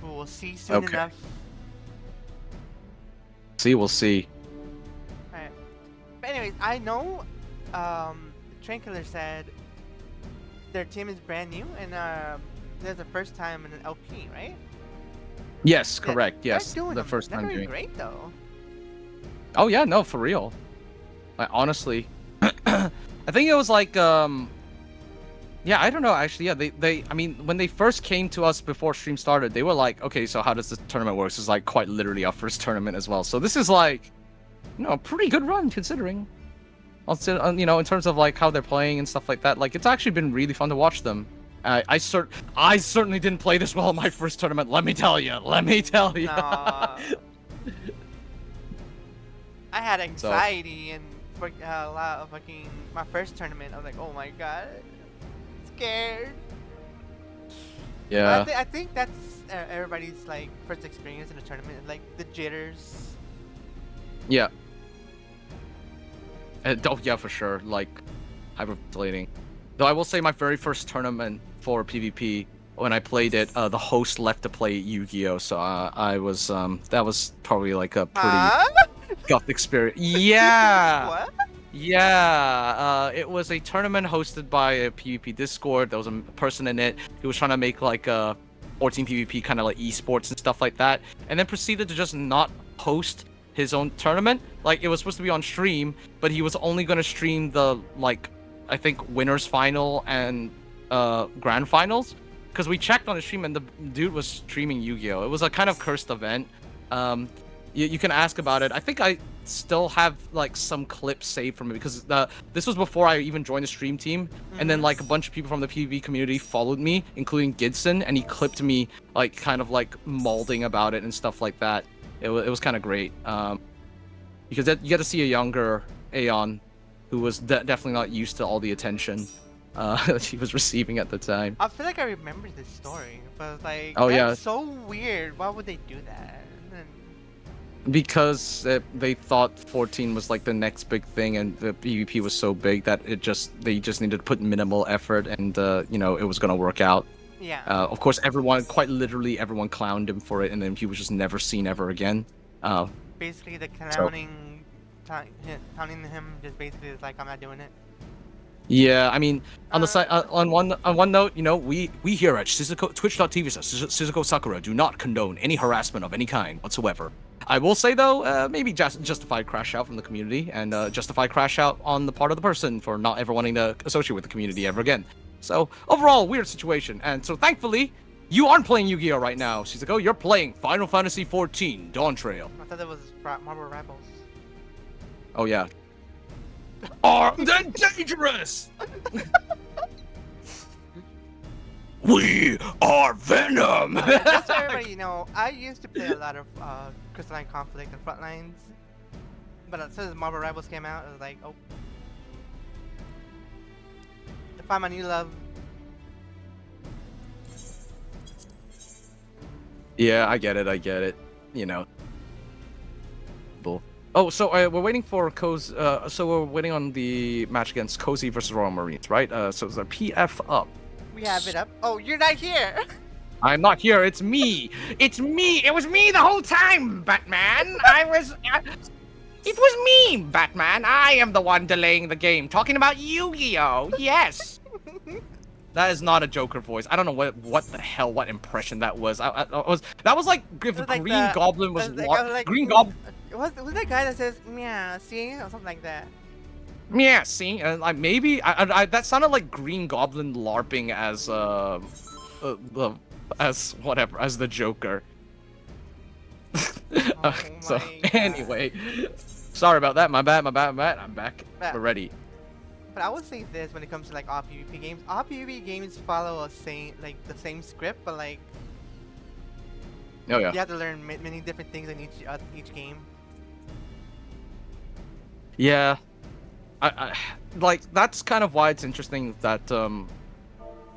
We'll see soon enough. We'll see. Alright. But anyways, I know Tranquilor said their team is brand new and they're the first time in an LP, right? Yes, correct. Yes, the first time doing. doing. Great though. Oh yeah, no, for real. Like honestly, I think it was like yeah, I don't know actually. Yeah, I mean, when they first came to us before stream started, they were like, okay, so how does this tournament work? It's like quite literally our first tournament as well. So this is like, a pretty good run considering. Also, in terms of like how they're playing and stuff like that, like it's actually been really fun to watch them. I certainly didn't play this well in my first tournament. Let me tell you. No. I had anxiety and a lot of fucking my first tournament. I was like, oh my god, scared. Yeah. I think that's everybody's like first experience in a tournament, like the jitters. Yeah. Yeah, for sure. Like hyperventilating. Though I will say my very first tournament for PvP, when I played it, the host left to play Yu-Gi-Oh, so I was that was probably like a pretty guff experience. Yeah. What? Yeah. It was a tournament hosted by a PvP Discord. There was a person in it who was trying to make like a 14 PvP kind of like esports and stuff like that, and then proceeded to just not host his own tournament. Like it was supposed to be on stream, but he was only going to stream the like I think winners final and grand finals, because we checked on the stream and the dude was streaming Yu-Gi-Oh. It was a kind of cursed event. You can ask about it. I think I still have like some clips saved from it because this was before I even joined the stream team, and then like a bunch of people from the PvP community followed me, including Gidson, and he clipped me like kind of like molding about it and stuff like that. It was kind of great because you get to see a younger Aeon who was definitely not used to all the attention that he was receiving at the time. I feel like I remember this story, but like, Oh, yeah. that's so weird. Why would they do that? Because they thought 14 was like the next big thing, and the PvP was so big that they just needed to put minimal effort, and you know, it was gonna work out. Yeah. Of course, quite literally everyone clowned him for it, and then he was just never seen ever again. Basically, the clowning, taunting him just basically is like, I'm not doing it. Yeah, I mean, on the side, on one note, you know, we here at Twitch.tv/Shizuko Sakura do not condone any harassment of any kind whatsoever. I will say though, maybe justified crash out from the community, and justified crash out on the part of the person for not ever wanting to associate with the community ever again. So overall, weird situation, and so thankfully, you aren't playing Yu-Gi-Oh right now, Shizuko. You're playing Final Fantasy XIV Dawn Trail. I thought it was Marvel Rivals. Oh yeah. Armed and dangerous! We are Venom! Just so everybody know, I used to play a lot of Crystalline Conflict and Frontlines, but as soon as Marvel Rivals came out, I was like, oh. To find my new love. Yeah, I get it. You know. Bull. Oh, so we're waiting for so we're waiting on the match against Cozy versus Royal Marines, right? So it's a PF up. We have it up. Oh, you're not here! I'm not here, it's me! It's me! It was me the whole time, Batman! It was me, Batman! I am the one delaying the game, talking about Yu-Gi-Oh! Yes! That is not a Joker voice. I don't know what the hell, what impression that was. That was like if like Green Goblin was Green mm, Goblin. Was that guy that says, meow, see? Or something like that. Yeah, see, like maybe that sounded like Green Goblin LARPing as the Joker. Oh So my God. anyway, sorry about that. My bad. I'm back. Yeah. We're ready. But I would say this when it comes to like all PvP games. All PvP games follow the same script, but like Oh yeah. you have to learn many different things in each game. Yeah. I like that's kind of why it's interesting that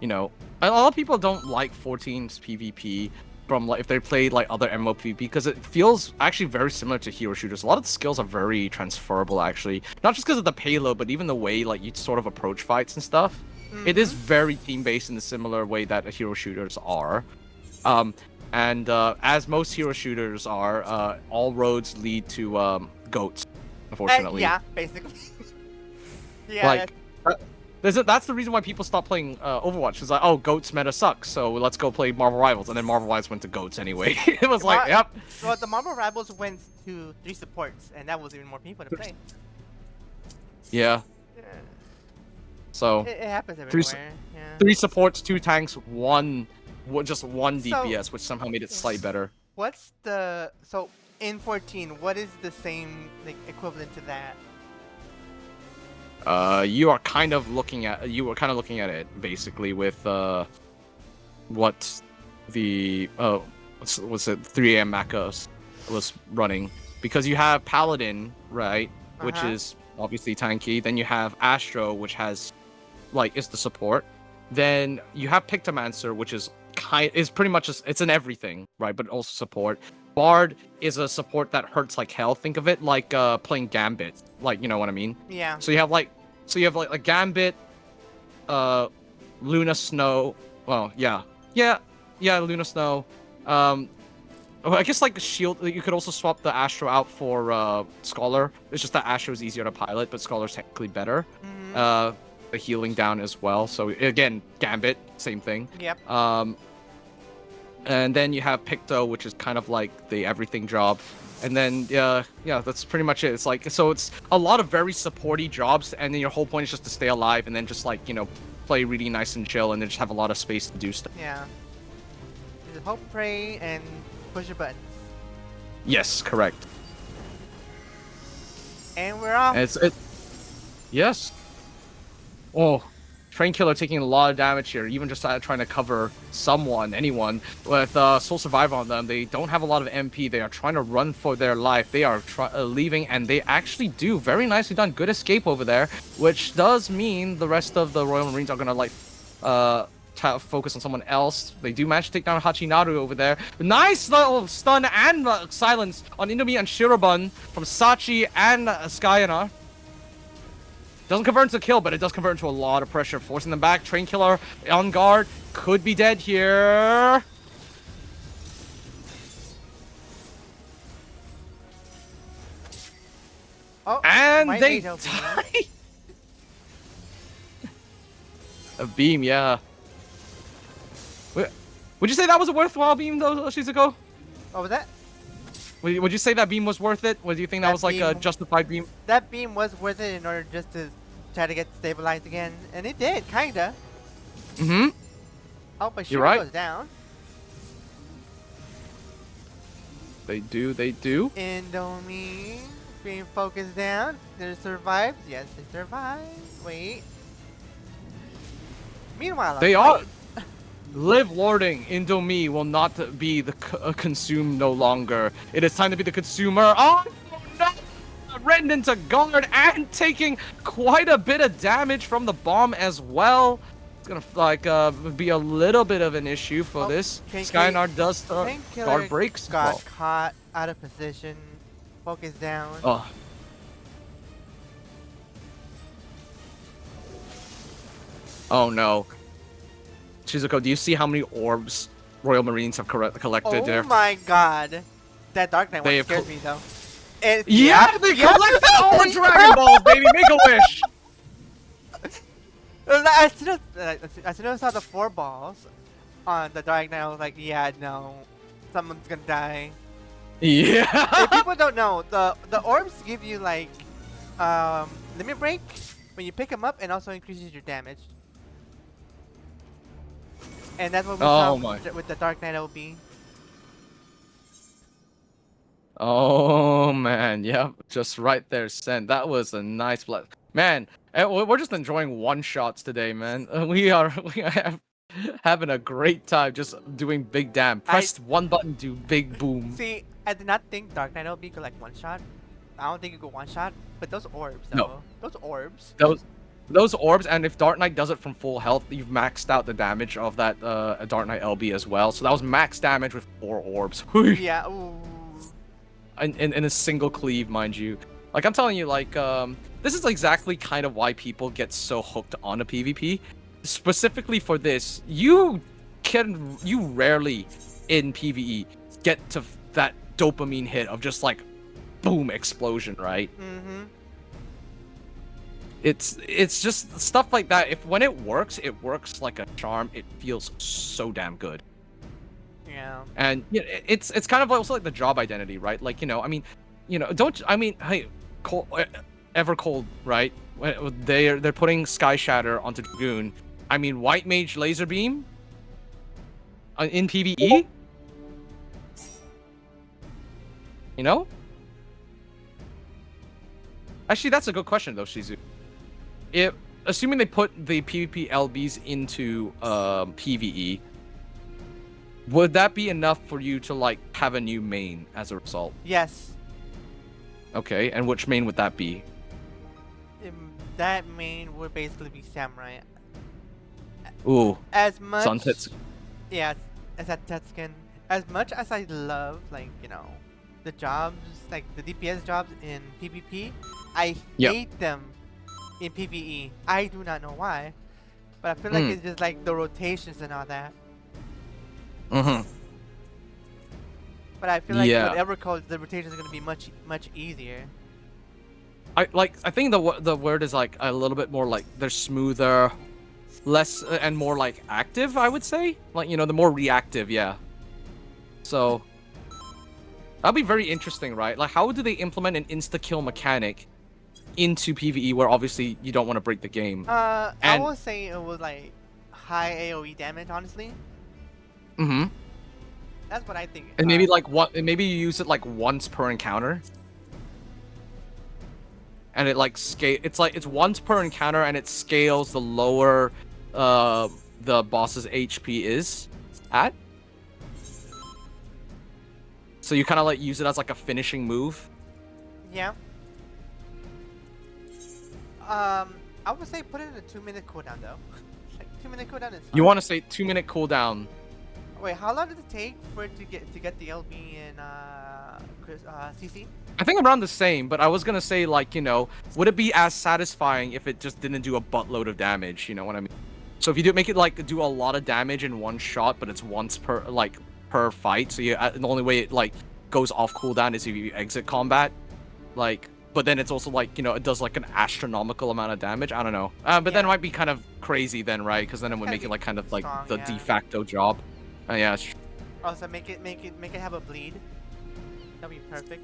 you know, a lot of people don't like 14's PvP from like if they played like other MMO PvP because it feels actually very similar to hero shooters. A lot of the skills are very transferable actually, not just because of the payload, but even the way like you sort of approach fights and stuff. It is very team based in a similar way that hero shooters are. And as most hero shooters are, all roads lead to goats, unfortunately. Yeah, basically. Yeah. Like, that's the reason why people stopped playing Overwatch. It's like, oh, goats meta sucks, so let's go play Marvel Rivals, and then Marvel Rivals went to goats anyway. It was like, yep. Well, the Marvel Rivals went to 3 supports, and that was even more people to play. Yeah. Yeah. So It happens everywhere. Yeah. 3 supports, 2 tanks, just one So- DPS, which somehow made it slightly better. What's the so in 14? What is the same like equivalent to that? You were kind of looking at it basically with what the was it 3 AM Macos was running, because you have Paladin, right, which Uh-huh. is obviously tanky. Then you have Astro, which has like is the support. Then you have Pictomancer, which is pretty much it's an everything, right, but also support. Bard is a support that hurts like hell. Think of it like playing Gambit, like, you know what I mean? Yeah. So you have like a Gambit, Luna Snow. Well, yeah, Luna Snow. I guess like Shield. You could also swap the Astro out for Scholar. It's just that Astro is easier to pilot, but Scholar's technically better. Mhm. The healing down as well. So again, Gambit, same thing. Yep. And then you have Picto, which is kind of like the everything job. And then yeah, that's pretty much it. It's like, so it's a lot of very supporty jobs, and then your whole point is just to stay alive and then just like, you know, play really nice and chill, and then just have a lot of space to do stuff. Yeah. Just hope, pray, and push your buttons. Yes, correct. And we're off. Yes. Oh, Train Killer taking a lot of damage here, even just trying to cover anyone. With Soul Survivor on them, they don't have a lot of MP. They are trying to run for their life. They are leaving, and they actually do. Very nicely done. Good escape over there, which does mean the rest of the Royal Marines are going to, like, focus on someone else. They do manage to take down Hachinaru over there. Nice little stun and silence on Indomie and Shirobun from Sachi and Skyanar. Doesn't convert into a kill, but it does convert into a lot of pressure, forcing them back. Train Killer on guard, could be dead here. Oh, And might they need help. die. A beam, yeah. Would you say that was a worthwhile beam, though, Shizuko? What was that? Would you say that beam was worth it? Would you think that was like a beam- justified beam? That beam was worth it in order just to try to get stabilized again, and it did, kinda. Mm-hmm. Oh, but she You're right. goes down. They do. Indomie being focused down. They survived. Yes, they survived. Wait. Meanwhile, They I'm are. late. Live Lording Indomie will not be the consumed no longer. It is time to be the consumer. Oh no! Ran into guard and taking quite a bit of damage from the bomb as well. It's gonna like be a little bit of an issue for this. Skynar does Painkiller guard breaks. got Well, caught out of position. Focus down. oh. Oh no. Shizuko, do you see how many orbs Royal Marines have collected Oh there? my god. That Dark Knight They one have scares me though. It, Yeah, they collected all the Dragon Balls, baby! Make a wish! As soon as I saw the 4 balls on the Dark Knight, I was like, yeah, no. Someone's gonna die. Yeah! If people don't know, the orbs give you like limit break when you pick them up, and also increases your damage. And that's what we saw with the Dark Knight LB. Oh man, yep, just right there, sent. That was a nice play. Man, we're just enjoying one-shots today, man. We are having a great time just doing big damn. Press one button, do big boom. See, I did not think Dark Knight LB could like one-shot. I don't think it could one-shot, but those orbs though. No. Those orbs. Those orbs, and if Dark Knight does it from full health, you've maxed out the damage of that Dark Knight LB as well. So that was max damage with 4 orbs. Yeah, ooh. In a single cleave, mind you. Like, I'm telling you, like, this is exactly kind of why people get so hooked on a PvP. Specifically for this, you rarely in PvE get to that dopamine hit of just like, boom, explosion, right? Mm-hmm. It's just stuff like that. When it works like a charm. It feels so damn good. Yeah. And yeah, it's kind of also like the job identity, right? Like, I mean, hey, Evercold, right? They're putting Sky Shatter onto Dragoon. I mean, White Mage Laser Beam in PvE. Actually, that's a good question though, Shizu. Assuming they put the PvP LBs into PvE, would that be enough for you to like have a new main as a result? Yes. Okay, and which main would that be? That main would basically be Samurai. Ooh, As much. Sunset's. Yeah, as a Tetskin. As much as I love, like, the jobs, like the DPS jobs in PvP, I hate them in PvE. I do not know why, but I feel like it's just like the rotations and all that. Mm-hmm. But I feel like with Evercold, the rotations are gonna be much easier. I think the word is like a little bit more like they're smoother, less and more like active. I would say, like the more reactive. Yeah. So that'll be very interesting, right? Like, how do they implement an insta-kill mechanic into PvE where obviously you don't want to break the game? I will say it was like high AoE damage, honestly. Mm-hmm. That's what I think. And maybe like maybe you use it like once per encounter. and it like scale. It's once per encounter, and it scales the lower the boss's HP is at. So you kind of like use it as like a finishing move. Yeah. I would say put it in a 2-minute cooldown though. Like 2-minute cooldown is fine. You want to say 2-minute cooldown? Wait, how long does it take for it to get the LB in CC? I think around the same, but I was gonna say like, you know, would it be as satisfying if it just didn't do a buttload of damage? You know what I mean? So if you do make it like do a lot of damage in one shot, but it's once per fight, so you the only way it like goes off cooldown is if you exit combat, like. But then it's also like, you know, it does like an astronomical amount of damage. I don't know. But then it might be kind of crazy then, right? Because then it would make it like kind of like strong, the yeah. de facto job. Yeah. Also, make it have a bleed. That'd be perfect.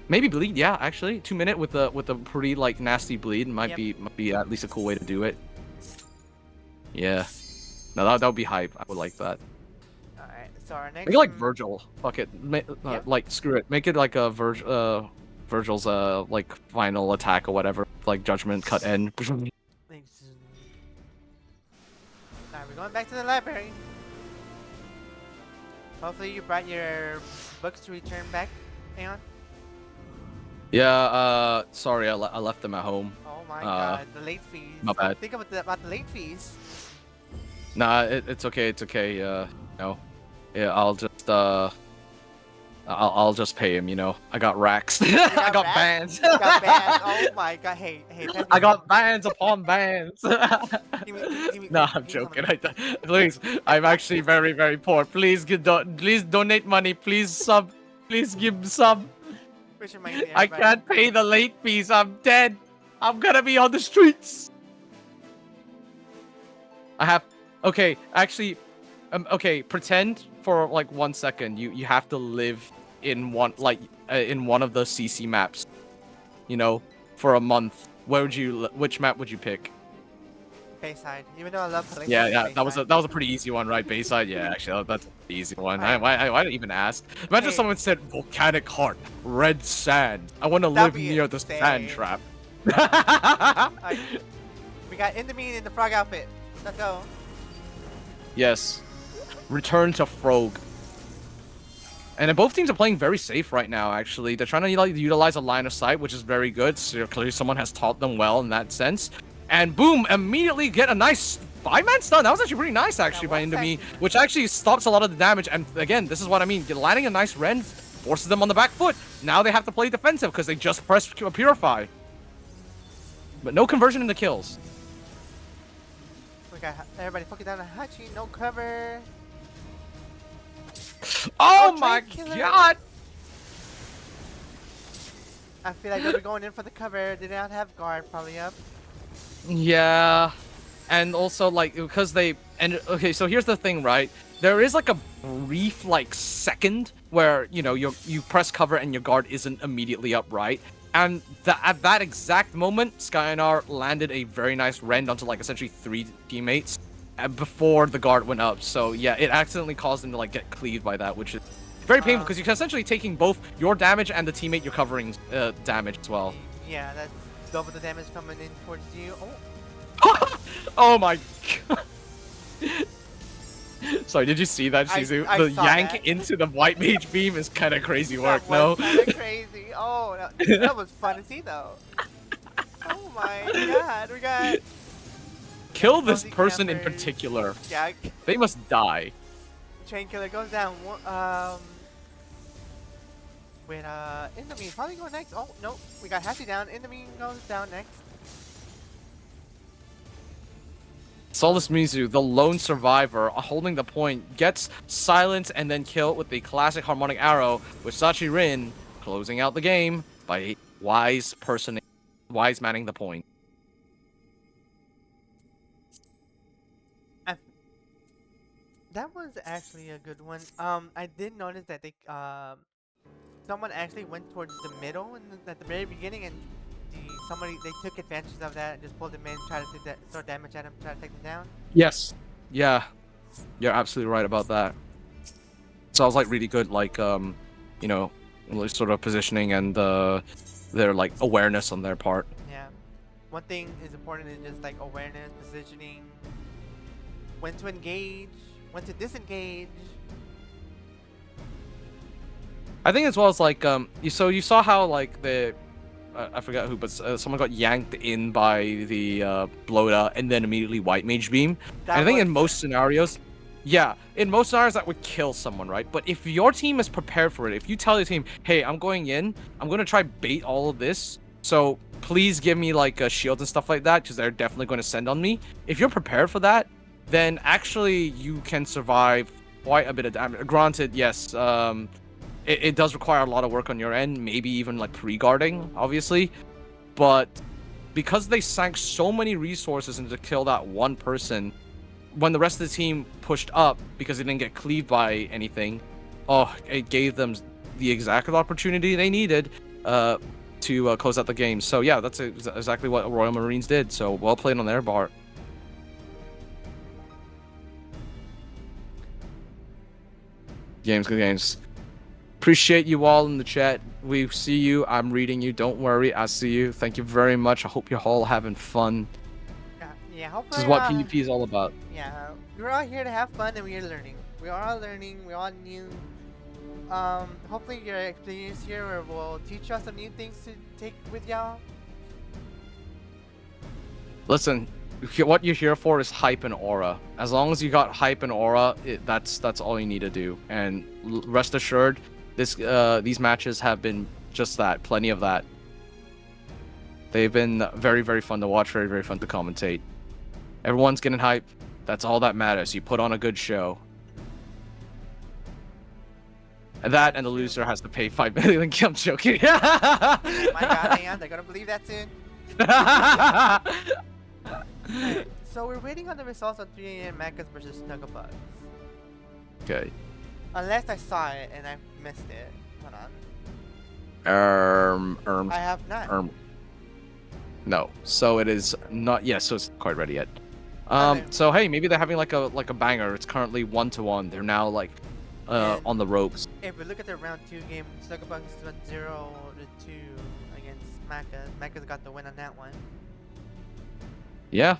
Maybe bleed. Yeah, actually, 2-minute with a pretty like nasty bleed might Yep. be at least a cool way to do it. Yeah. No, that would be hype. I would like that. All right. So our next. Make it like Virgil. Fuck it. Yep. Like screw it. Make it like a Virgil's like final attack or whatever, like judgment cut end. Alright, we're going back to the library. Hopefully you brought your books to return back, Aeon. Yeah. Sorry, I left them at home. Oh my god, the late fees. My bad. Think about the late fees. Nah, it's okay. It's okay. No. Yeah, I'll just pay him. You know, I got racks. I got racks? bans. You got banned. Oh my god. Hey. I got bans upon bans. Give me, No, I'm give me some joking. of them. Please, I'm actually very, very poor. Please, please donate money. Please sub. Please give sub. Which reminds me, I everybody- can't pay the late fees. I'm dead. I'm gonna be on the streets. I have. Okay, actually, okay. Pretend for like 1 second. You have to live in one in one of the CC maps. You know, for a month. Which map would you pick? Bayside. Even though I love Palladium. Yeah. That was Bayside. a pretty easy one, right? Bayside. Yeah, actually, that's an easy one. Alright. Why did I even ask? Imagine Hey. someone said volcanic heart, red sand. I want to That'd live be near the insane. sand trap. Alright, we got Enderman in the frog outfit. Let's go. Yes. Return to Frog. And then both teams are playing very safe right now, actually. They're trying to utilize a line of sight, which is very good. So clearly someone has taught them well in that sense. And boom, immediately get a nice 5-man stun. That was actually pretty nice, actually, by was Indomie, actually- which actually stops a lot of the damage. And again, this is what I mean. Landing a nice rend forces them on the back foot. Now they have to play defensive because they just pressed Purify. But no conversion into kills. We got everybody focus down on Hachi. No cover. Oh Oh, my Drain Killer. god! I feel like they were going in for the cover. They did not have guard probably up. Yeah, and also like because they okay. So here's the thing, right? There is like a brief like second where you know you press cover and your guard isn't immediately up, right? And at that exact moment, Skynar landed a very nice rend onto like essentially 3 teammates before the guard went up. So yeah, it accidentally caused them to like get cleaved by that, which is very painful because you're essentially taking both your damage and the teammate you're covering damage as well. Yeah, that's double the damage coming in towards you. Oh, Oh my god. Sorry, did you see that, Shizu? I The saw yank that. into the white mage beam is kind of crazy work, that no? was kinda crazy. Oh, that was fun to see though. Oh my god, we got Kill this Cozy person in campers. particular. yeah. They must die. Train killer goes down. Wait, Enderman probably go next. Oh no, we got Hachi down. Enderman goes down next. Solus Mizu, the lone survivor, holding the point, gets silence and then kill with the classic harmonic arrow, with Sachi Rin closing out the game by wise manning the point. That was actually a good one. I did notice that they someone actually went towards the middle at the very beginning, and they took advantage of that and just pulled him in, try to throw damage at him, try to take him down. Yes. Yeah. You're absolutely right about that. So I was like really good, like you know, like, sort of positioning and their like awareness on their part. Yeah. One thing is important is just like awareness, positioning, when to engage, when to disengage. I think as well as like you saw how like the I forgot who, but someone got yanked in by the Bloda and then immediately white mage beam. That I think was- in most scenarios, yeah, in most scenarios that would kill someone, right? But if your team is prepared for it, if you tell your team, hey, I'm going in, I'm gonna try bait all of this, so please give me like a shield and stuff like that, because they're definitely going to send on me. If you're prepared for that, then actually you can survive quite a bit of damage. Granted, yes, it does require a lot of work on your end, maybe even like pre-guarding, obviously. But because they sank so many resources into kill that one person, when the rest of the team pushed up because they didn't get cleaved by anything, it gave them the exact opportunity they needed to close out the game. So yeah, that's exactly what Royal Marines did. So well played on their part. Good games. Appreciate you all in the chat. We see you. I'm reading you. Don't worry. I see you. Thank you very much. I hope you're all having fun. Yeah, hopefully. This is what PvP is all about. Yeah, we're all here to have fun and we're learning. We're all learning. We're all new. Hopefully your experience here will teach us some new things to take with y'all. Listen, what you're here for is hype and aura. As long as you got hype and aura, that's all you need to do. And rest assured, these matches have been just that, plenty of that. They've been very, very fun to watch, very, very fun to commentate. Everyone's getting hype. That's all that matters. You put on a good show. And that, and the loser has to pay 5 million. I'm joking. Oh my god, Aeon, they're gonna believe that soon. So we're waiting on the results on 3 AM Mechas versus Snugglebuzz. Okay. Unless I saw it and I missed it. Hold on. I have not. No. So it is not. Yes. So it's not quite ready yet. Okay. So hey, maybe they're having like a banger. It's currently 1-1. They're now like on the ropes. If we look at the round 2 game, Snugglebuzz went 0-2 against Mechas. Mechas got the win on that one. Yeah.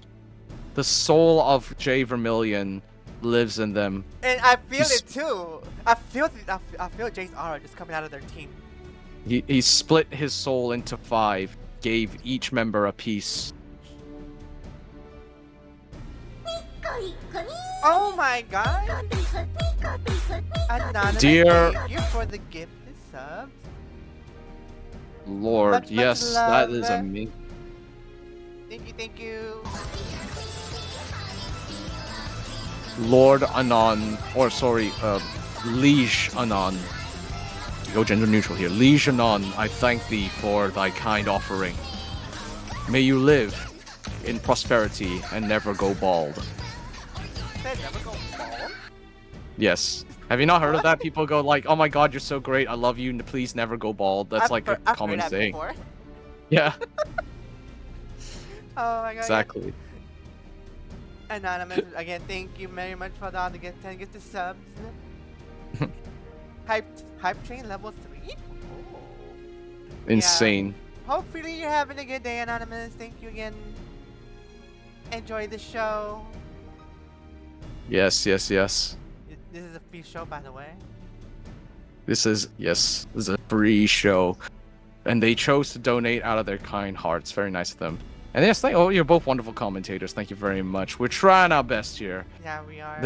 The soul of Jay Vermillion lives in them. And I feel it too. I feel Jay's aura just coming out of their team. He split his soul into 5, gave each member a piece. Oh my god! Anonymous, Dear- thank you for the gifted subs. Lord, Much yes, love. that is amazing. Thank you. Lord Anon, or sorry, Liege Anon. Go gender neutral here. Liege Anon, I thank thee for thy kind offering. May you live in prosperity and never go bald. Said never go bald. Yes. Have you not heard of that? People go like, "Oh my God, you're so great. I love you. Please never go bald." That's like a I've common heard that saying. before. Yeah, Oh my god. exactly. Anonymous, again, thank you very much for the 10 gifted subs. Hype train level 3. Oh. Insane. Hopefully you're having a good day, Anonymous. Thank you again. Enjoy the show. Yes. This is a free show, by the way. This is a free show, and they chose to donate out of their kind hearts. Very nice of them. And yes, you're both wonderful commentators. Thank you very much. We're trying our best here. Yeah, we are.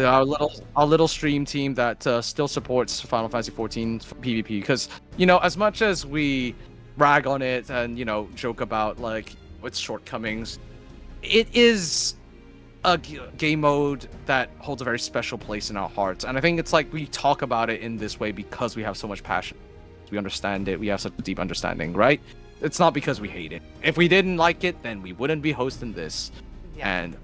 Our little stream team that still supports Final Fantasy XIV PvP, because as much as we rag on it and joke about like its shortcomings, it is a game mode that holds a very special place in our hearts. And I think it's like we talk about it in this way because we have so much passion. We understand it. We have such a deep understanding, right? It's not because we hate it. If we didn't like it, then we wouldn't be hosting this. Yeah. And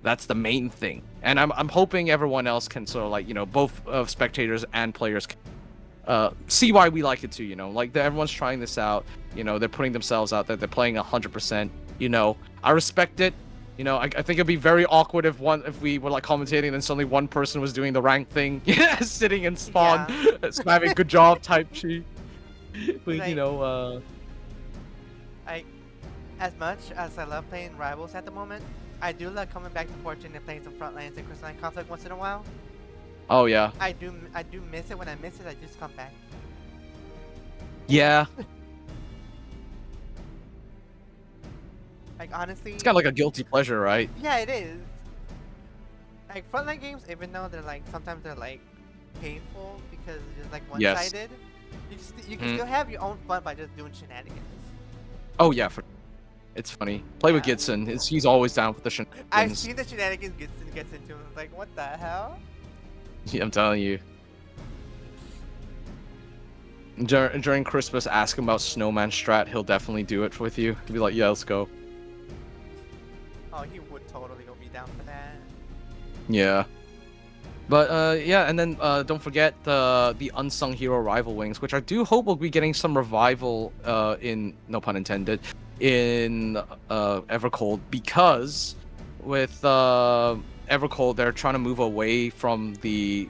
that's the main thing. And I'm hoping everyone else can sort of like, both spectators and players can see why we like it too, like everyone's trying this out, they're putting themselves out there, they're playing 100%, I respect it. I think it'd be very awkward if we were like commentating and then suddenly one person was doing the rank thing, sitting in spawn, spamming good job type cheat. But Like- as much as I love playing Rivals at the moment, I do love coming back to Fortune and playing some Frontlines and Crystalline Conflict once in a while. Oh yeah. I do miss it. When I miss it, I just come back. Yeah. Like honestly, It's kind of like a guilty pleasure, right? yeah, it is. Like Frontline games, even though they're like sometimes they're like painful because it's just like Yes. one-sided, you can still have your own fun by just doing shenanigans. Oh yeah. It's funny. Play with Yeah. Gidson. He's always down with the I've shenanigans. seen the shenanigans gets into. Like what the hell? Yeah, I'm telling you. During Christmas, ask him about Snowman Strat. He'll definitely do it with you. He'll be like, yeah, let's go. Oh, he would totally go be down for that. Yeah. But yeah, and then don't forget the Unsung Hero Rival Wings, which I do hope will be getting some revival in, no pun intended, in Evercold, because with Evercold they're trying to move away from the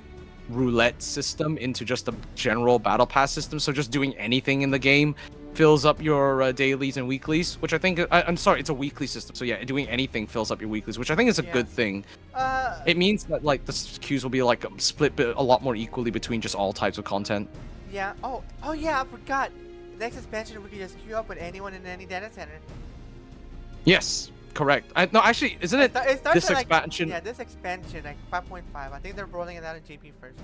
roulette system into just a general battle pass system. So just doing anything in the game fills up your dailies and weeklies, which I think I'm sorry, it's a weekly system. So yeah, doing anything fills up your weeklies, which I think is a Yeah. good thing. Uh, It means that like the queues will be like split a lot more equally between just all types of content. yeah. Oh yeah. I forgot. Next expansion, we can just queue up with anyone in any data center. Yes, correct. No, actually, isn't it It starts this at, like, expansion? Yeah, this expansion, like 5.5. I think they're rolling it out in JP first.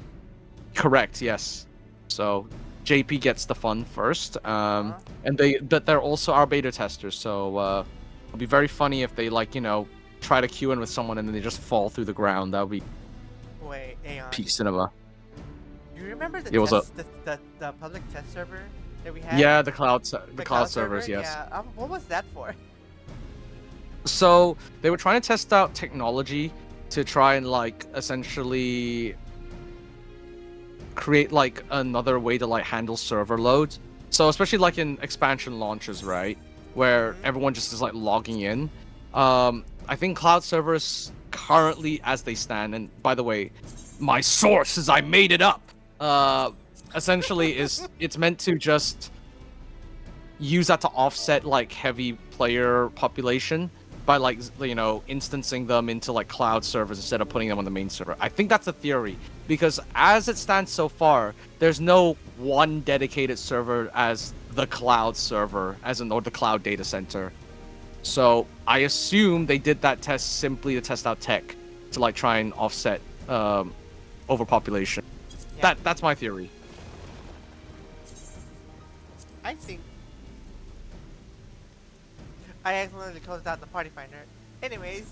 Correct. Yes. So JP gets the fun first, Uh-huh. and but they're also our beta testers. So it'll be very funny if they like try to queue in with someone and then they just fall through the ground. That would be Wait, Aeon. peak cinema. You remember the It was test, the public test server that we had? Yeah, the cloud servers. server? Yes. Yeah. What was that for? So they were trying to test out technology to try and like essentially create like another way to like handle server loads. So especially like in expansion launches, right, where everyone just is like logging in. I think cloud servers currently, as they stand, and by the way, my source is I made it up. Essentially, it's meant to just use that to offset like heavy player population by like instancing them into like cloud servers instead of putting them on the main server. I think that's a theory, because as it stands so far, there's no one dedicated server as the cloud server, or the cloud data center. So I assume they did that test simply to test out tech to like try and offset overpopulation. Yeah. That's my theory. I think I accidentally closed out the party finder. Anyways,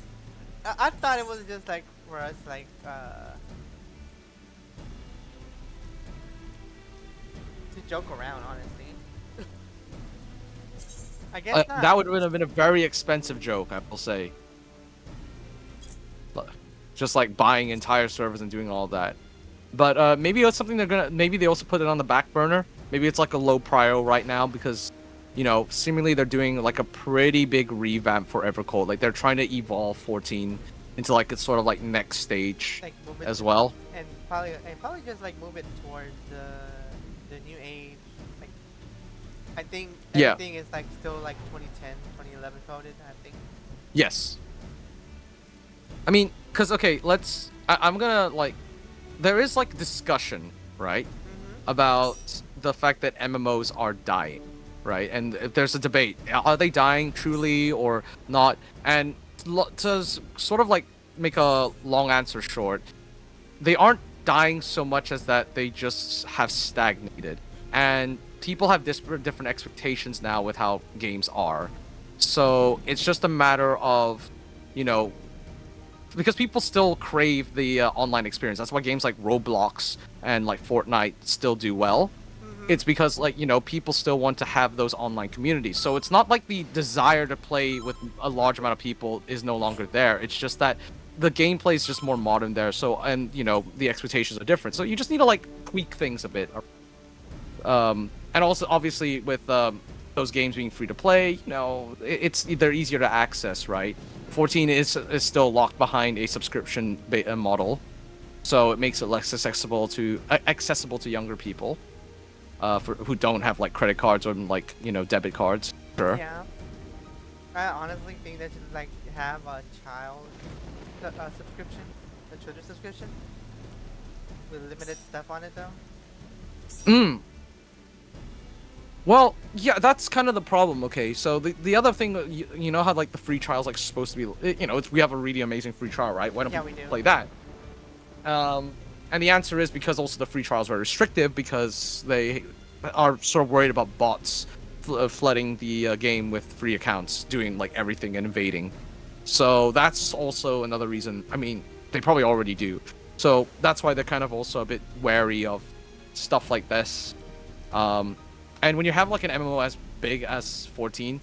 I thought it was just like for us, like to joke around, honestly. I guess not. That would have been a very expensive joke, I will say. Just like buying entire servers and doing all that. But maybe it's something maybe they also put it on the back burner. Maybe it's like a low prio right now because, seemingly they're doing like a pretty big revamp for Evercold. Like they're trying to evolve 14 into like its sort of like next stage like move it as well. and probably just like move it towards the new age. Like I think Yeah. everything is like still like 2010, 2011 coded. I think. Yes. I mean, because, okay, I'm gonna, like, there is, like, discussion, right, about the fact that MMOs are dying, right? And if there's a debate, are they dying truly or not? And to sort of, like, make a long answer short, they aren't dying so much as that they just have stagnated. And people have different expectations now with how games are. So it's just a matter of, because people still crave the online experience. That's why games like Roblox and like Fortnite still do well. It's because people still want to have those online communities. So it's not like the desire to play with a large amount of people is no longer there. It's just that the gameplay is just more modern there. So, and the expectations are different. So you just need to like tweak things a bit. And also obviously with those games being free to play, they're easier to access, right? 14 is still locked behind a subscription model, so it makes it less accessible to younger people, who don't have like credit cards or like debit cards. Sure. Yeah. I honestly think they should like have a child subscription, a children's subscription, with limited stuff on it though. Mm. Well, yeah, that's kind of the problem. Okay, so the other thing, you know how like the free trial's like supposed to be, you know, we have a really amazing free trial, right? Why don't Yeah, we we do. play that? And the answer is because also the free trial is very restrictive because they are sort of worried about bots flooding the game with free accounts, doing like everything and invading. So that's also another reason. I mean, they probably already do. So that's why they're kind of also a bit wary of stuff like this. And when you have like an MMO as big as 14,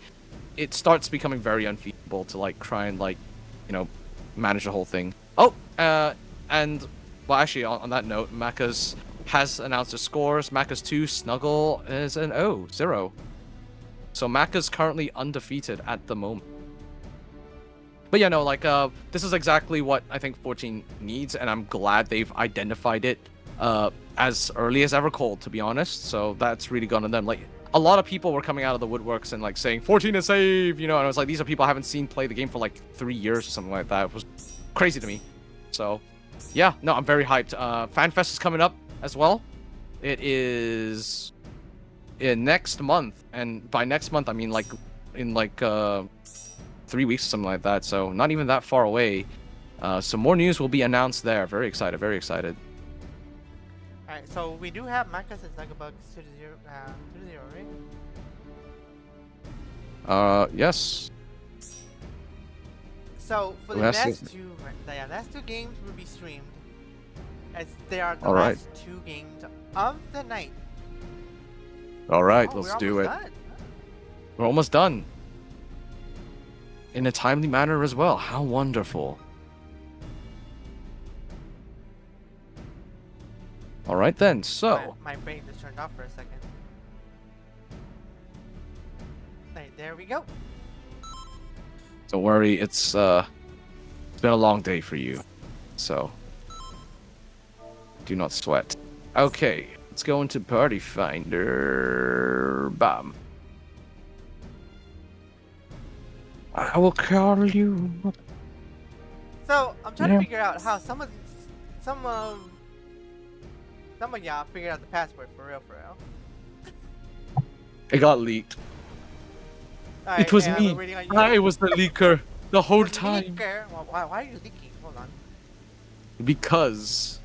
it starts becoming very unfeasible to like try and like, you know, manage the whole thing. Oh, and well, actually, on that note, Macca's has announced the scores. Macca's 2, Snuggle is an 0. So Macca's currently undefeated at the moment. But yeah, no, like, this is exactly what I think 14 needs, and I'm glad they've identified it as early as ever cold, to be honest. So that's really gone on them. Like, a lot of people were coming out of the woodworks and like saying 14 is save, you know, and I was like, these are people I haven't seen play the game for like 3 years or something like that. It was crazy to me. So yeah, no, I'm very hyped. FanFest is coming up as well. It is in next month, and by next month I mean like in like 3 weeks or something like that. So not even that far away. So more news will be announced there. Very excited, very excited. Alright, so we do have Macca's and Snugglebug's 2-0, 2-0, right? Yes. So for the Last last two games will be streamed, as they are the Alright. last 2 games of the night. All right, Oh, let's we're do it. almost done. We're almost done. In a timely manner as well. How wonderful. All right then. So, My brain just turned off for a second. Right, there we go. don't worry. It's been a long day for you. So, do not sweat. Okay, let's go into Party Finder. Bam. I will call you. So I'm trying Yeah. to figure out how some of y'all figured out the password for real. It got leaked. Alright, It was yeah, me. we're waiting on you. I was the leaker the whole The time. leaker? Why are you leaking? Hold on. Because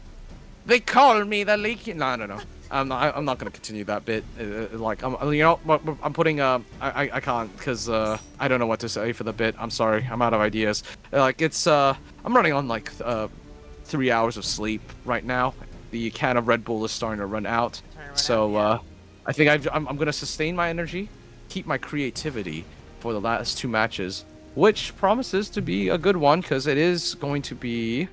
they call me the leaky. No. I'm not gonna continue that bit. Like you know, I'm putting I can't because I don't know what to say for the bit. I'm sorry, I'm out of ideas. Like it's I'm running on like 3 hours of sleep right now. The can of Red Bull is starting to run out. So I think I'm gonna sustain my energy, keep my creativity for the last 2 matches, which promises to be a good one because it is going to be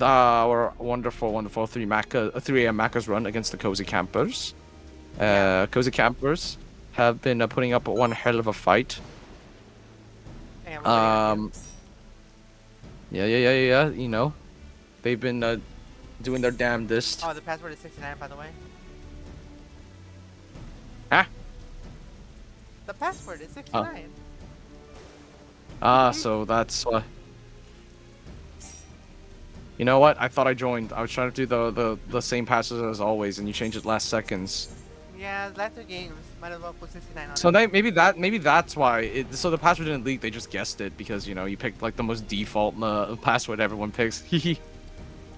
our wonderful 3 a.m. Macca's run against the Cozy Campers. Cozy Campers have been putting up one hell of a fight. And we're waiting on you. Yeah. You know, they've been doing their damnedest. Oh, the password is 69, by the way. Huh? The password is 69. So that's you know what? I thought I joined. I was trying to do the same passes as always, and you changed it last seconds. Yeah, last 2 games. Might as well put 69 on So it. maybe that's why. So the password didn't leak. They just guessed it because you know you picked like the most default password everyone picks.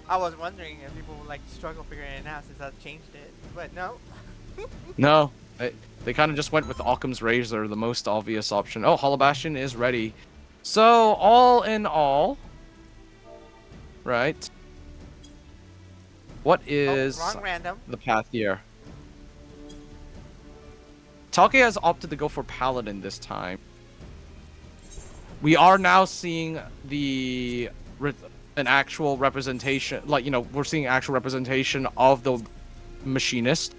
I was wondering if people would like struggle figuring it out since I've changed it, but no. No, they kind of just went with Occam's razor, the most obvious option. Oh, Hollow Bastion is ready. So all in all, right? What is Wrong random. the path here? Take has opted to go for Paladin this time. We are now seeing an actual representation, like, you know, we're seeing actual representation of the machinist.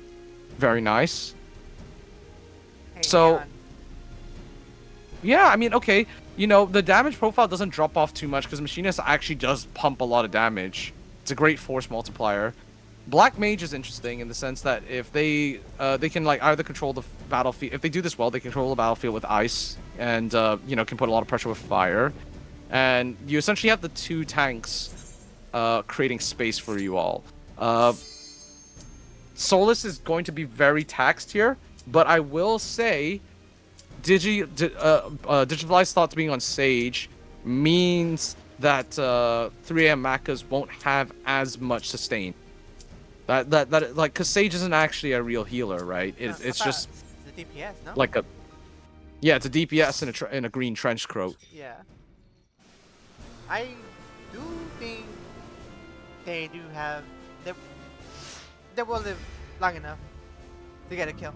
Very nice. Hey, So- Aeon. Yeah, I mean, okay, you know, the damage profile doesn't drop off too much because machinist actually does pump a lot of damage. It's a great force multiplier. Black Mage is interesting in the sense that if they can like either control the battlefield. If they do this well, they control the battlefield with ice and you know, can put a lot of pressure with fire. And you essentially have the two tanks creating space for you all. Solus is going to be very taxed here, but I will say Digitalized Thoughts being on Sage means that 3am Machas won't have as much sustain. That like, cause Sage isn't actually a real healer, right? It's just the DPS, no? like it's a DPS in a green trench coat. Yeah. I do think they do have they will live long enough to get a kill.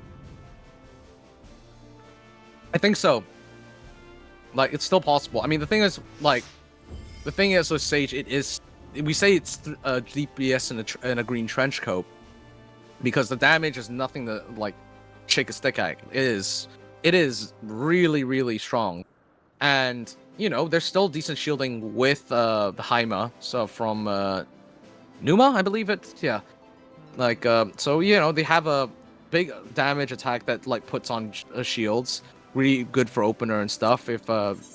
I think so. Like, it's still possible. I mean, the thing is with Sage, we say it's DPS in a green trench coat because the damage is nothing to like shake a stick at. It is really, really strong, and you know there's still decent shielding with the Haima. So from Numa, I believe it. Yeah, like so you know they have a big damage attack that like puts on shields. Really good for opener and stuff if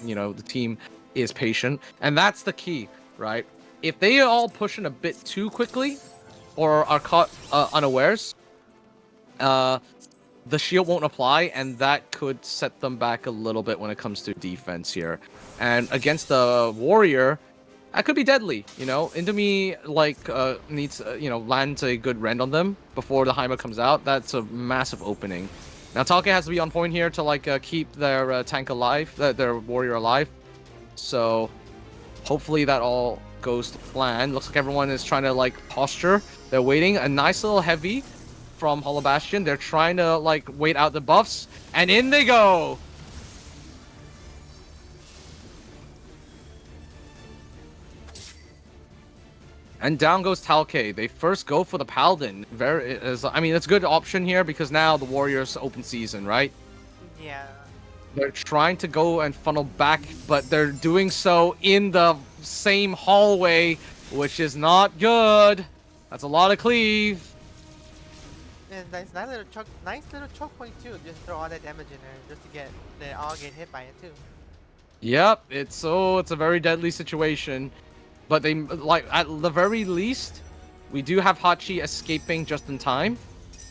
you know the team is patient, and that's the key, right? If they all push in a bit too quickly or are caught unawares, the shield won't apply, and that could set them back a little bit when it comes to defense here. And against the warrior, that could be deadly. You know, Indomie like needs you know, lands a good rend on them before the Haima comes out. That's a massive opening. Now Talke has to be on point here to like keep their tank alive, their warrior alive. So hopefully that all goes to plan. Looks like everyone is trying to like posture. They're waiting. A nice little heavy from Hollow Bastion. They're trying to like wait out the buffs, and in they go. And down goes Talke. They first go for the Paladin. I mean, it's a good option here because now the Warriors open season, right? Yeah. They're trying to go and funnel back, but they're doing so in the same hallway, which is not good. That's a lot of cleave. And nice little choke point too. Just throw all that damage in there, just to get they all get hit by it too. Yep, it's a very deadly situation. But they like at the very least, we do have Hachi escaping just in time,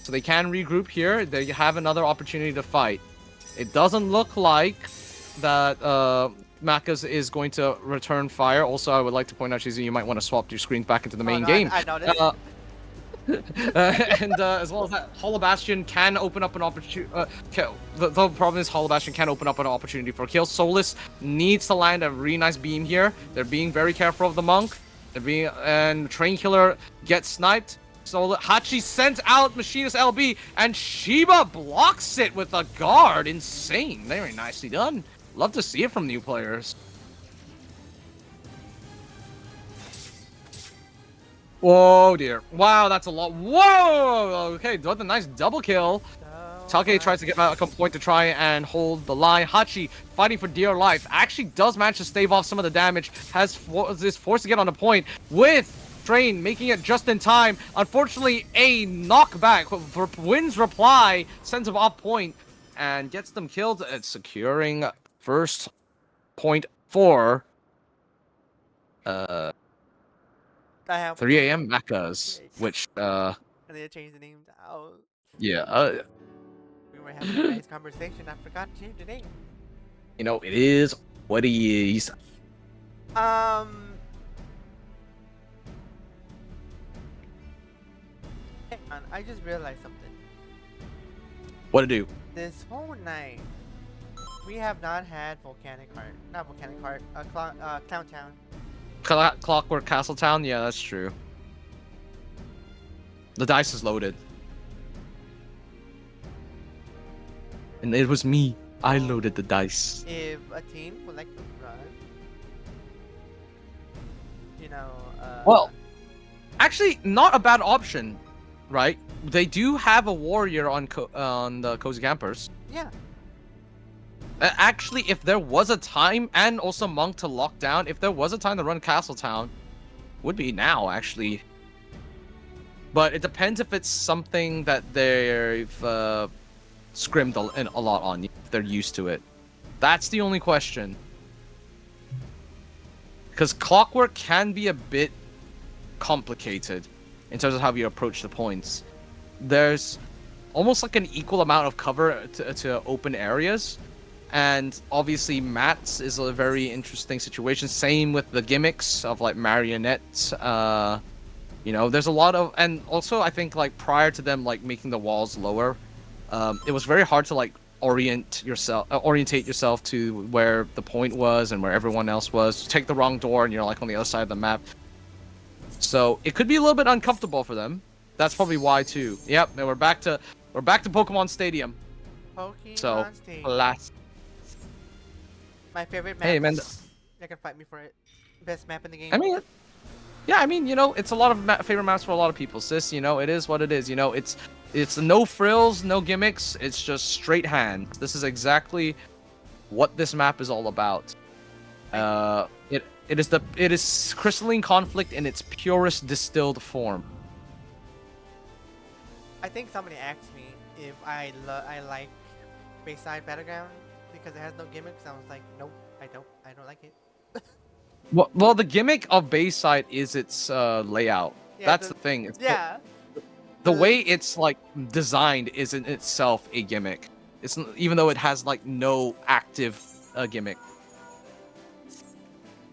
so they can regroup here. They have another opportunity to fight. It doesn't look like that Machas is going to return fire. Also, I would like to point out, Shizu, you might want to swap your screens back into the main game. I noticed. And as well as that, Hollow Bastion can open up an opportunity. The problem is Hollow Bastion can open up an opportunity for kill. Solus needs to land a really nice beam here. They're being very careful of the monk. And Train Killer gets sniped. So Hachi sends out Machinist LB, and Shiba blocks it with a guard. Insane. Very nicely done. Love to see it from new players. Whoa, dear. Wow, that's a lot. Whoa! Okay, what a nice double kill. Talke tries to get back a point to try and hold the line. Hachi, fighting for dear life, actually does manage to stave off some of the damage. Is forced to get on the point with Train making it just in time. Unfortunately, a knockback for Wynn's reply sends him off point and gets them killed. It's securing first point for 3am Machas, which And they changed the name. Oh, yeah, we were having a nice conversation. I forgot to change the name. you know, it is what it is. Hang on, I just realized something. What to do? This whole night, we have not had Volcanic Heart. Not Volcanic Heart, Clown Town. Clockwork Castletown? Yeah, that's true. The dice is loaded. And it was me. I loaded the dice. If a team would like to run, you know, Well, actually, not a bad option, right? They do have a warrior on the Cozy Campers. yeah. Actually, if there was a time, and also Monk to lock down, if there was a time to run Castletown, would be now, actually. but it depends if it's something that they've scrimmed a lot on, if they're used to it. That's the only question. Because Clockwork can be a bit complicated in terms of how you approach the points. There's almost like an equal amount of cover to open areas, and obviously mats is a very interesting situation. Same with the gimmicks of like marionettes. There's a lot of, and also I think like prior to them like making the walls lower, it was very hard to like orientate yourself to where the point was and where everyone else was. Take the wrong door and you're like on the other side of the map. So it could be a little bit uncomfortable for them. That's probably why too. Yep, and we're back to Pokemon Stadium. Pokemon Stadium. Last. My favorite map. Hey man, They can fight me for it. Best map in the game. I mean, it's a lot of favorite maps for a lot of people. Sis, it is what it is. It's no frills, no gimmicks. It's just straight hands. This is exactly what this map is all about. It is Crystalline Conflict in its purest distilled form. I think somebody asked me if I like Bayside Battleground because it has no gimmicks. I was like, nope, I don't like it. Well, the gimmick of Bayside is its layout. Yeah, That's the thing. The way it's like designed is in itself a gimmick. It's even though it has like no active gimmick.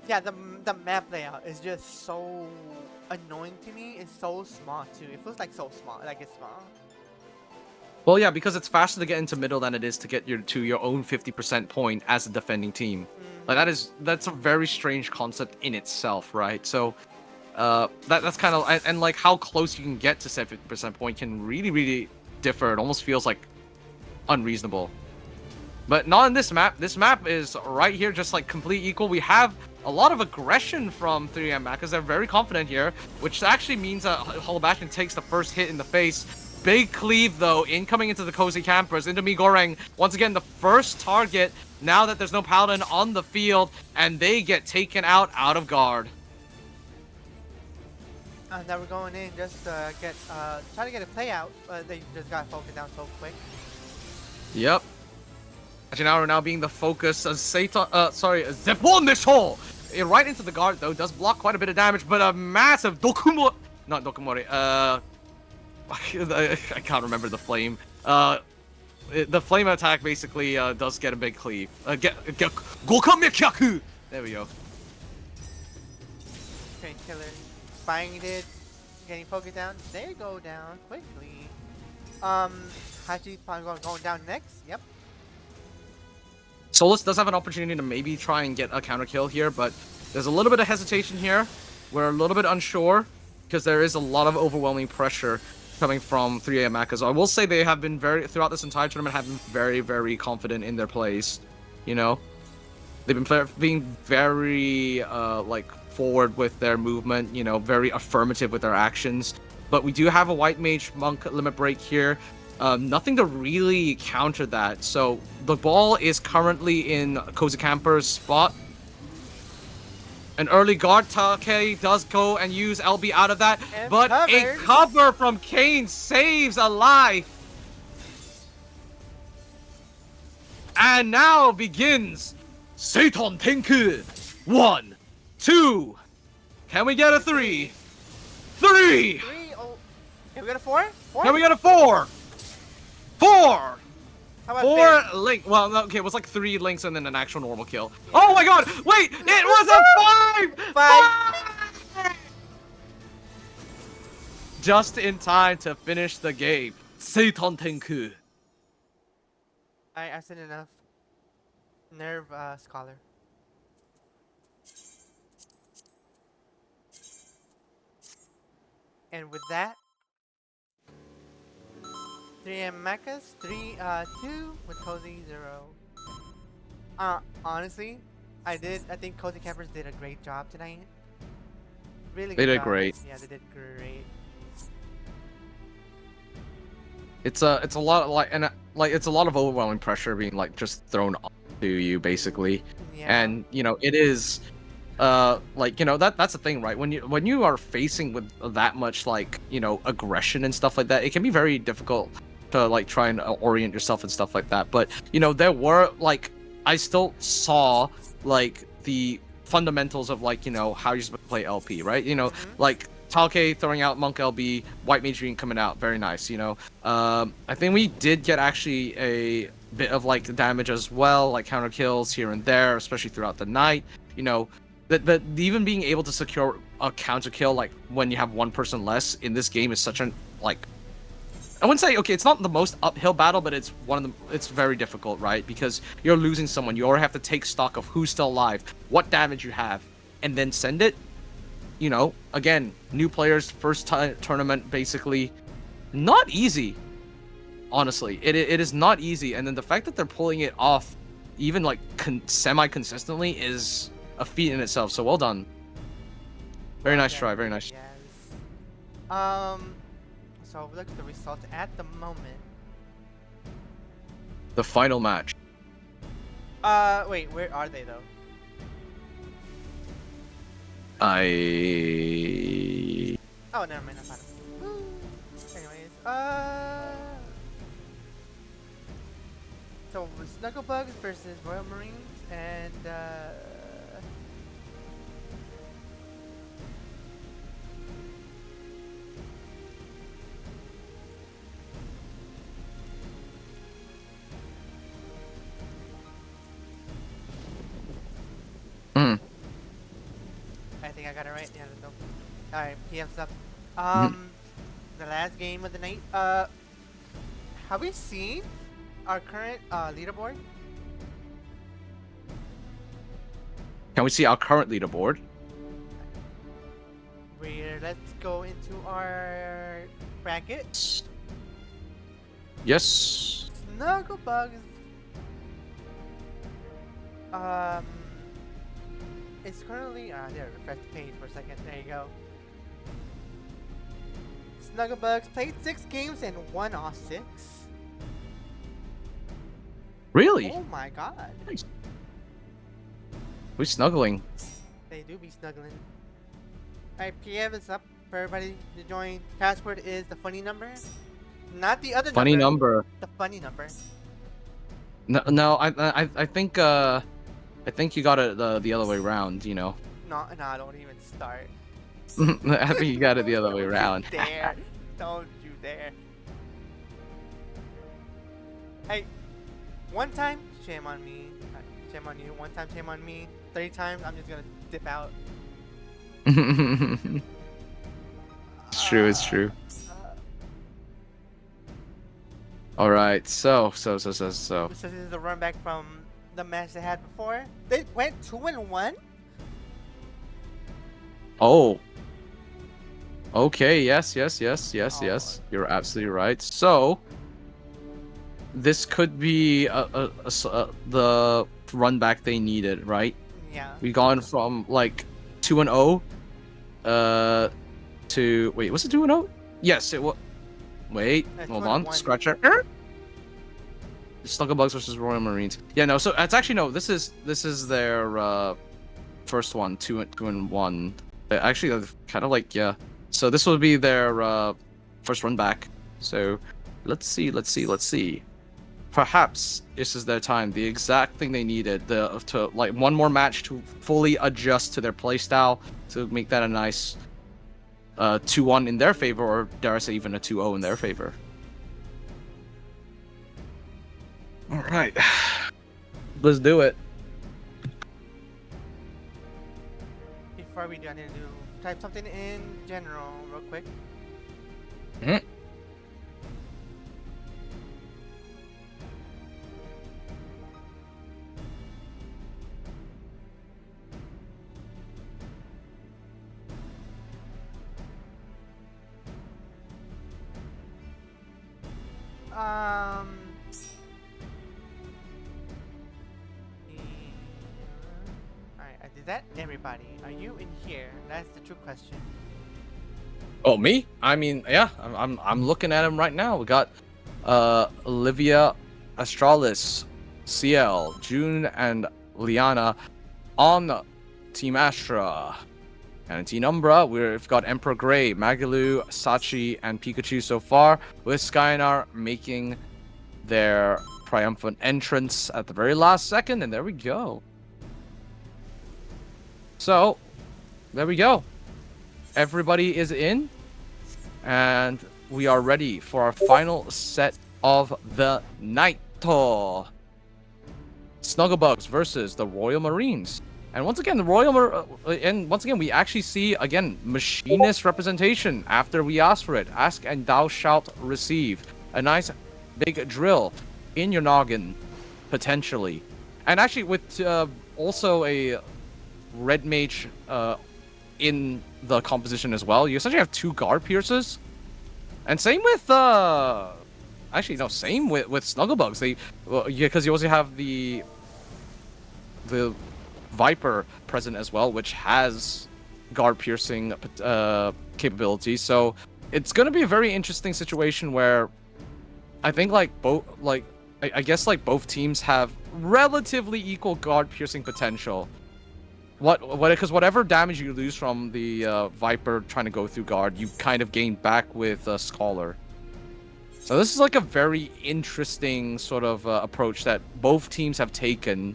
Yeah, the map layout is just so annoying to me. It's so small too. It feels like so small, like it's small. Well, yeah, because it's faster to get into middle than it is to get to your own 50% point as a defending team. Like that's a very strange concept in itself, right? So that's kind of and like how close you can get to said 50% point can really differ. It almost feels like unreasonable. But not in this map. This map is right here, just like complete equal. We have a lot of aggression from 3M because they're very confident here, which actually means that Holobastion takes the first hit in the face. Big cleave though, incoming into the Cozy Campers, into Goreng. Once again, the first target now that there's no Paladin on the field, and they get taken out of guard. Now we're going in just to try to get a play out, but they just got focused down so quick. Yep. Actually, now we're now being the focus of Zeppon this hole! Right into the guard though, does block quite a bit of damage, but a massive not Dokumori, I can't remember the flame. The flame attack basically does get a big cleave. Gokamekyaku! There we go. Train killer. Spying it. Getting focused down. They go down quickly. Hachi's probably going down next. Yep. Solus does have an opportunity to maybe try and get a counter kill here, but there's a little bit of hesitation here. We're a little bit unsure because there is a lot of overwhelming pressure coming from 3AM Machas. I will say they have been throughout this entire tournament, have been very, very confident in their plays. They've been being very forward with their movement. Very affirmative with their actions. But we do have a White Mage Monk limit break here. Nothing to really counter that. So the ball is currently in Cozy Camper's spot. An early guard Take does go and use LB out of that, but a cover from Kane saves a life. And now begins Seiton Tenku. 1, 2. Can we get a 3? 3! 3. Oh. Can we get a 4? 4? Can we get a 4? 4! How about 4 link. Well, okay, it was like 3 links and then an actual normal kill. Oh my god! Wait! It was a 5! 5! Just in time to finish the game. Seiton Tenku. I've seen enough. Nerve Scholar. And with that, 3M Mechas, 2 with Cozy 0. Honestly, I think Cozy Campers did a great job tonight. Really good They did job. great. Yeah, they did great. It's a lot it's a lot of overwhelming pressure being just thrown onto you basically. Yeah. And it is like, you know, that's the thing, right? When you are facing with that much, like, you know, aggression and stuff like that, it can be very difficult to like try and orient yourself and stuff like that. But you know, there were like, I still saw like the fundamentals of like, you know, how you're supposed to play LP, right? You know, like Talke throwing out Monk LB, White Mage Green coming out, very nice. You know, I think we did get actually a bit of like damage as well, like counter kills here and there, especially throughout the night. You know, that even being able to secure a counter kill like when you have one person less in this game is such an like, I wouldn't say, okay, it's not the most uphill battle, but it's one of the, it's very difficult, right? Because you're losing someone, you already have to take stock of who's still alive, what damage you have, and then send it. You know, again, new players, first tournament, basically, not easy. Honestly, it is not easy, and then the fact that they're pulling it off, even like semi-consistently, is a feat in itself. So well done. Very nice try. Very nice. Yes. So look at the results at the moment. The final match. Wait, where are they though? Oh, never mind, I found them. Anyways, so Snugglebugs versus Royal Marines, and I think I got it right. Yeah, let's go. All right, PM's up. The last game of the night. Have we seen our current leaderboard? Can we see our current leaderboard? Let's go into our bracket. Yes. Snugglebugs. It's currently there. Refresh the page for a second. There you go. Snugglebugs played 6 games and won all 6. Really? Oh my god. Nice. We're snuggling. They do be snuggling. Alright, PM is up for everybody to join. Password is the funny number. Not the other Funny number. The funny number. No, I think you got it the other way around, you know. No, don't even start. I think you got it the other way around. Don't you dare. Don't you dare. Hey, one time, shame on me. Shame on you. One time, shame on me. 3 times, I'm just gonna dip out. It's true, it's true. Alright, so. So this is the run back from the match they had before. They went 2-1. Oh. Okay, yes. You're absolutely right. So, this could be the run back they needed, right? Yeah. We gone from like 2-0 to wait, was it 2-0? Yes, it was. Wait, hold on. 2-1. Scratch it. Snugglebugs versus Royal Marines. Yeah, no. So it's actually no. This is their first one, 2-1. Actually, kind of like yeah. So this will be their first run back. So let's see. Perhaps this is their time. The exact thing they needed. To like one more match to fully adjust to their playstyle to make that a nice 2-1 in their favor, or dare I say even a 2-0 in their favor. All right, let's do it. Before we do, I need to type something in general real quick. Alright, I did that. Everybody, are you in here? That's the true question. Oh, me? I mean, yeah, I'm looking at him right now. We got Olivia Astralis, CL, June, and Liana on Team Astra. And Team Umbra, we've got Emperor Grey, Magalu, Sachi, and Pikachu so far, with Skynar making their triumphant entrance at the very last second, and there we go. So, there we go. Everybody is in, and we are ready for our final set of the night. Snugglebugs versus the Royal Marines. And once again, we actually see again machinist representation after we ask for it. Ask and thou shalt receive. A nice big drill in your noggin, potentially. And actually, with also a red mage in the composition as well, you essentially have 2 guard pierces. And same with same with Snugglebugs. Because you also have the Viper present as well, which has guard piercing capabilities. So it's gonna be a very interesting situation where I think I guess both teams have relatively equal guard piercing potential. Because whatever damage you lose from the Viper trying to go through guard, you kind of gain back with Scholar. So this is like a very interesting sort of approach that both teams have taken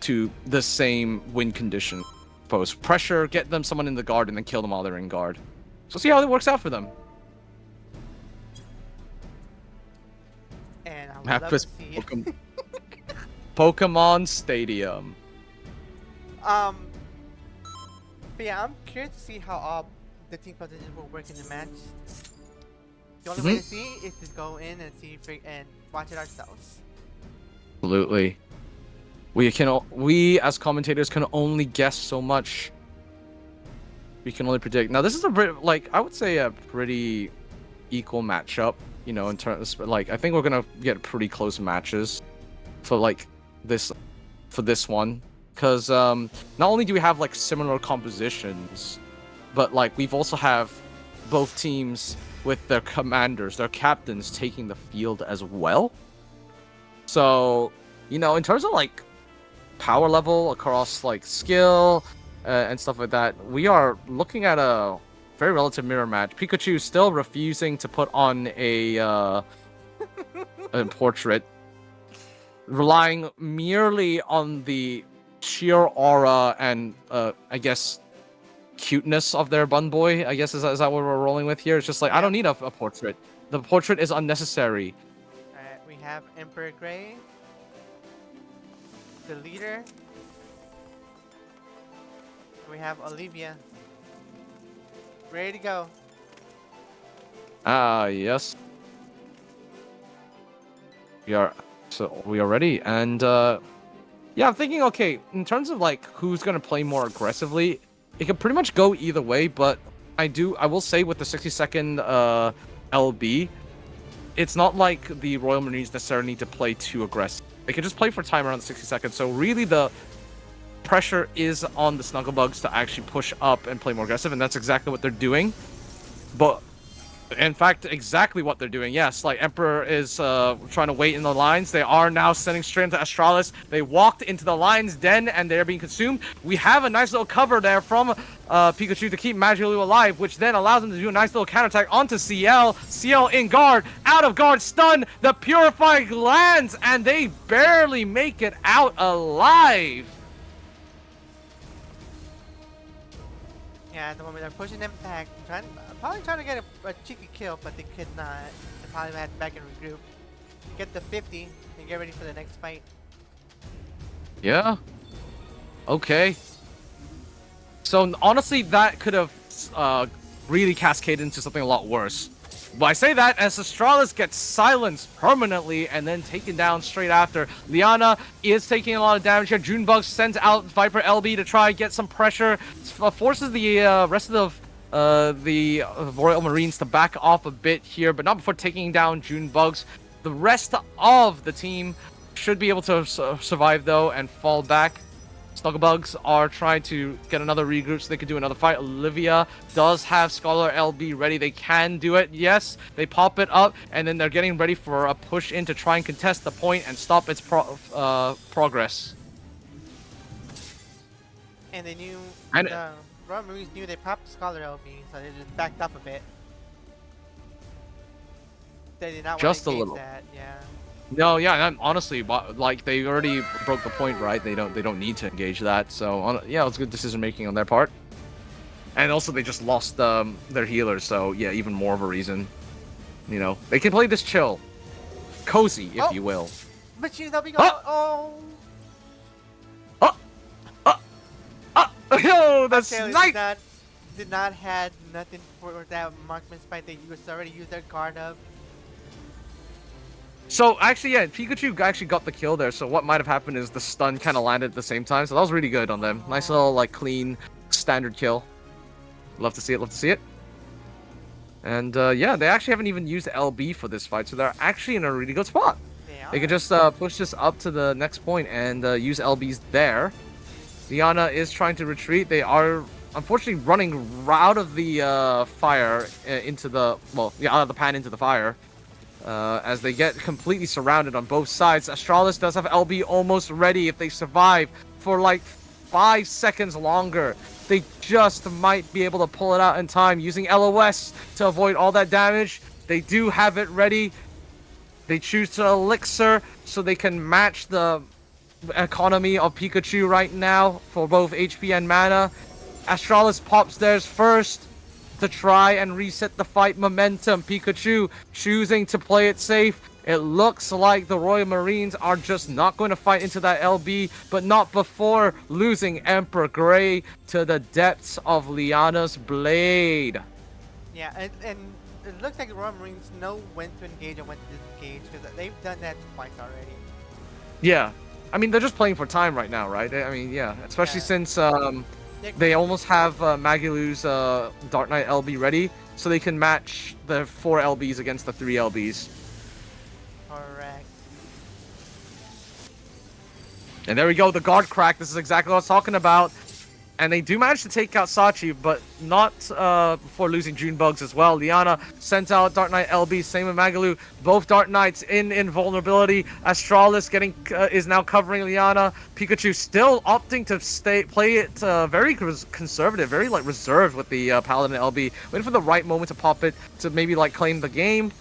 to the same win condition. Post pressure, get them someone in the guard, and then kill them while they're in guard. So see how it works out for them. And I would love to see Pokemon Stadium. But yeah, I'm curious to see how all the team composition will work in the match. The only way to see is to go in and see and watch it ourselves. Absolutely. We as commentators can only guess so much. We can only predict. Now this is I would say a pretty equal matchup, in terms I think we're going to get pretty close matches for this one, cuz not only do we have similar compositions, but we've also have both teams with their commanders, their captains taking the field as well. So, in terms of power level across skill and stuff like that, we are looking at a very relative mirror match. Pikachu still refusing to put on a portrait, relying merely on the sheer aura and I guess cuteness of their bun boy. I guess is that what we're rolling with here? It's just I don't need a portrait. The portrait is unnecessary. Alright, we have Emperor Grey, the leader. We have Olivia. Ready to go. Yes. We are ready, and yeah, I'm thinking, okay, in terms of who's gonna play more aggressively, it could pretty much go either way, but I will say with the 60-second LB, it's not like the Royal Marines necessarily need to play too aggressive. They can just play for time around 60 seconds. So really the pressure is on the Snugglebugs to actually push up and play more aggressive, and that's exactly what they're doing. But in fact, exactly what they're doing. Yes, Emperor is trying to wait in the lines. They are now sending straight into Astralis. They walked into the lion's den and they're being consumed. We have a nice little cover there from Pikachu to keep Magilu alive, which then allows him to do a nice little counterattack onto CL. CL in guard, out of guard, stun. The Purify lands and they barely make it out alive. Yeah, at the moment they're pushing them back, probably trying to get a cheeky kill, but they could not. They probably had to back and regroup, get the 50, and get ready for the next fight. Yeah. Okay. So honestly, that could have really cascaded into something a lot worse. But I say that as Astralis gets silenced permanently and then taken down straight after. Liana is taking a lot of damage here. Junebug sends out Viper LB to try and get some pressure. Forces the rest of the Royal Marines to back off a bit here, but not before taking down Junebugs. The rest of the team should be able to survive though and fall back. Snugglebugs are trying to get another regroup so they can do another fight. Olivia does have Scholar LB ready. They can do it. Yes, they pop it up, and then they're getting ready for a push in to try and contest the point and stop its progress. And they knew And the Royal Marines knew they popped Scholar LB, so they just backed up a bit. They did not want just to a engage little. that, yeah. No, yeah, and honestly, like they already broke the point, right? They don't need to engage that. So yeah, it was good decision making on their part. And also they just lost their healers, so yeah, even more of a reason. You know, they can play this chill, cozy, if Oh! you will. Machine LB go. Ah! Oh! Yo, the Taylor snipe! did not had nothing for that marksman spike. They already used their guard up. So actually, yeah, Pikachu actually got the kill there. So what might have happened is the stun kind of landed at the same time. So that was really good on them. Nice little like clean standard kill. Love to see it. Love to see it. And yeah, they actually haven't even used LB for this fight, so they're actually in a really good spot. They could just push this up to the next point and use LBs there. Liana is trying to retreat. They are unfortunately running out of the fire into the out of the pan into the fire. As they get completely surrounded on both sides. Astralis does have LB almost ready if they survive for like 5 seconds longer. They just might be able to pull it out in time using LOS to avoid all that damage. They do have it ready. They choose to Elixir so they can match the economy of Pikachu right now for both HP and mana. Astralis pops theirs first to try and reset the fight momentum. Pikachu choosing to play it safe. It looks like the Royal Marines are just not going to fight into that LB, but not before losing Emperor Grey to the depths of Liana's blade. Yeah, and it looks like the Royal Marines know when to engage and when to disengage, because they've done that twice already. Yeah. I mean, they're just playing for time right now, right? I mean, yeah. Especially since they almost have Magilu's Dark Knight LB ready, so they can match the 4 LBs against the 3 LBs. Correct. And there we go, the guard crack. This is exactly what I was talking about. And they do manage to take out Sachi, but not before losing June Bugs as well. Liana sent out Dark Knight LB, same with Magalu. Both Dark Knights in invulnerability. Astralis is now covering Liana. Pikachu still opting to play it very conservative, very like reserved with the Paladin LB. Waiting for the right moment to pop it to maybe like claim the game.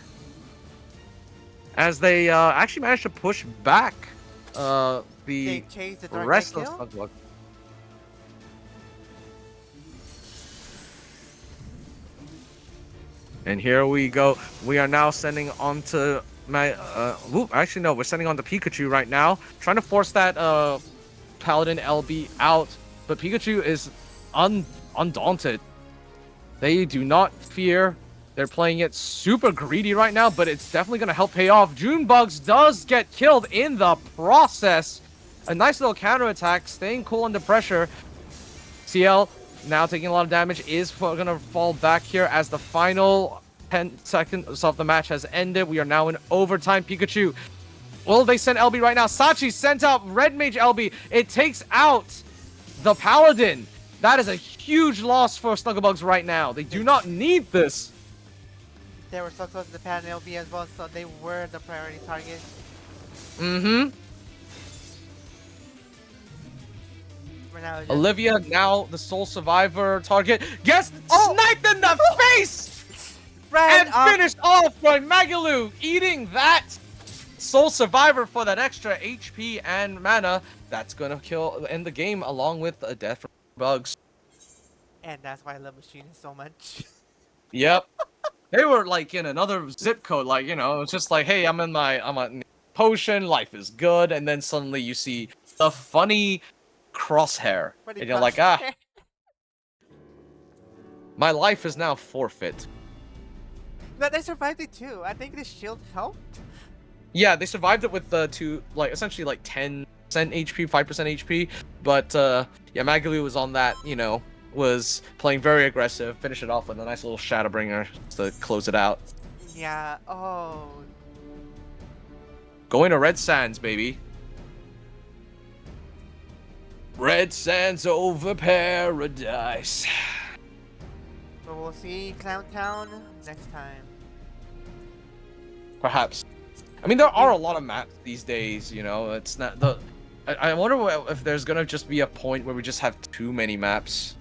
As they actually managed to push back the rest of Slugbuck. And here we go. We are now sending on to actually no, we're sending on to Pikachu right now. Trying to force that Paladin LB out. But Pikachu is undaunted. They do not fear. They're playing it super greedy right now, but it's definitely going to help pay off. Junebugs does get killed in the process. A nice little counterattack, staying cool under pressure. CL now taking a lot of damage, is going to fall back here as the final 10 seconds of the match has ended. We are now in overtime. Pikachu, well, they send LB right now. Sachi sent out Red Mage LB. It takes out the Paladin. That is a huge loss for Snugglebugs right now. They do not need this. They were so close to the Paladin LB as well, so they were the priority target. Mm-hmm. Olivia, now the sole survivor target, gets sniped in the face! And finished off by Magalu, eating that sole survivor for that extra HP and mana. That's gonna end the game along with a death from bugs. And that's why I love Machine so much. Yep. They were like in another zip code, like, you know, it's just like, hey, I'm a potion, life is good, and then suddenly you see the funny crosshair, and you're like, my life is now forfeit. No, they survived it too. I think the shield helped. Yeah, they survived it with the essentially like 10% HP, 5% HP, but yeah, Magalu was on that, you know, was playing very aggressive, finish it off with a nice little Shadowbringer to close it out. Yeah, Going to Red Sands, baby. Red Sands over paradise. But we'll see Clown Town next time. Perhaps. I mean, there are a lot of maps these days, you know. It's not I wonder if there's gonna just be a point where we just have too many maps.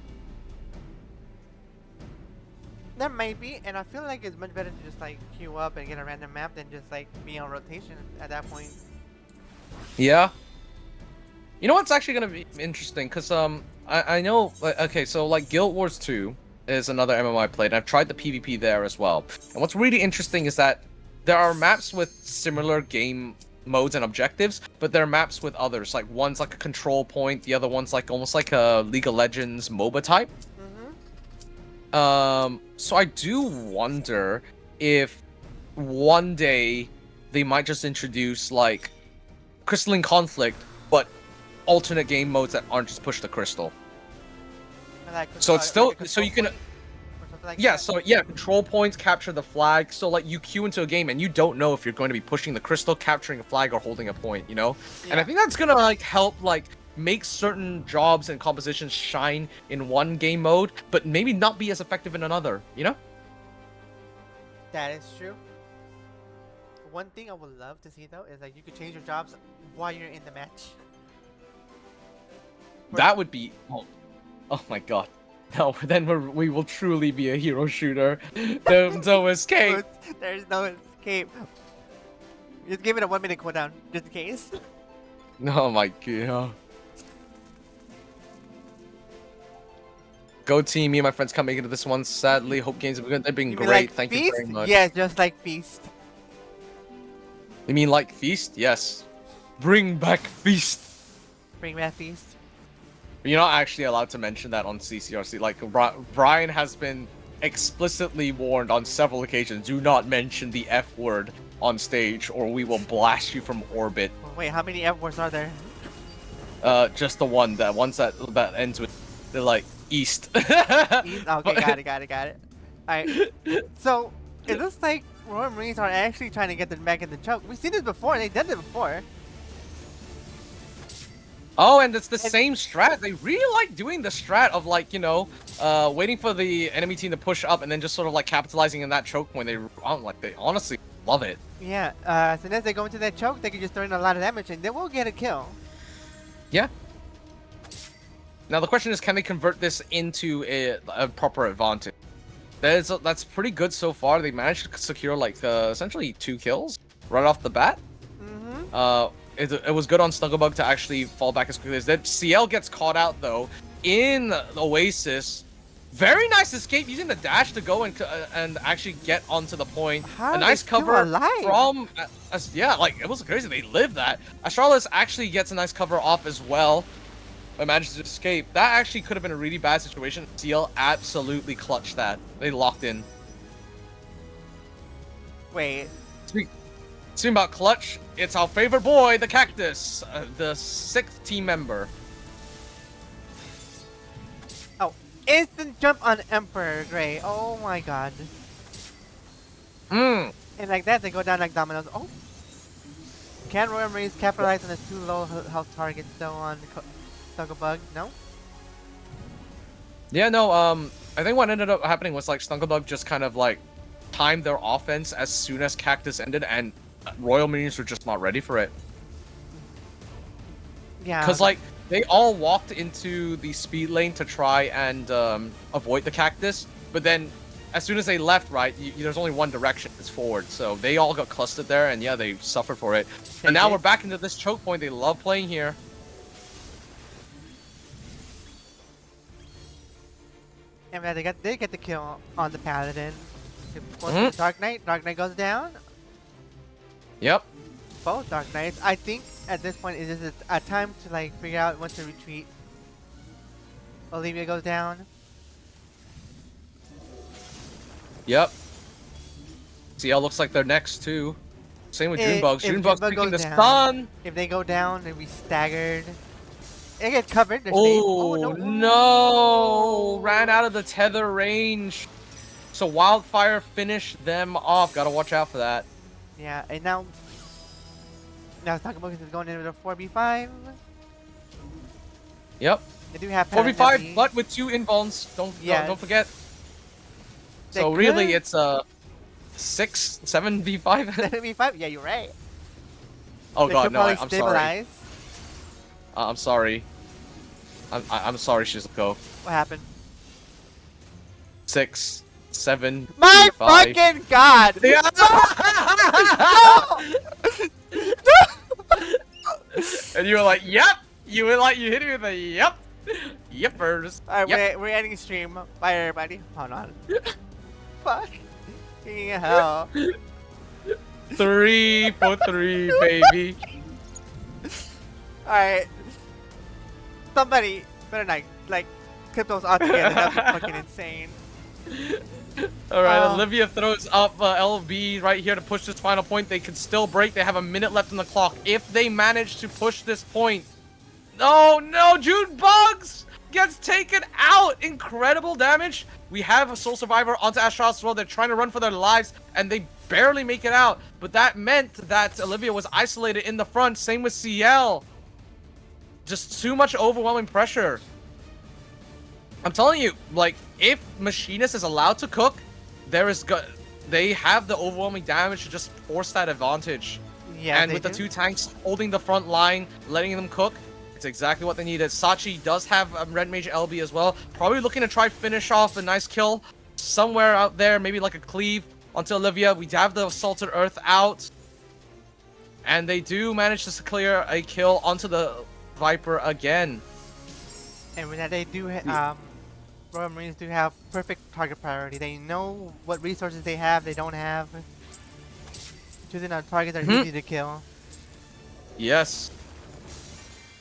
There might be, and I feel like it's much better to just like queue up and get a random map than just like be on rotation at that point. Yeah. You know what's actually gonna be interesting? Cause I know okay, so like Guild Wars 2 is another MMO I played, and I've tried the PvP there as well. And what's really interesting is that there are maps with similar game modes and objectives, but there are maps with others. Like one's like a control point, the other one's like almost like a League of Legends MOBA type. So I do wonder if one day they might just introduce like Crystalline Conflict, but alternate game modes that aren't just push the crystal. Like, So it's still like a so you can control point or something like yeah, that. so yeah, control points, capture the flag. So like you queue into a game and you don't know if you're going to be pushing the crystal, capturing a flag, or holding a point, you know? And I Yeah. think that's gonna like help like make certain jobs and compositions shine in one game mode, but maybe not be as effective in another, you know? That is true. One thing I would love to see though is like you could change your jobs while you're in the match. That would be oh my god. No, then we will truly be a hero shooter. No escape. There's no escape. Just give it a 1 minute cooldown, just in case. Oh my god. Go team, me and my friends can't make it to this one. Sadly, hope games have been they've been You mean great. like Thank Feast? you very much. Yeah, just like Feast. You mean like Feast? Yes. Bring back Feast. Bring back Feast. You're not actually allowed to mention that on CCRC. Like, Brian has been explicitly warned on several occasions, do not mention the F word on stage or we will blast you from orbit. Wait, how many F words are there? Just the one, that ends with, the like, East. East? Okay, got it. Alright. So, it looks like Royal Marines are actually trying to get them back in the choke. We've seen this before, they've done it before. Oh, and it's the same strat. They really like doing the strat of like, you know, waiting for the enemy team to push up and then just sort of like capitalizing in that choke point. They honestly love it. Yeah, as soon as they go into that choke, they can just throw in a lot of damage and they will get a kill. Yeah. Now the question is, can they convert this into a proper advantage? That's pretty good so far. They managed to secure like essentially 2 kills right off the bat. Mm-hmm. It was good on Snugglebug to actually fall back as quickly as that. CL gets caught out though in the Oasis. Very nice escape using the dash to go and actually get onto the point. How a are nice they still cover alive? from yeah, like it was crazy. They lived that. Astralis actually gets a nice cover off as well. But manages to escape. That actually could have been a really bad situation. CL absolutely clutched that. They locked in. Wait. Speaking about clutch, it's our favorite boy, the Cactus, the 6th team member. Oh, instant jump on Emperor Grey. Oh my god. Mm. And like that, they go down like dominoes. Oh. Can Royal Marines capitalize on the 2 low health targets though on Snugglebug? No? Yeah, no, I think what ended up happening was like Snugglebug just kind of like timed their offense as soon as Cactus ended, and Royal Marines were just not ready for it. Yeah. Because like they all walked into the speed lane to try and avoid the Cactus, but then as soon as they left, right, there's only one direction, it's forward. So they all got clustered there, and yeah, they suffered for it. And now we're back into this choke point. They love playing here. And they get the kill on the Paladin. Mhm. Dark Knight goes down. Yep. Both Dark Knights. I think at this point it is a time to like figure out when to retreat. Olivia goes down. Yep. CL looks like they're next too. Same with Junebug. If Junebug's Junebug picking goes the down, stun. If they go down, they'll be staggered. They get covered. They're safe. Oh, no! Ran out of the tether range. So Wildfire finished them off. Gotta watch out for that. Yeah, and now Snugglebug is going in with a 4v5. Yep. They do have 4v5, but with 2 invulns. Yes. Don't forget. They So really, could- it's a 7v5. 7v5. Yeah, you're right. Oh They god, could no! probably I'm sorry. stabilize. I'm sorry. I'm sorry, Shizuko. What happened? 6, 7, My 5. fucking god! Yeah. And you were like, yep. You hit me with a yep. Yepers. Alright, Yep. we're ending stream. Bye, everybody. Hold on. Fuck. Hell. 3 for 3, baby. Alright. Somebody better not, like, clip those all together. That'd be fucking insane. Alright, Olivia throws up LB right here to push this final point. They can still break. They have a minute left on the clock. If they manage to push this point. No, June Bugs gets taken out. Incredible damage. We have a Soul Survivor onto Astralis as well. They're trying to run for their lives, and they barely make it out. But that meant that Olivia was isolated in the front. Same with CL. Just too much overwhelming pressure. I'm telling you, like, if Machinist is allowed to cook, they have the overwhelming damage to just force that advantage. Yeah, and with the 2 tanks holding the front line, letting them cook, it's exactly what they needed. Sachi does have Red Mage LB as well. Probably looking to try finish off a nice kill somewhere out there, maybe like a cleave onto Olivia. We have the Assaulted Earth out. And they do manage to clear a kill onto the Viper again. And when they do, Royal Marines do have perfect target priority. They know what resources they have, they don't have. Choosing our targets are easy to kill. Yes.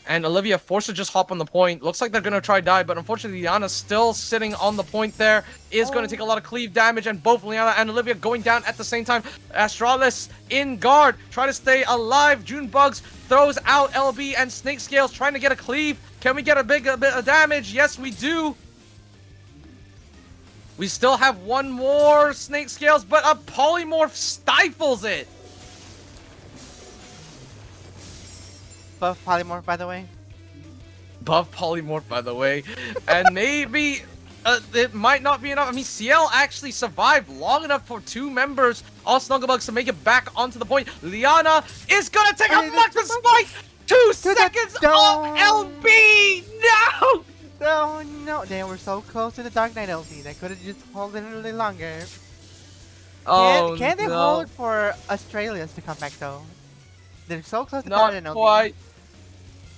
And Olivia forced to just hop on the point. Looks like they're going to try die, but unfortunately Liana's still sitting on the point there. Is going to take a lot of cleave damage, and both Liana and Olivia going down at the same time. Astralis in guard, try to stay alive. June Bugs throws out LB and Snake Scales trying to get a cleave. Can we get a bit of damage? Yes, we do. We still have one more Snake Scales, but a Polymorph stifles it. Buff Polymorph, by the way. Buff Polymorph, by the way. And maybe it might not be enough. I mean, CL actually survived long enough for 2 members of Snugglebugs to make it back onto the point. Liana is gonna take a marksman spike! 2 seconds off LB! No! Oh no, they were so close to the Dark Knight LB. They could have just held it a little longer. Oh, Can they no. hold for Australians to come back though? They're so close to Not coming in LB. quite.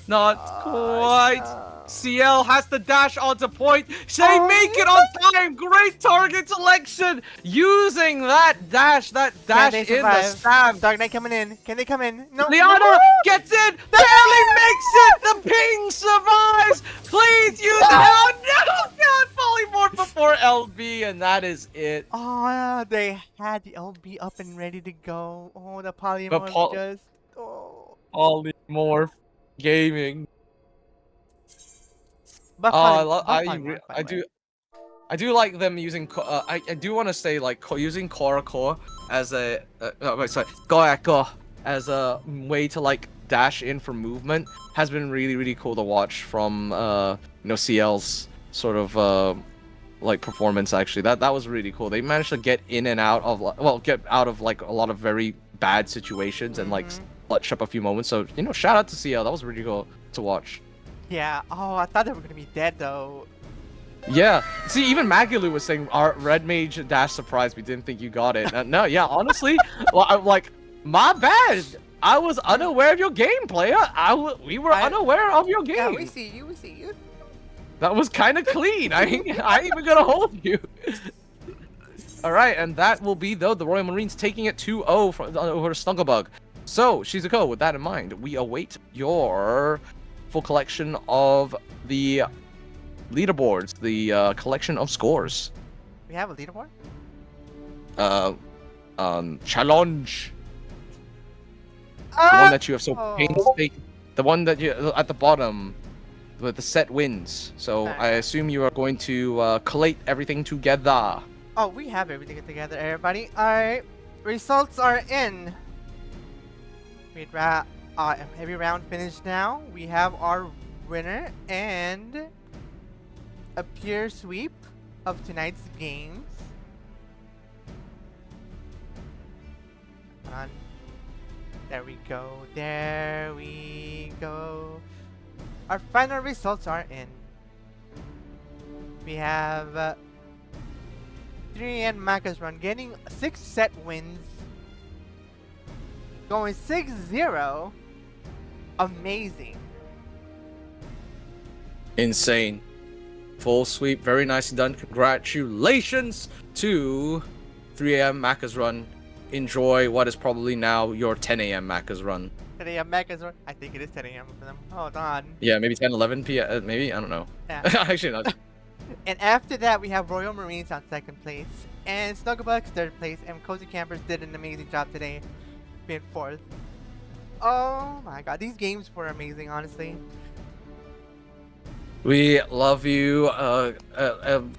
Not quite. no. CL has to dash onto point. They make it on time. Great target selection. Using that dash Can they in the survive? stab. Dark Knight coming in. Can they come in? No. Liana gets in. Barely makes it. The ping survives. Please use it. Oh no! God, polymorph before LB, and that is it. Oh, they had the LB up and ready to go. Oh, the polymorph just. Oh. Polymorph gaming. Buff polymorph, by the way. I do like them using. I do want to say like using Core as a Go as a way to like dash in for movement has been really cool to watch from CL's sort of like performance. Actually, that was really cool. They managed to get in and out of like a lot of very bad situations and like clutch up a few moments. So shout out to CL. That was really cool to watch. Yeah. Oh, I thought they were gonna be dead though. Yeah. See, even Magalu was saying, our Red Mage dash surprise, we didn't think you got it. No, yeah, honestly, well, I'm like, my bad. I was unaware of your game, player. We were unaware of your game. Yeah, we see you. We see you. That was kind of clean. I ain't even gonna hold you. All right, and that will be, though, the Royal Marines taking it 2-0 over Snugglebug. So, Shizuko, with that in mind, we await your full collection of the leaderboards, the collection of scores. We have a leaderboard. Challenge. The one that you have so painstaking. The one that you at the bottom, with the set wins. So I assume you are going to collate everything together. Oh, we have everything together, everybody. Alright, results are in. Every round finished now. We have our winner and a pure sweep of tonight's games. Hold on. There we go. There we go. our final results are in. We have 3 and Maka's run getting 6 set wins, going 6-0. Amazing. Insane. Full sweep, very nicely done. Congratulations to 3 a.m. Macca's run. Enjoy what is probably now your 10 a.m. Macca's run. 10 a.m. Maka's run. I think it is 10 a.m. for them. Hold on. Yeah, maybe 10, 11 p.m. Maybe, I don't know. Yeah. Actually, no. And after that, we have Royal Marines on 2nd place, and Snugglebugs 3rd place, and Cozy Campers did an amazing job today, being 4th. Oh my god, these games were amazing, honestly. We love you,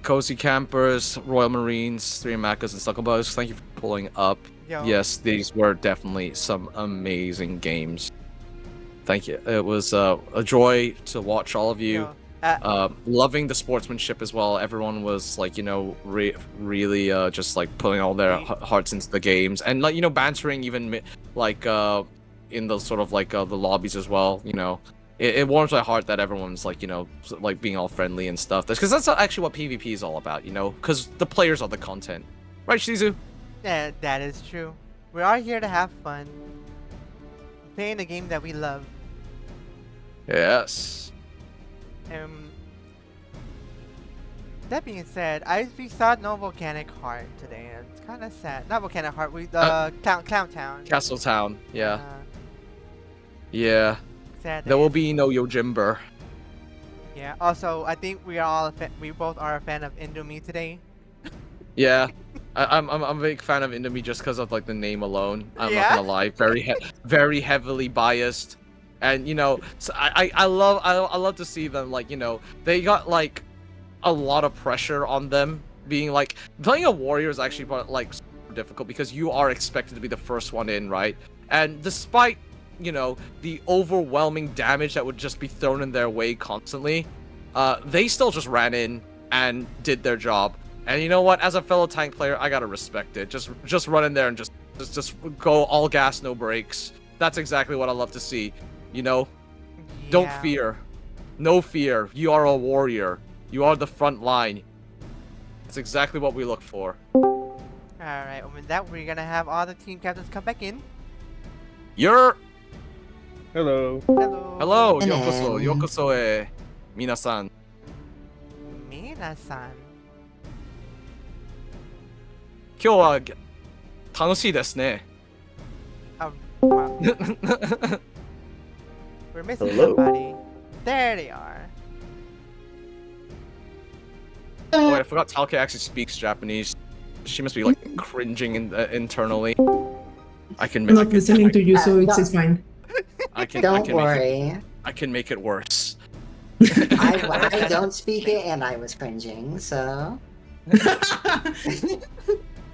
Cozy Campers, Royal Marines, 3 Macca's, and Sucklebugs. Thank you for pulling up. Yo. Yes, these were definitely some amazing games. Thank you. It was a joy to watch all of you. Yo, Loving the sportsmanship as well. Everyone was like, really just like putting all their hearts into the games, and like bantering even like in the sort of like the lobbies as well. It warms my heart that everyone's like like being all friendly and stuff. Because that's actually what PvP is all about. Because the players are the content, right, Shizu? yeah, that is true. We are here to have fun, playing a game that we love. Yes. That being said, we saw no volcanic heart today. And it's kind of sad. Not volcanic heart. Clown Town. Castle Town. Yeah. Uh, Yeah. sad. There will days. be no Yojimber. Yeah. Also, I think we are all we both are a fan of Indomie today. Yeah. I'm a big fan of Indomie just because of like the name alone. I'm Yeah? not gonna lie, very heavily biased, and so I love to see them like they got like a lot of pressure on them being like playing a warrior is actually like super difficult because you are expected to be the first one in, right? And despite the overwhelming damage that would just be thrown in their way constantly, they still just ran in and did their job. And you know what? As a fellow tank player, I gotta respect it. Just run in there and just go all gas, no brakes. That's exactly what I love to see. Don't Yeah. fear. No fear. You are a warrior. You are the front line. That's exactly what we look for. Alright, with that, we're gonna have all the team captains come back in. You're Hello. Hello. hello, Hello. yokoso, yokoso minasan. Mina-san. 今日は楽しいですね。 Wow. We're missing Hello. somebody. There they are. Oh, wait, I forgot Talke actually speaks Japanese. She must be like cringing internally. I can I'm make not listening to you, so no. it's fine. I can Don't make it, worry. I can make it worse. I don't speak it, and I was cringing, so.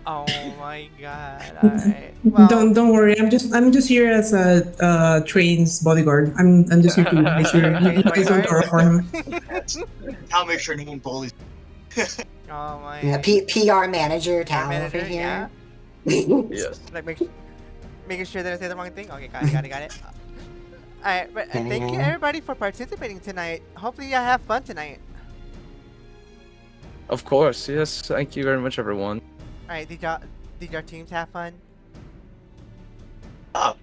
Oh my god. Alright. Well, Don't worry. I'm just here as a train's bodyguard. I'm just here to make sure you guys don't door for him. I'll make sure no one bullies. oh my. Yeah, PR manager, Tal manager, over here. Yes. Like making sure that I say the wrong thing. Okay, got it. Alright, but thank you Yeah. everybody for participating tonight. Hopefully you have fun tonight. Of course, yes. Thank you very much, everyone. Alright, did your teams have fun?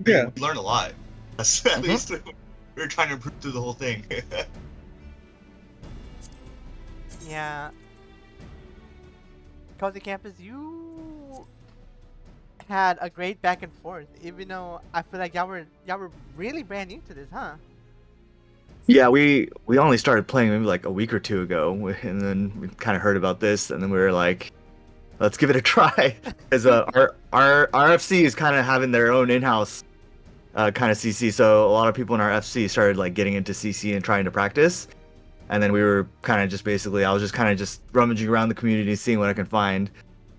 Yeah. We learned a lot. At Mhm. least we were trying to improve through the whole thing. Yeah. Cozy Campus, you had a great back and forth, even though I feel like y'all were really brand new to this, huh? Yeah, we only started playing maybe like a week or two ago, and then we kind of heard about this, and then we were like, let's give it a try. Because our FC is kind of having their own in-house kind of CC, so a lot of people in our FC started like getting into CC and trying to practice. And then we were kind of just basically, I was just kind of just rummaging around the community, seeing what I can find.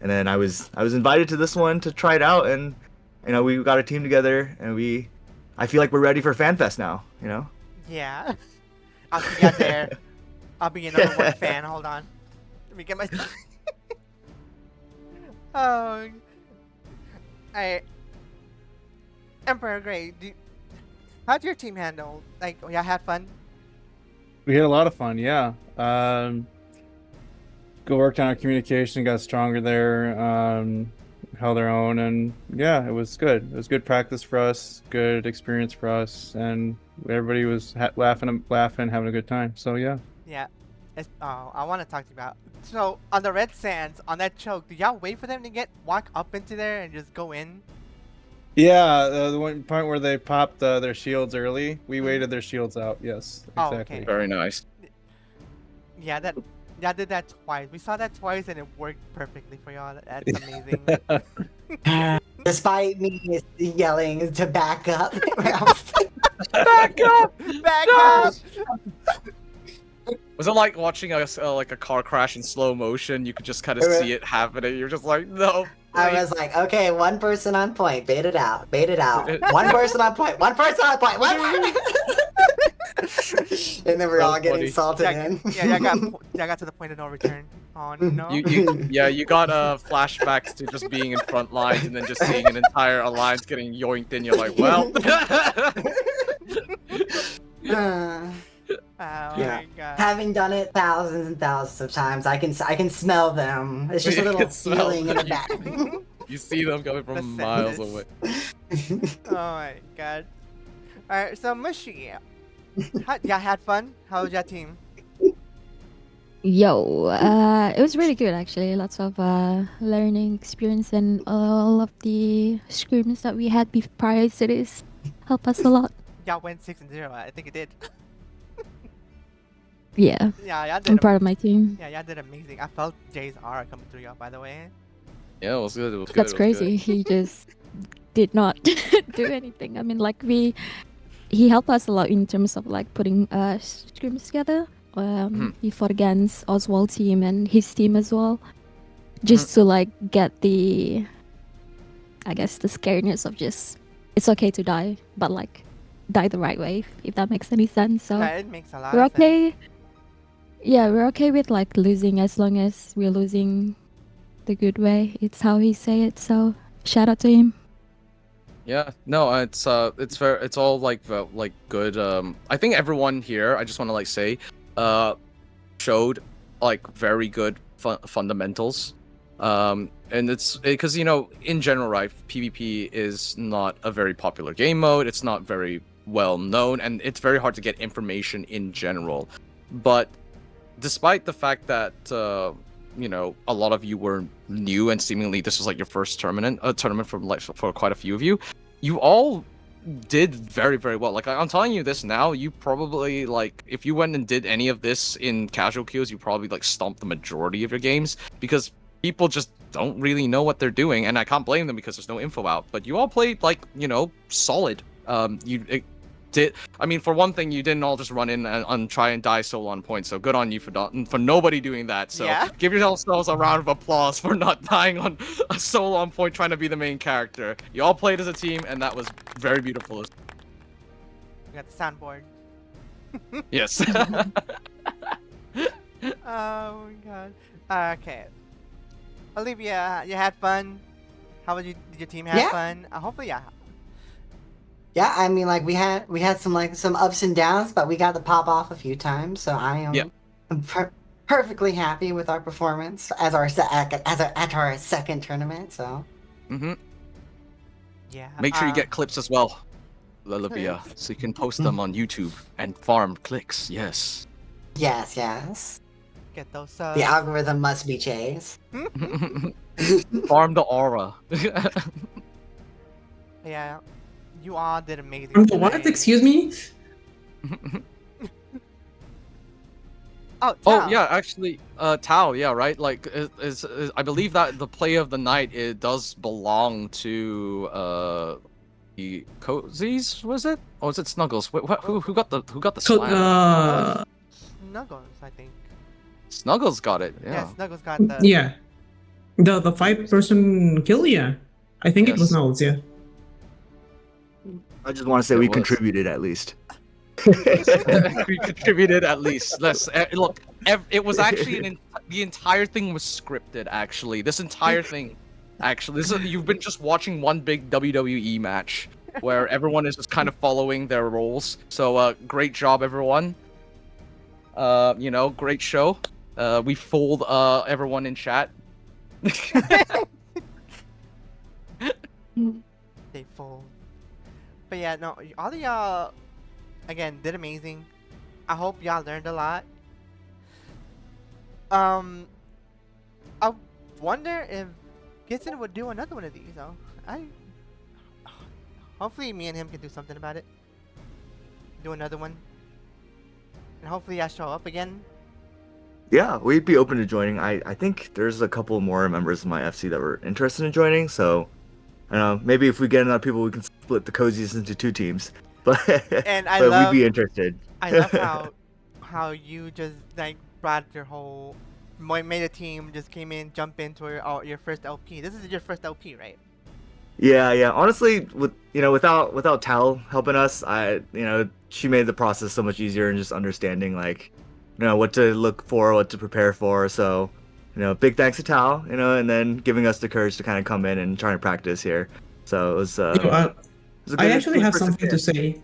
And then I was invited to this one to try it out, and we got a team together, and I feel like we're ready for FanFest now. Yeah. I'll see you out there. I'll be your number one fan. Hold on. Let me get my. Oh. Alright. Emperor Grey, how'd your team handle? Like, y'all had fun? We had a lot of fun. Yeah. Go worked on our communication, got stronger there. Held our own, and yeah, it was good. It was good practice for us, good experience for us, and everybody was laughing, having a good time. So yeah. Yeah. I want to talk to you about. So on the red sands, on that choke, did y'all wait for them to walk up into there and just go in? Yeah, the one point where they popped their shields early, we waited their shields out. Yes, Oh, exactly. okay. Very nice. Yeah, I did that twice. We saw that twice and it worked perfectly for y'all. That's amazing. Despite me yelling to back up. I was like, Back up! Back up! Was it like watching like a car crash in slow motion? You could just kind of see it happening. You're just like, no. I please." was like, okay, one person on point, bait it out. One person on point, one person on point, and then we're all getting funny. salted in. Yeah, I got to the point of no return. Oh no. You got flashbacks to just being in front lines and then just seeing an entire alliance getting yoinked in. You're like, well. Oh Yeah. my god. Having done it thousands and thousands of times, I can smell them. It's just a You little can smell feeling in the them. back. You see them coming The from miles senses. away. Oh my god. Alright, so Mushy. Y'all had fun? How was your team? Yo, it was really good actually. Lots of learning experience and all of the scrims that we had prior to this helped us a lot. Y'all went 6-0. I think it did. Yeah, Yeah, y'all I'm did. proud of my team. Yeah, y'all did amazing. I felt Jay's aura coming through y'all, by the way. Yeah, it was good. It was good. That's it was good. crazy. He just did not do anything. I mean, like he helped us a lot in terms of like putting scrims together. He fought against Oswald's team and his team as well, just to like get the, I guess, the scaredness of just it's okay to die, but like die the right way, if that makes any sense. So Yeah, it makes a lot we're of sense. okay. Yeah, we're okay with like losing as long as we're losing the good way. It's how he say it. So shout out to him. Yeah, no, it's fair. It's all like good. I think everyone here, I just want to like say, showed like very good fundamentals. And it's because in general, right, PvP is not a very popular game mode. It's not very well known, and it's very hard to get information in general. But despite the fact that a lot of you were new and seemingly this was like your first tournament for quite a few of you, you all did very, very well. Like I'm telling you this now, you probably like if you went and did any of this in casual queues, you probably like stomped the majority of your games because people just don't really know what they're doing, and I can't blame them because there's no info out. But you all played like solid. I mean, for one thing, you didn't all just run in and try and die solo on point. So good on you for nobody doing that. So Yeah. give yourselves a round of applause for not dying on a solo on point trying to be the main character. You all played as a team, and that was very beautiful. We got the soundboard. Yes. Oh my god. Okay. Olivia, you had fun? How was did your team have Yeah. fun? Hopefully, yeah. Yeah, I mean, like we had some ups and downs, but we got to pop off a few times. So I am Yep. perfectly happy with our performance at our second tournament. So Yeah. Make sure you get clips as well, Olivia, so you can post them on YouTube and farm clicks. Yes. yes, Get those. the algorithm must be chased. Farm the aura. Yeah. You all did amazing. What? today. Excuse me? Oh, Oh Tao. yeah, actually, Tao, yeah, right. Like, is I believe that the play of the night it does belong to the Cozies, was it, or was it Snuggles? Wait, who got the So, slam? Snuggles, I think. Snuggles got it. Yeah, Yeah. Snuggles got the. yeah. The 5-person kill, yeah. I think it was Yes. Knowles, yeah. I just want to say It we was. contributed at least. We contributed at least. Look. It was actually the entire thing was scripted. Actually, this entire thing, actually, you've been just watching one big WWE match where everyone is just kind of following their roles. So, great job, everyone. You know, great show. We fooled everyone in chat. They fold. But yeah, no, all of y'all again did amazing. I hope y'all learned a lot. I wonder if Gidson would do another one of these. Though I hopefully me and him can do something about it. Do another one, and hopefully I show up again. Yeah, we'd be open to joining. I think there's a couple more members of my FC that were interested in joining, so I don't know, maybe if we get enough people we can split the cozies into 2 teams. But And I but love we'd be interested. I love how you just like brought your whole made a team, just came in, jump into your first LP. This is your first LP, right? Yeah. Honestly, without Tal helping us, she made the process so much easier and just understanding like, what to look for, what to prepare for. So, big thanks to Tal, and then giving us the courage to kind of come in and try and practice here. So it was. I actually have something to say.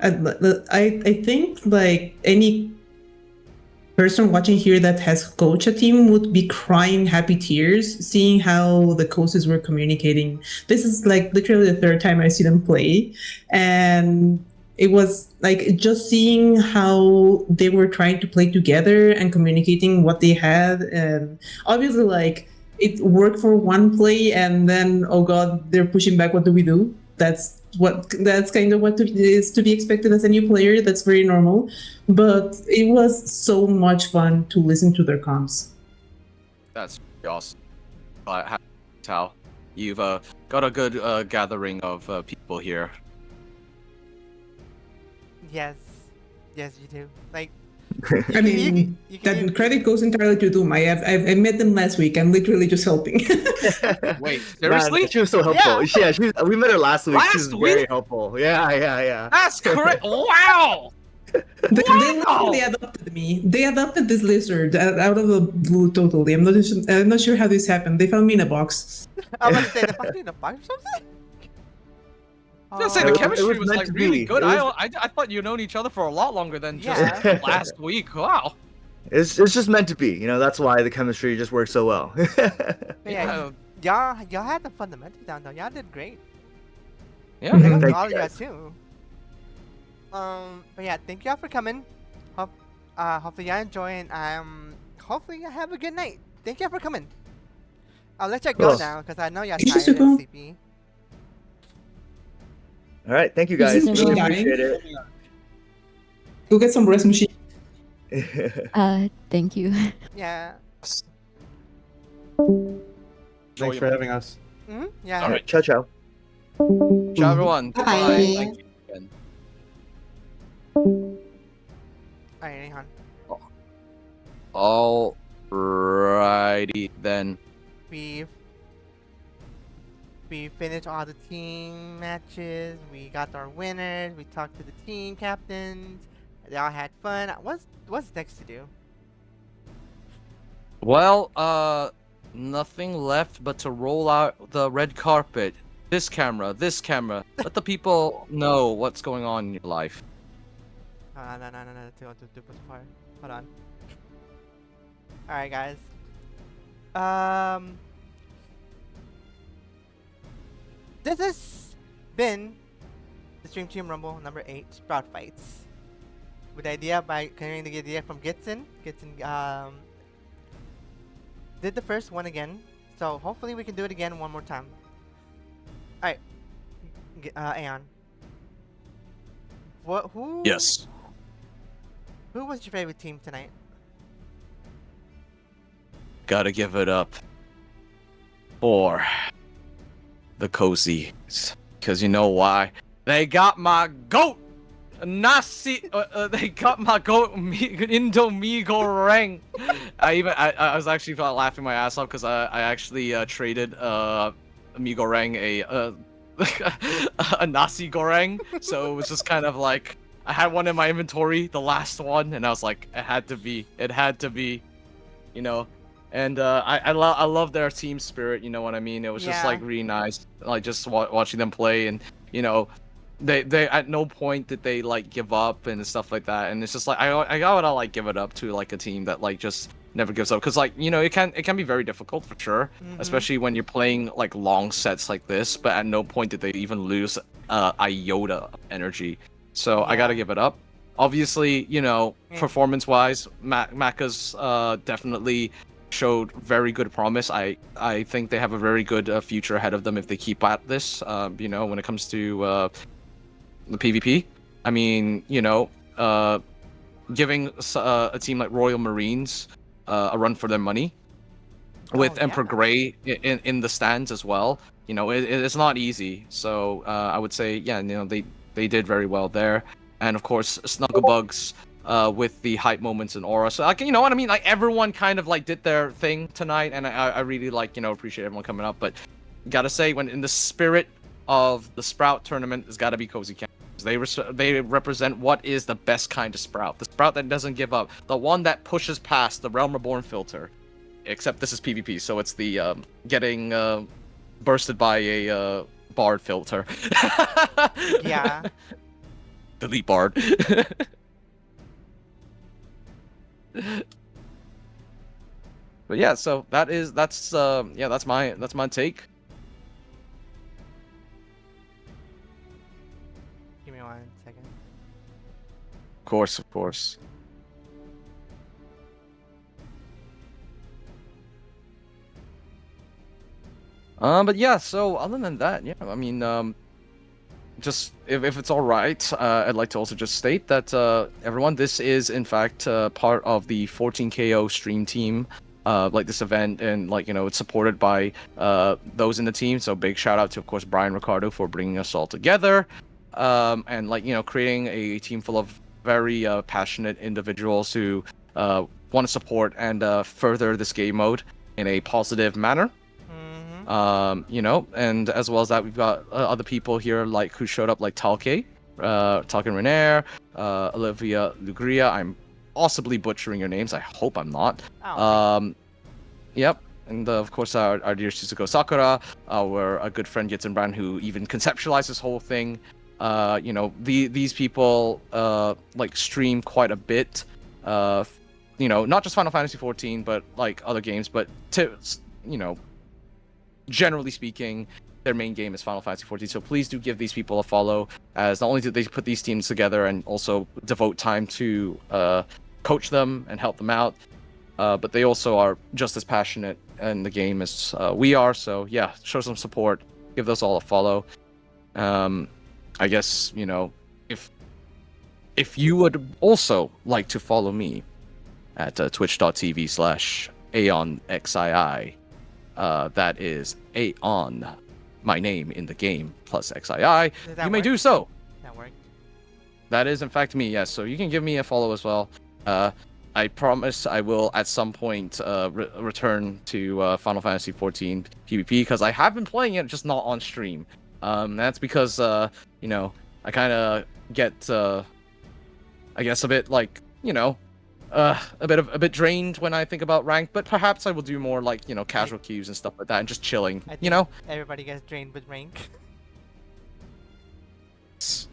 I think like any person watching here that has coached a team would be crying happy tears seeing how the coaches were communicating. This is like literally the 3rd time I see them play, and it was like just seeing how they were trying to play together and communicating what they had, and obviously like it worked for one play and then oh god, they're pushing back, what do we do? That's kind of what is to be expected as a new player. That's very normal, but it was so much fun to listen to their comms. That's awesome. Tal, you've got a good gathering of people here. Yes, you do. Like, I mean, that credit goes entirely to Doom. I met them last week. I'm literally just helping. Wait, seriously? Man, she was so helpful. Yeah, we met her last week. She was Last very week? helpful. Yeah. That's correct. Wow. They literally adopted me. They adopted this lizard out of the blue totally. I'm not sure how this happened. They found me in a box. I was saying, if I in a box or something. I was gonna say the It was chemistry was meant like to really be. good. It was- I thought you'd known each other for a lot longer than just Yeah. last week. Wow. It's just meant to be. That's why the chemistry just works so well. But yeah, y'all had the fundamentals down though. Y'all did great. Yeah. Thank Thank you you, all of you guys. too. But yeah, thank y'all for coming. Hopefully y'all enjoy and hopefully y'all have a good night. Thank y'all for coming. I'll let y'all go Cool. now because I know y'all Thank you, tired and Suko. sleepy. All right, thank you guys. This is Really dying. appreciate Go get some rest machine. it. Thank you. Yeah. Thanks for having us. Yeah. All right. Ciao. Ciao, everyone. Bye. Bye. Thank you again. Alright, hon. Alrighty then. We finished all the team matches. We got our winners. We talked to the team captains. They all had fun. What's next to do? Well, nothing left but to roll out the red carpet. This camera. Let the people know what's going on in your life. No. Too far. Hold on. Alright, guys. This has been the Stream Team Rumble number 8, Sprout Fights. With the idea by carrying the idea from Gidson. Gidson did the first one again. So hopefully we can do it again one more time. Alright. Aeon. Who Yes. Who was your favorite team tonight? Gotta give it up for the cozies. Because you know why? They got my goat! Nasi, they got my goat Indomigo Rang. I was actually laughing my ass off because I actually traded Amigo Rang a nasi goreng, so it was just kind of like I had one in my inventory, the last one, and I was like, it had to be, you know. And I love their team spirit, you know what I mean? It was just Yeah. like really nice, like just watching them play, and you know, they at no point did they like give up and stuff like that, and it's just like I gotta like give it up to like a team that like just never gives up, because like it can be very difficult for sure, especially when you're playing like long sets like this, but at no point did they even lose iota of energy. So I gotta give it up. Obviously, performance wise, Maka's definitely showed very good promise. I think they have a very good future ahead of them if they keep at this. When it comes to the PvP, I mean, giving a team like Royal Marines a run for their money with Emperor Grey in the stands as well. It's not easy. So I would say, they did very well there, and of course Snugglebugs. With the hype moments and aura, so like, you know what I mean. Like everyone kind of like did their thing tonight, and I really like appreciate everyone coming up. But gotta say, when in the spirit of the Sprout tournament, it's gotta be Cozy Campers. They represent what is the best kind of Sprout, the Sprout that doesn't give up, the one that pushes past the Realm Reborn filter. Except this is PvP, so it's the getting bursted by a Bard filter. Yeah. Delete Bard. But yeah, so that's my take. Give me 1 second. Of course. But yeah, so other than that, yeah, I mean, just if it's all right, I'd like to also just state that everyone, this is in fact part of the 14KO stream team, like this event, and like it's supported by those in the team. So big shout out to, of course, Brian Ricardo for bringing us all together, and like creating a team full of very passionate individuals who want to support and further this game mode in a positive manner. And as well as that, we've got other people here like who showed up, like Talke Renair, Olivia Lugria. I'm possibly butchering your names. I hope I'm not. Yep. And of course, our dear Shizuko Sakura, our good friend Gidson Brand, who even conceptualized this whole thing. These people like stream quite a bit. Not just Final Fantasy XIV, but like other games. But generally speaking, their main game is Final Fantasy XIV, so please do give these people a follow, as not only do they put these teams together and also devote time to coach them and help them out, but they also are just as passionate in the game as we are. So yeah, show some support, give those all a follow. I guess, if you would also like to follow me at twitch.tv/AeonXII, that is Aeon, my name in the game, plus XII. You may do so. That worked. That is, in fact, me, yes. So you can give me a follow as well. I promise I will, at some point, return to Final Fantasy XIV PvP, because I have been playing it, just not on stream. That's because, I kind of get, I guess, a bit, like, a bit drained when I think about ranked, but perhaps I will do more like casual queues and stuff like that, and just chilling. Everybody gets drained with rank.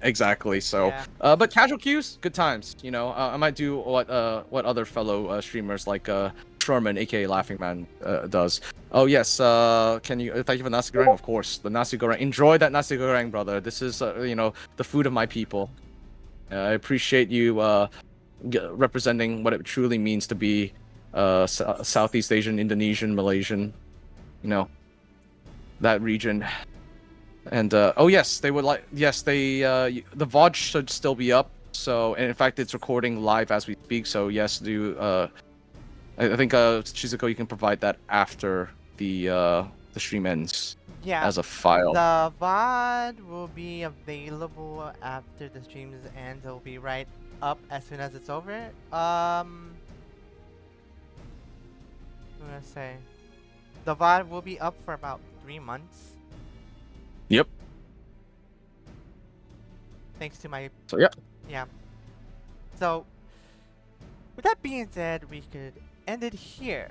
Exactly. So, yeah. But casual queues, good times. I might do what other fellow streamers like Sherman, aka Laughing Man, does. Oh yes. Can you thank you for nasi goreng? Of course, the nasi goreng. Enjoy that nasi goreng, brother. This is the food of my people. I appreciate you representing what it truly means to be Southeast Asian, Indonesian, Malaysian, that region. And oh yes, they would like, yes, they the VOD should still be up. So, and in fact, it's recording live as we speak. So yes, I think Shizuko, you can provide that after the stream ends. Yeah. As a file. The VOD will be available after the streams end. It'll be right up as soon as it's over. I'm gonna say the VOD will be up for about 3 months. Yep. Thanks to my. So yeah. Yeah. So, with that being said, we could end it here.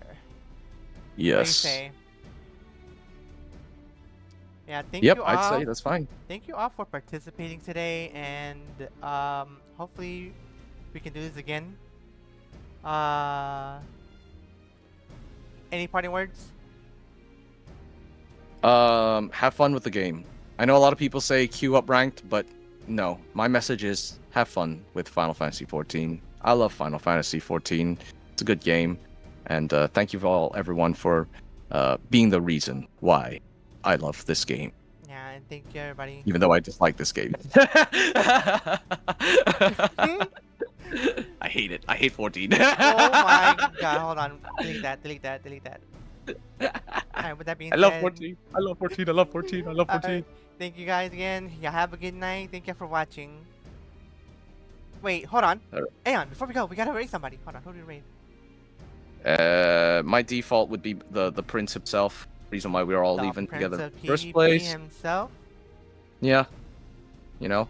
Yes. What do you say? Yeah, thank Yep, you I'd all. say that's fine. Thank you all for participating today, and hopefully we can do this again. Uh, any parting words? Have fun with the game. I know a lot of people say queue up ranked, but no. My message is have fun with Final Fantasy XIV. I love Final Fantasy XIV. It's a good game, and thank you all everyone for being the reason why I love this game. Yeah, and thank you everybody. Even though I dislike this game. I hate it. I hate 14. Oh my god, hold on. Delete that, delete that, delete that. Alright, with that being I love said, 14. I love 14. I love 14. I love 14. thank you guys again. Yeah, have a good night. Thank you for watching. Wait, hold on. Alright. Aeon, before we go, we gotta raid somebody. Hold on, who do we raid? My default would be the prince himself. Reason why we were all The leaving Prince together of in the first PvP place. himself. Yeah. You know?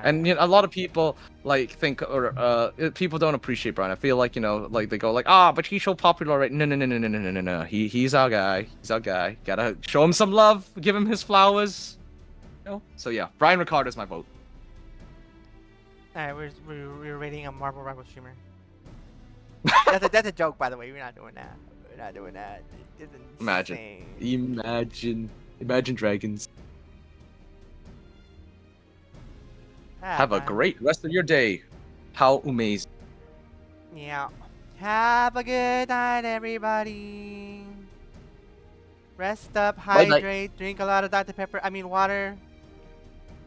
And you know, a lot of people like think or people don't appreciate Brian. I feel like, you know, like they go like, but he's so popular, right? No. He's our guy. He's our guy. Gotta show him some love, give him his flowers. You know? So yeah, Brian Ricardo's my vote. Alright, we're rating a Marvel Rival streamer. That's a joke, by the way. We're not doing that. We're not doing that. It's insane. Imagine dragons. Ah, Have a man. great rest of your day. How amazing. Yeah. Have a good night, everybody. Rest up, Bye-bye. hydrate, drink a lot of Dr. Pepper. I mean, water.